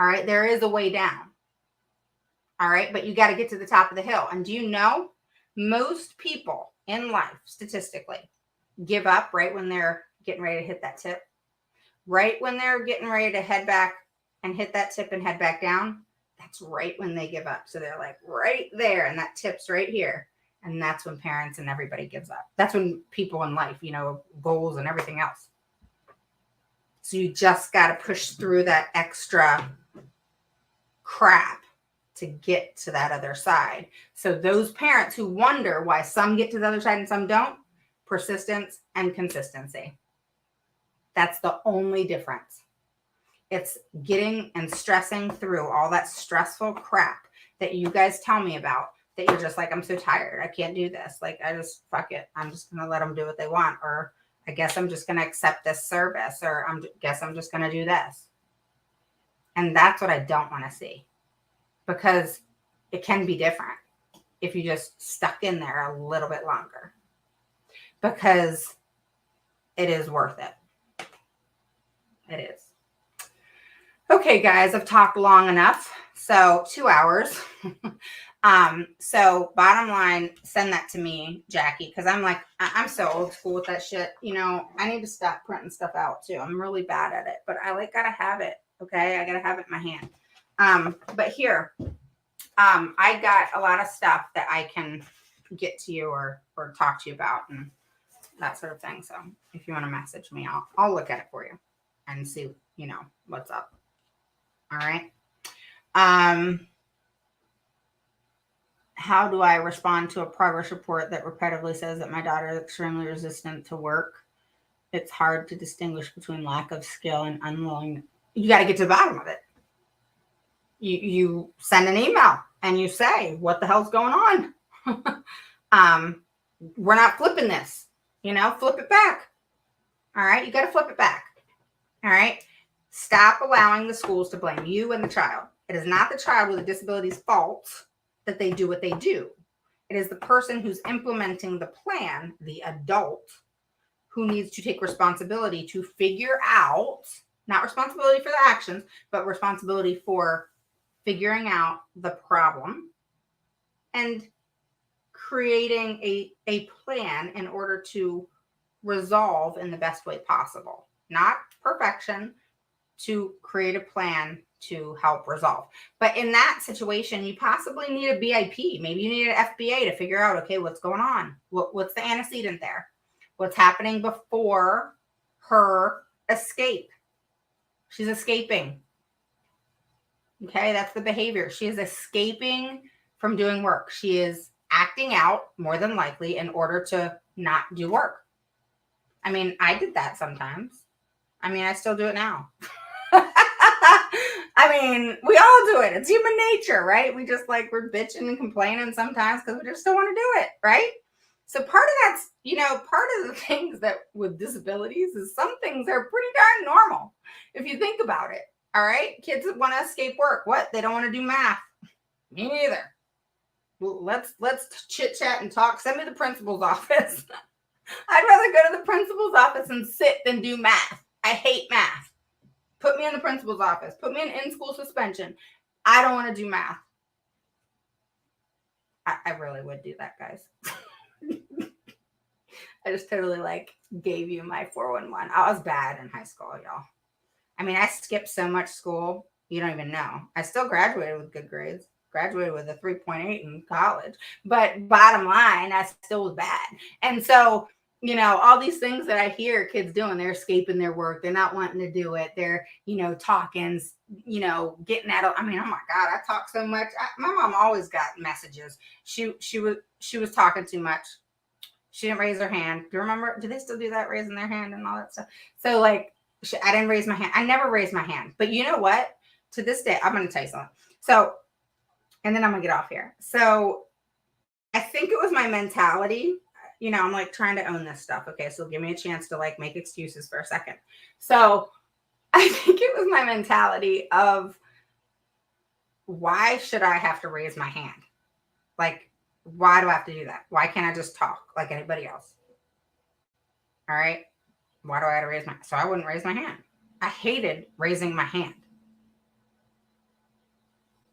All right. There is a way down. All right. But you got to get to the top of the hill. And do you know, most people in life, statistically, give up right when they're getting ready to hit that tip. Right when they're getting ready to head back and hit that tip and head back down, that's right when they give up. So they're like right there, and that tip's right here. And that's when parents and everybody gives up. That's when people in life, goals and everything else. So you just got to push through that extra crap to get to that other side. So those parents who wonder why some get to the other side and some don't, persistence and consistency. That's the only difference. It's getting and stressing through all that stressful crap that you guys tell me about, that you're just like, I'm so tired. I can't do this. Like, I just, fuck it. I'm just going to let them do what they want. Or I guess I'm just going to accept this service. Or guess I'm just going to do this. And that's what I don't want to see. Because it can be different if you just stuck in there a little bit longer. Because it is worth it. It is. Okay, guys, I've talked long enough. So 2 hours. So bottom line, send that to me, Jackie, because I'm so old school with that shit. I need to stop printing stuff out too. I'm really bad at it, but I gotta have it. Okay, I gotta have it in my hand. But here, I got a lot of stuff that I can get to you or talk to you about and that sort of thing. So if you want to message me, I'll look at it for you and see, what's up. All right. How do I respond to a progress report that repetitively says that my daughter is extremely resistant to work? It's hard to distinguish between lack of skill and unwilling. You got to get to the bottom of it. You send an email and you say, what the hell's going on? We're not flipping this, flip it back. All right. You got to flip it back. All right. Stop allowing the schools to blame you and the child. It is not the child with a disability's fault that they do what they do. It is the person who's implementing the plan, the adult, who needs to take responsibility to figure out, not responsibility for the actions, but responsibility for figuring out the problem and creating a plan in order to resolve in the best way possible. Not perfection, to create a plan to help resolve. But in that situation, you possibly need a BIP. Maybe you need an FBA to figure out, okay, what's going on? What's the antecedent there? What's happening before her escape? She's escaping. Okay, that's the behavior. She is escaping from doing work. She is acting out, more than likely, in order to not do work. I mean, I did that sometimes. I mean, I still do it now. I mean, we all do it. It's human nature, right? We just we're bitching and complaining sometimes because we just don't want to do it, right? So part of that's, part of the things that with disabilities is some things are pretty darn normal if you think about it. All right. Kids that want to escape work. What? They don't want to do math. Me neither. Well, let's chit chat and talk. Send me to the principal's office. I'd rather go to the principal's office and sit than do math. I hate math. Put me in the principal's office. Put me in school suspension. I don't want to do math. I really would do that, guys. I just totally gave you my 411. I was bad in high school, y'all. I mean, I skipped so much school. You don't even know. I still graduated with good grades. Graduated with a 3.8 in college. But bottom line, I still was bad. And so, all these things that I hear kids doing, they're escaping their work. They're not wanting to do it. They're, talking, getting at it. I mean, oh my God, I talk so much. My mom always got messages. She was talking too much. She didn't raise her hand. Do you remember? Do they still do that, raising their hand and all that stuff? So I didn't raise my hand. I never raised my hand. But you know what? To this day, I'm going to tell you something. So, and then I'm going to get off here. So I think it was my mentality. I'm trying to own this stuff. Okay. So give me a chance to make excuses for a second. So I think it was my mentality of, why should I have to raise my hand? Why do I have to do that? Why can't I just talk like anybody else? All right. Why do I have to raise so I wouldn't raise my hand. I hated raising my hand.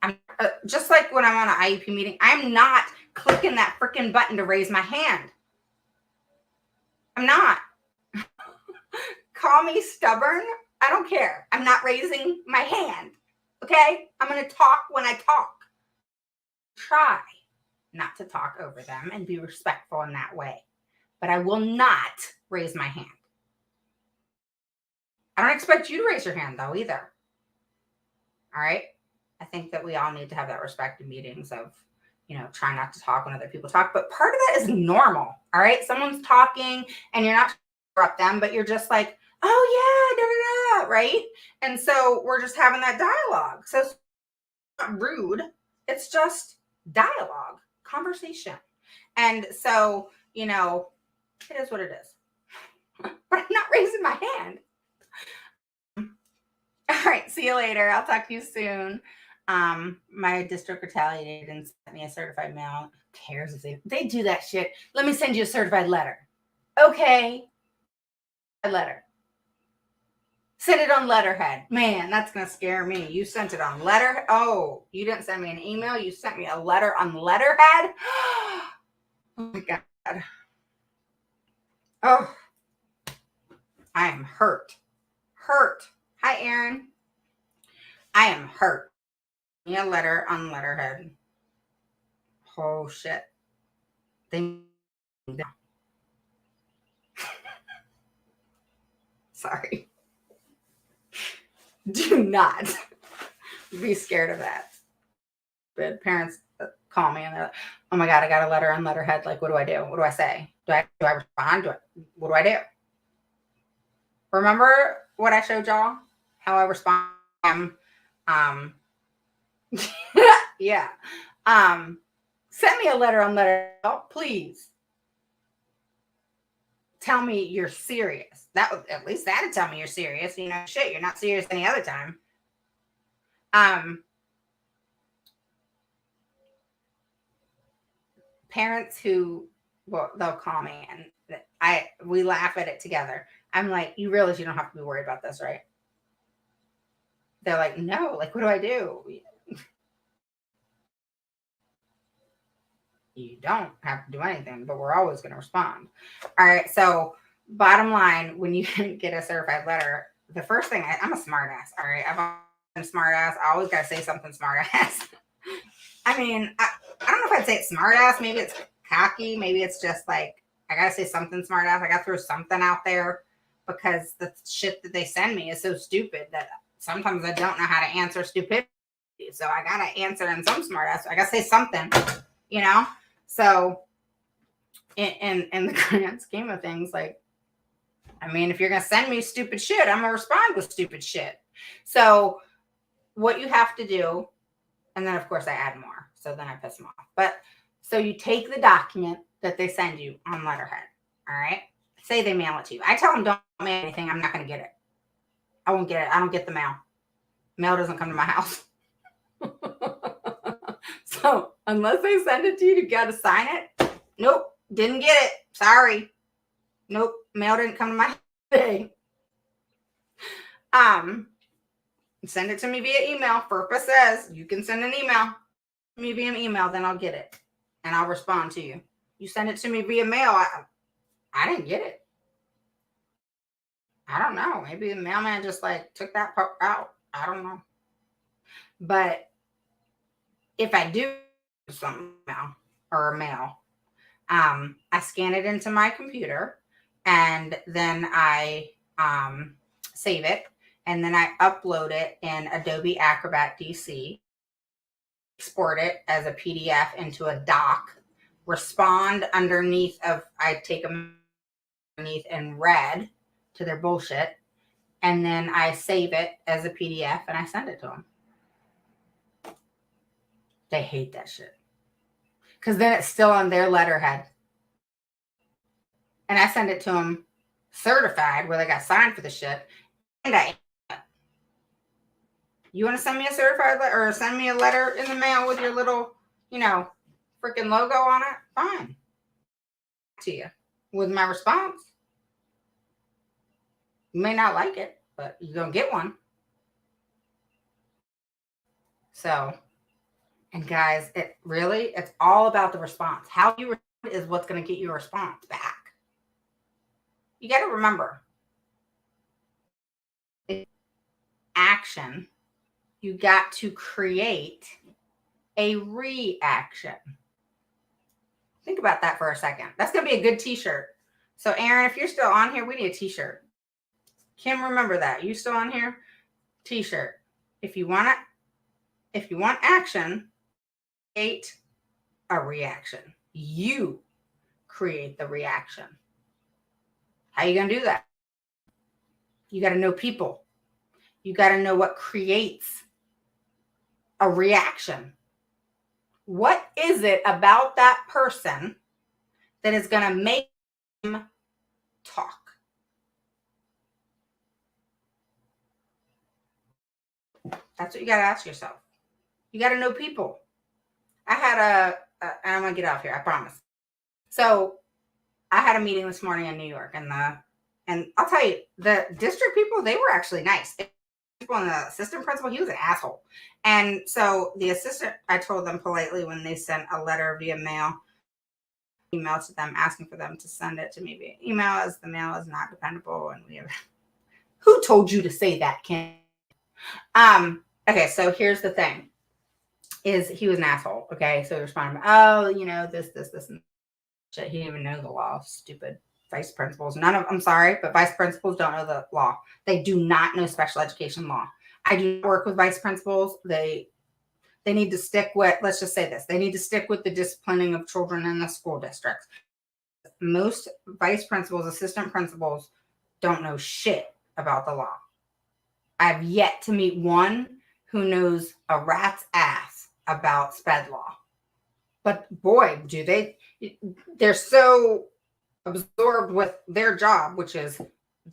I'm just like when I'm on an IEP meeting, I'm not clicking that freaking button to raise my hand. I'm not. Call me stubborn. I don't care. I'm not raising my hand. Okay? I'm going to talk when I talk. Try not to talk over them and be respectful in that way. But I will not raise my hand. I don't expect you to raise your hand, though, either. All right? I think that we all need to have that respect in meetings of, try not to talk when other people talk. But part of that is normal. All right? Someone's talking and you're not trying to interrupt them, but you're just like, oh, yeah, da, da, da, right? And so we're just having that dialogue. So it's not rude. It's just dialogue, conversation. And so, it is what it is. But I'm not raising my hand. All right. See you later. I'll talk to you soon. My district retaliated and sent me a certified mail. Who cares if they do that shit? Let me send you a certified letter. Okay. A letter. Send it on letterhead. Man, that's going to scare me. You sent it on letterhead. Oh, you didn't send me an email. You sent me a letter on letterhead. Oh my God. Oh, I am hurt. Hurt. Hi, Aaron. I am hurt. Me a letter on letterhead. Oh shit. Sorry. Do not be scared of that. But parents call me and they're like, oh my God, I got a letter on letterhead. Like, what do I do? What do I say? Do I respond? What do I do? Remember what I showed y'all? How I respond? Yeah. Send me a letter on letterhead, please. Tell me you're serious. At least that'd tell me you're serious. Shit, you're not serious any other time. Parents who, they'll call me and we laugh at it together. I'm like, you realize you don't have to be worried about this, right? They're like, no, like, what do I do? You don't have to do anything, but we're always going to respond. All right. So bottom line, when you get a certified letter, the first thing, I'm a smart ass. All right. I've been a smart ass. I always got to say something smart ass. I mean, I don't know if I'd say it's smart ass. Maybe it's cocky. Maybe it's just like, I got to say something smart ass. I got to throw something out there because the shit that they send me is so stupid that sometimes I don't know how to answer stupidity. So I got to answer in some smart ass. I got to say something, So in the grand scheme of things, like, I mean, if you're going to send me stupid shit, I'm going to respond with stupid shit. So what you have to do, and then of course I add more. So then I piss them off. But so you take the document that they send you on letterhead. All right. Say they mail it to you. I tell them don't mail anything. I'm not going to get it. I won't get it. I don't get the mail. Mail doesn't come to my house. So unless they send it to you, you got to sign it. Nope. Didn't get it. Sorry. Nope. Mail didn't come to my thing. Send it to me via email. FERPA says you can send an email to me via email, then I'll get it and I'll respond to you. You send it to me via mail. I didn't get it. I don't know. Maybe the mailman just like took that part out. I don't know. But if I do something or a mail, I scan it into my computer and then I save it. And then I upload it in Adobe Acrobat DC, export it as a PDF into a doc, respond underneath I take them underneath in red to their bullshit, and then I save it as a PDF and I send it to them. They hate that shit. Because then it's still on their letterhead. And I send it to them certified where they got signed for the shit. And you want to send me a certified letter or send me a letter in the mail with your little, freaking logo on it? Fine. To you with my response. You may not like it, but you're going to get one. So And guys, it's all about the response. How you respond is what's going to get you a response back. You got to remember, action, you got to create a reaction. Think about that for a second. That's going to be a good t-shirt. So Aaron, if you're still on here, we need a t-shirt. Kim, remember that. You still on here? T-shirt. If you want action, create a reaction. You create the reaction. How are you going to do that? You got to know people. You got to know what creates a reaction. What is it about that person that is going to make them talk? That's what you got to ask yourself. You got to know people. I had and I'm going to get off here, I promise. So I had a meeting this morning in New York, and I'll tell you, the district people, they were actually nice. And the assistant principal, he was an asshole. And so the assistant, I told them politely when they sent a letter via email to them asking for them to send it to me via email, as the mail is not dependable. And who told you to say that, Kim? Okay, so here's the thing. Is he was an asshole. Okay, so he responded, this and shit. He didn't even know the law. Stupid vice principals. I'm sorry, but vice principals don't know the law. They do not know special education law. I do not work with vice principals. They need to stick with, let's just say this, they need to stick with the disciplining of children in the school districts. Most vice principals, assistant principals don't know shit about the law. I've yet to meet one who knows a rat's ass about SPED law. But boy, they're so absorbed with their job, which is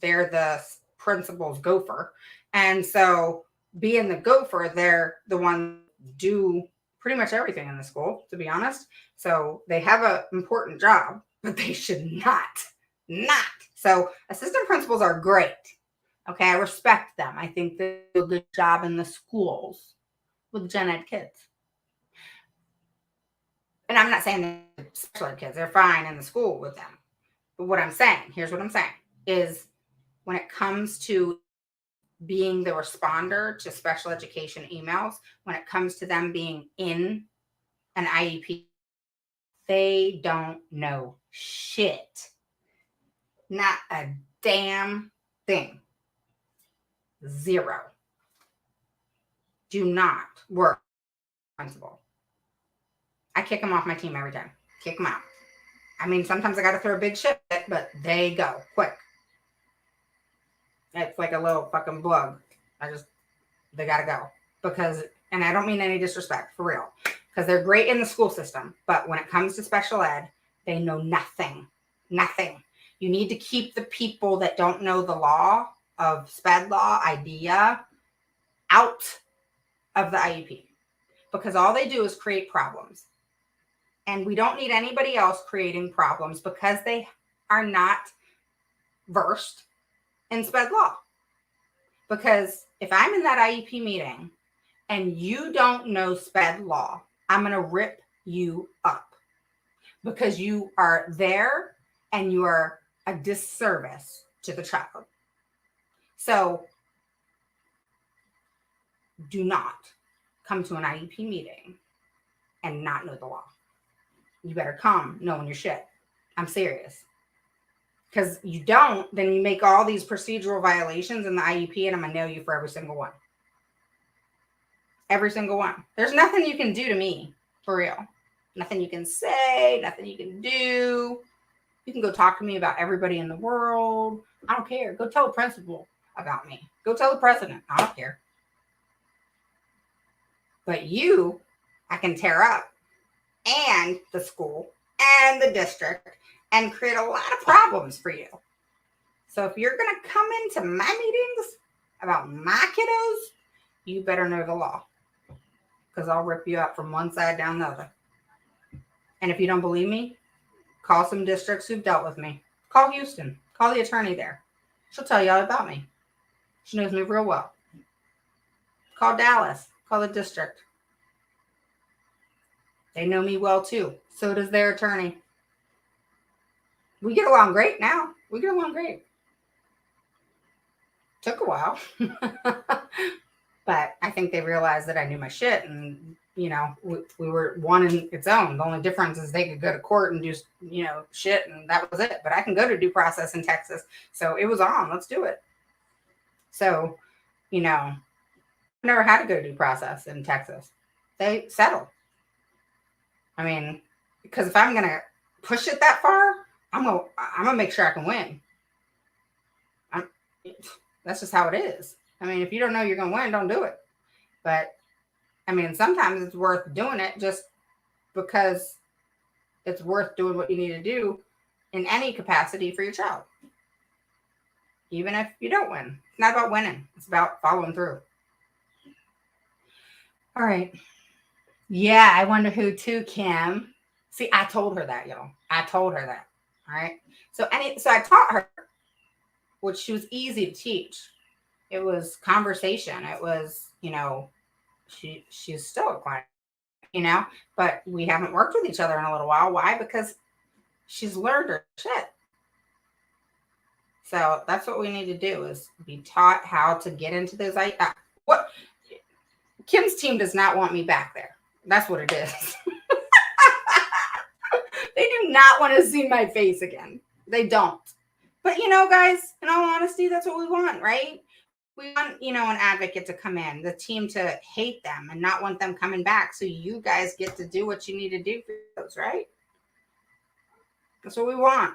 they're the principal's gopher. And so being the gopher, they're the one do pretty much everything in the school, to be honest. So they have an important job, but they should not. So assistant principals are great. Okay, I respect them. I think they do a good job in the schools with gen ed kids. And I'm not saying they're special ed kids. They're fine in the school with them. But here's what I'm saying, is when it comes to being the responder to special education emails, when it comes to them being in an IEP, they don't know shit. Not a damn thing. Zero. Do not work principal. I kick them off my team every time. Kick them out. I mean, sometimes I got to throw a big shit, but they go quick. It's like a little fucking bug. They got to go. Because, and I don't mean any disrespect, for real. Because they're great in the school system. But when it comes to special ed, they know nothing. Nothing. You need to keep the people that don't know the law of SPED law, IDEA, out of the IEP. Because all they do is create problems. And we don't need anybody else creating problems because they are not versed in SPED law. Because if I'm in that IEP meeting and you don't know SPED law, I'm going to rip you up because you are there and you are a disservice to the child. So do not come to an IEP meeting and not know the law. You better come knowing your shit. I'm serious. Because you don't, then you make all these procedural violations in the IEP, and I'm going to nail you for every single one. Every single one. There's nothing you can do to me, for real. Nothing you can say, nothing you can do. You can go talk to me about everybody in the world. I don't care. Go tell the principal about me. Go tell the president. I don't care. But you, I can tear up. And the school and the district and create a lot of problems for you. So if you're going to come into my meetings about my kiddos, you better know the law because I'll rip you up from one side down the other. And if you don't believe me, call some districts who've dealt with me. Call Houston. Call the attorney there. She'll tell you all about me. She knows me real well. Call Dallas. Call the district. They know me well too. So does their attorney. We get along great now. We get along great. Took a while. But I think they realized that I knew my shit, and we were one in its own. The only difference is they could go to court and do shit, and that was it. But I can go to due process in Texas, so it was on. Let's do it. So, I've never had to go to due process in Texas. They settle. I mean, because if I'm gonna push it that far, I'm gonna make sure I can win. That's just how it is. I mean, if you don't know you're going to win, don't do it. But, I mean, sometimes it's worth doing it just because it's worth doing what you need to do in any capacity for your child. Even if you don't win. It's not about winning. It's about following through. All right. Yeah, I wonder who too, Kim. See, I told her that, y'all. I told her that. All right. So I taught her, which was easy to teach. It was conversation. It was, she's still a client, but we haven't worked with each other in a little while. Why? Because she's learned her shit. So that's what we need to do, is be taught how to get into those. What Kim's team does not want me back there. That's what it is. They do not want to see my face again. They don't. But guys, in all honesty, that's what we want, right? We want, an advocate to come in, the team to hate them and not want them coming back. So you guys get to do what you need to do for those, right? That's what we want.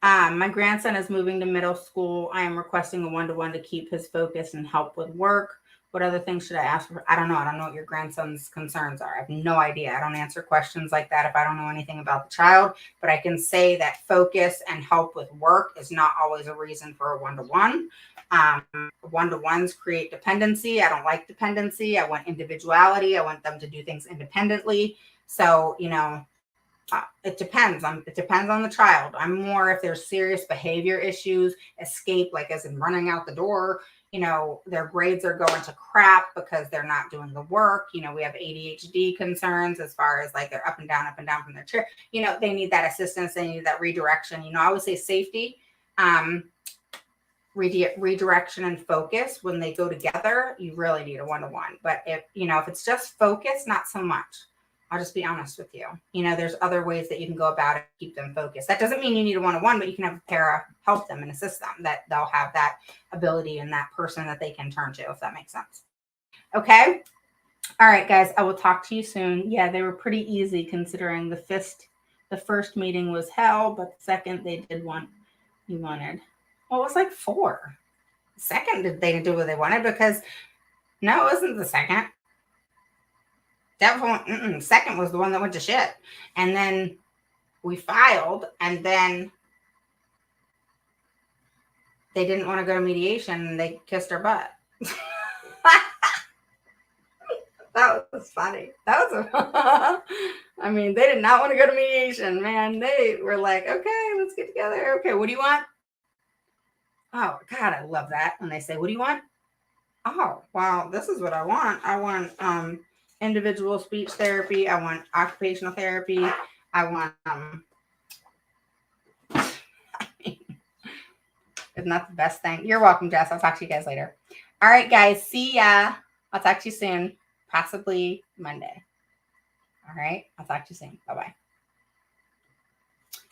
My grandson is moving to middle school. I am requesting a one-to-one to keep his focus and help with work. What other things should I ask for? I don't know. I don't know what your grandson's concerns are. I have no idea. I don't answer questions like that if I don't know anything about the child. But I can say that focus and help with work is not always a reason for a one-to-one. One-to-ones create dependency. I don't like dependency. I want individuality. I want them to do things independently. So, it depends on the child. I'm more if there's serious behavior issues, escape, like as in running out the door, their grades are going to crap because they're not doing the work. We have ADHD concerns as far as like they're up and down from their chair. They need that assistance. They need that redirection. I always say safety, redirection and focus. When they go together, you really need a one-to-one. But if it's just focus, not so much. I'll just be honest with you. There's other ways that you can go about it to keep them focused. That doesn't mean you need a one-to-one, but you can have a para help them and assist them, that they'll have that ability and that person that they can turn to, if that makes sense. Okay. All right, guys, I will talk to you soon. Yeah, they were pretty easy considering the first meeting was hell, but the second they did one you wanted. Well, it was like 4. The second, they didn't do what they wanted because no, it wasn't the second. Definitely, second was the one that went to shit. And then we filed, and then they didn't want to go to mediation, and they kissed our butt. That was funny. I mean, they did not want to go to mediation, man. They were like, okay, let's get together. Okay, what do you want? Oh, God, I love that. When they say, what do you want? Oh, well, this is what I want. I want individual speech therapy. I want occupational therapy. I want it's not the best thing. You're welcome, Jess. I'll talk to you guys later. All right, guys. See ya. I'll talk to you soon. Possibly Monday. All right. I'll talk to you soon. Bye-bye.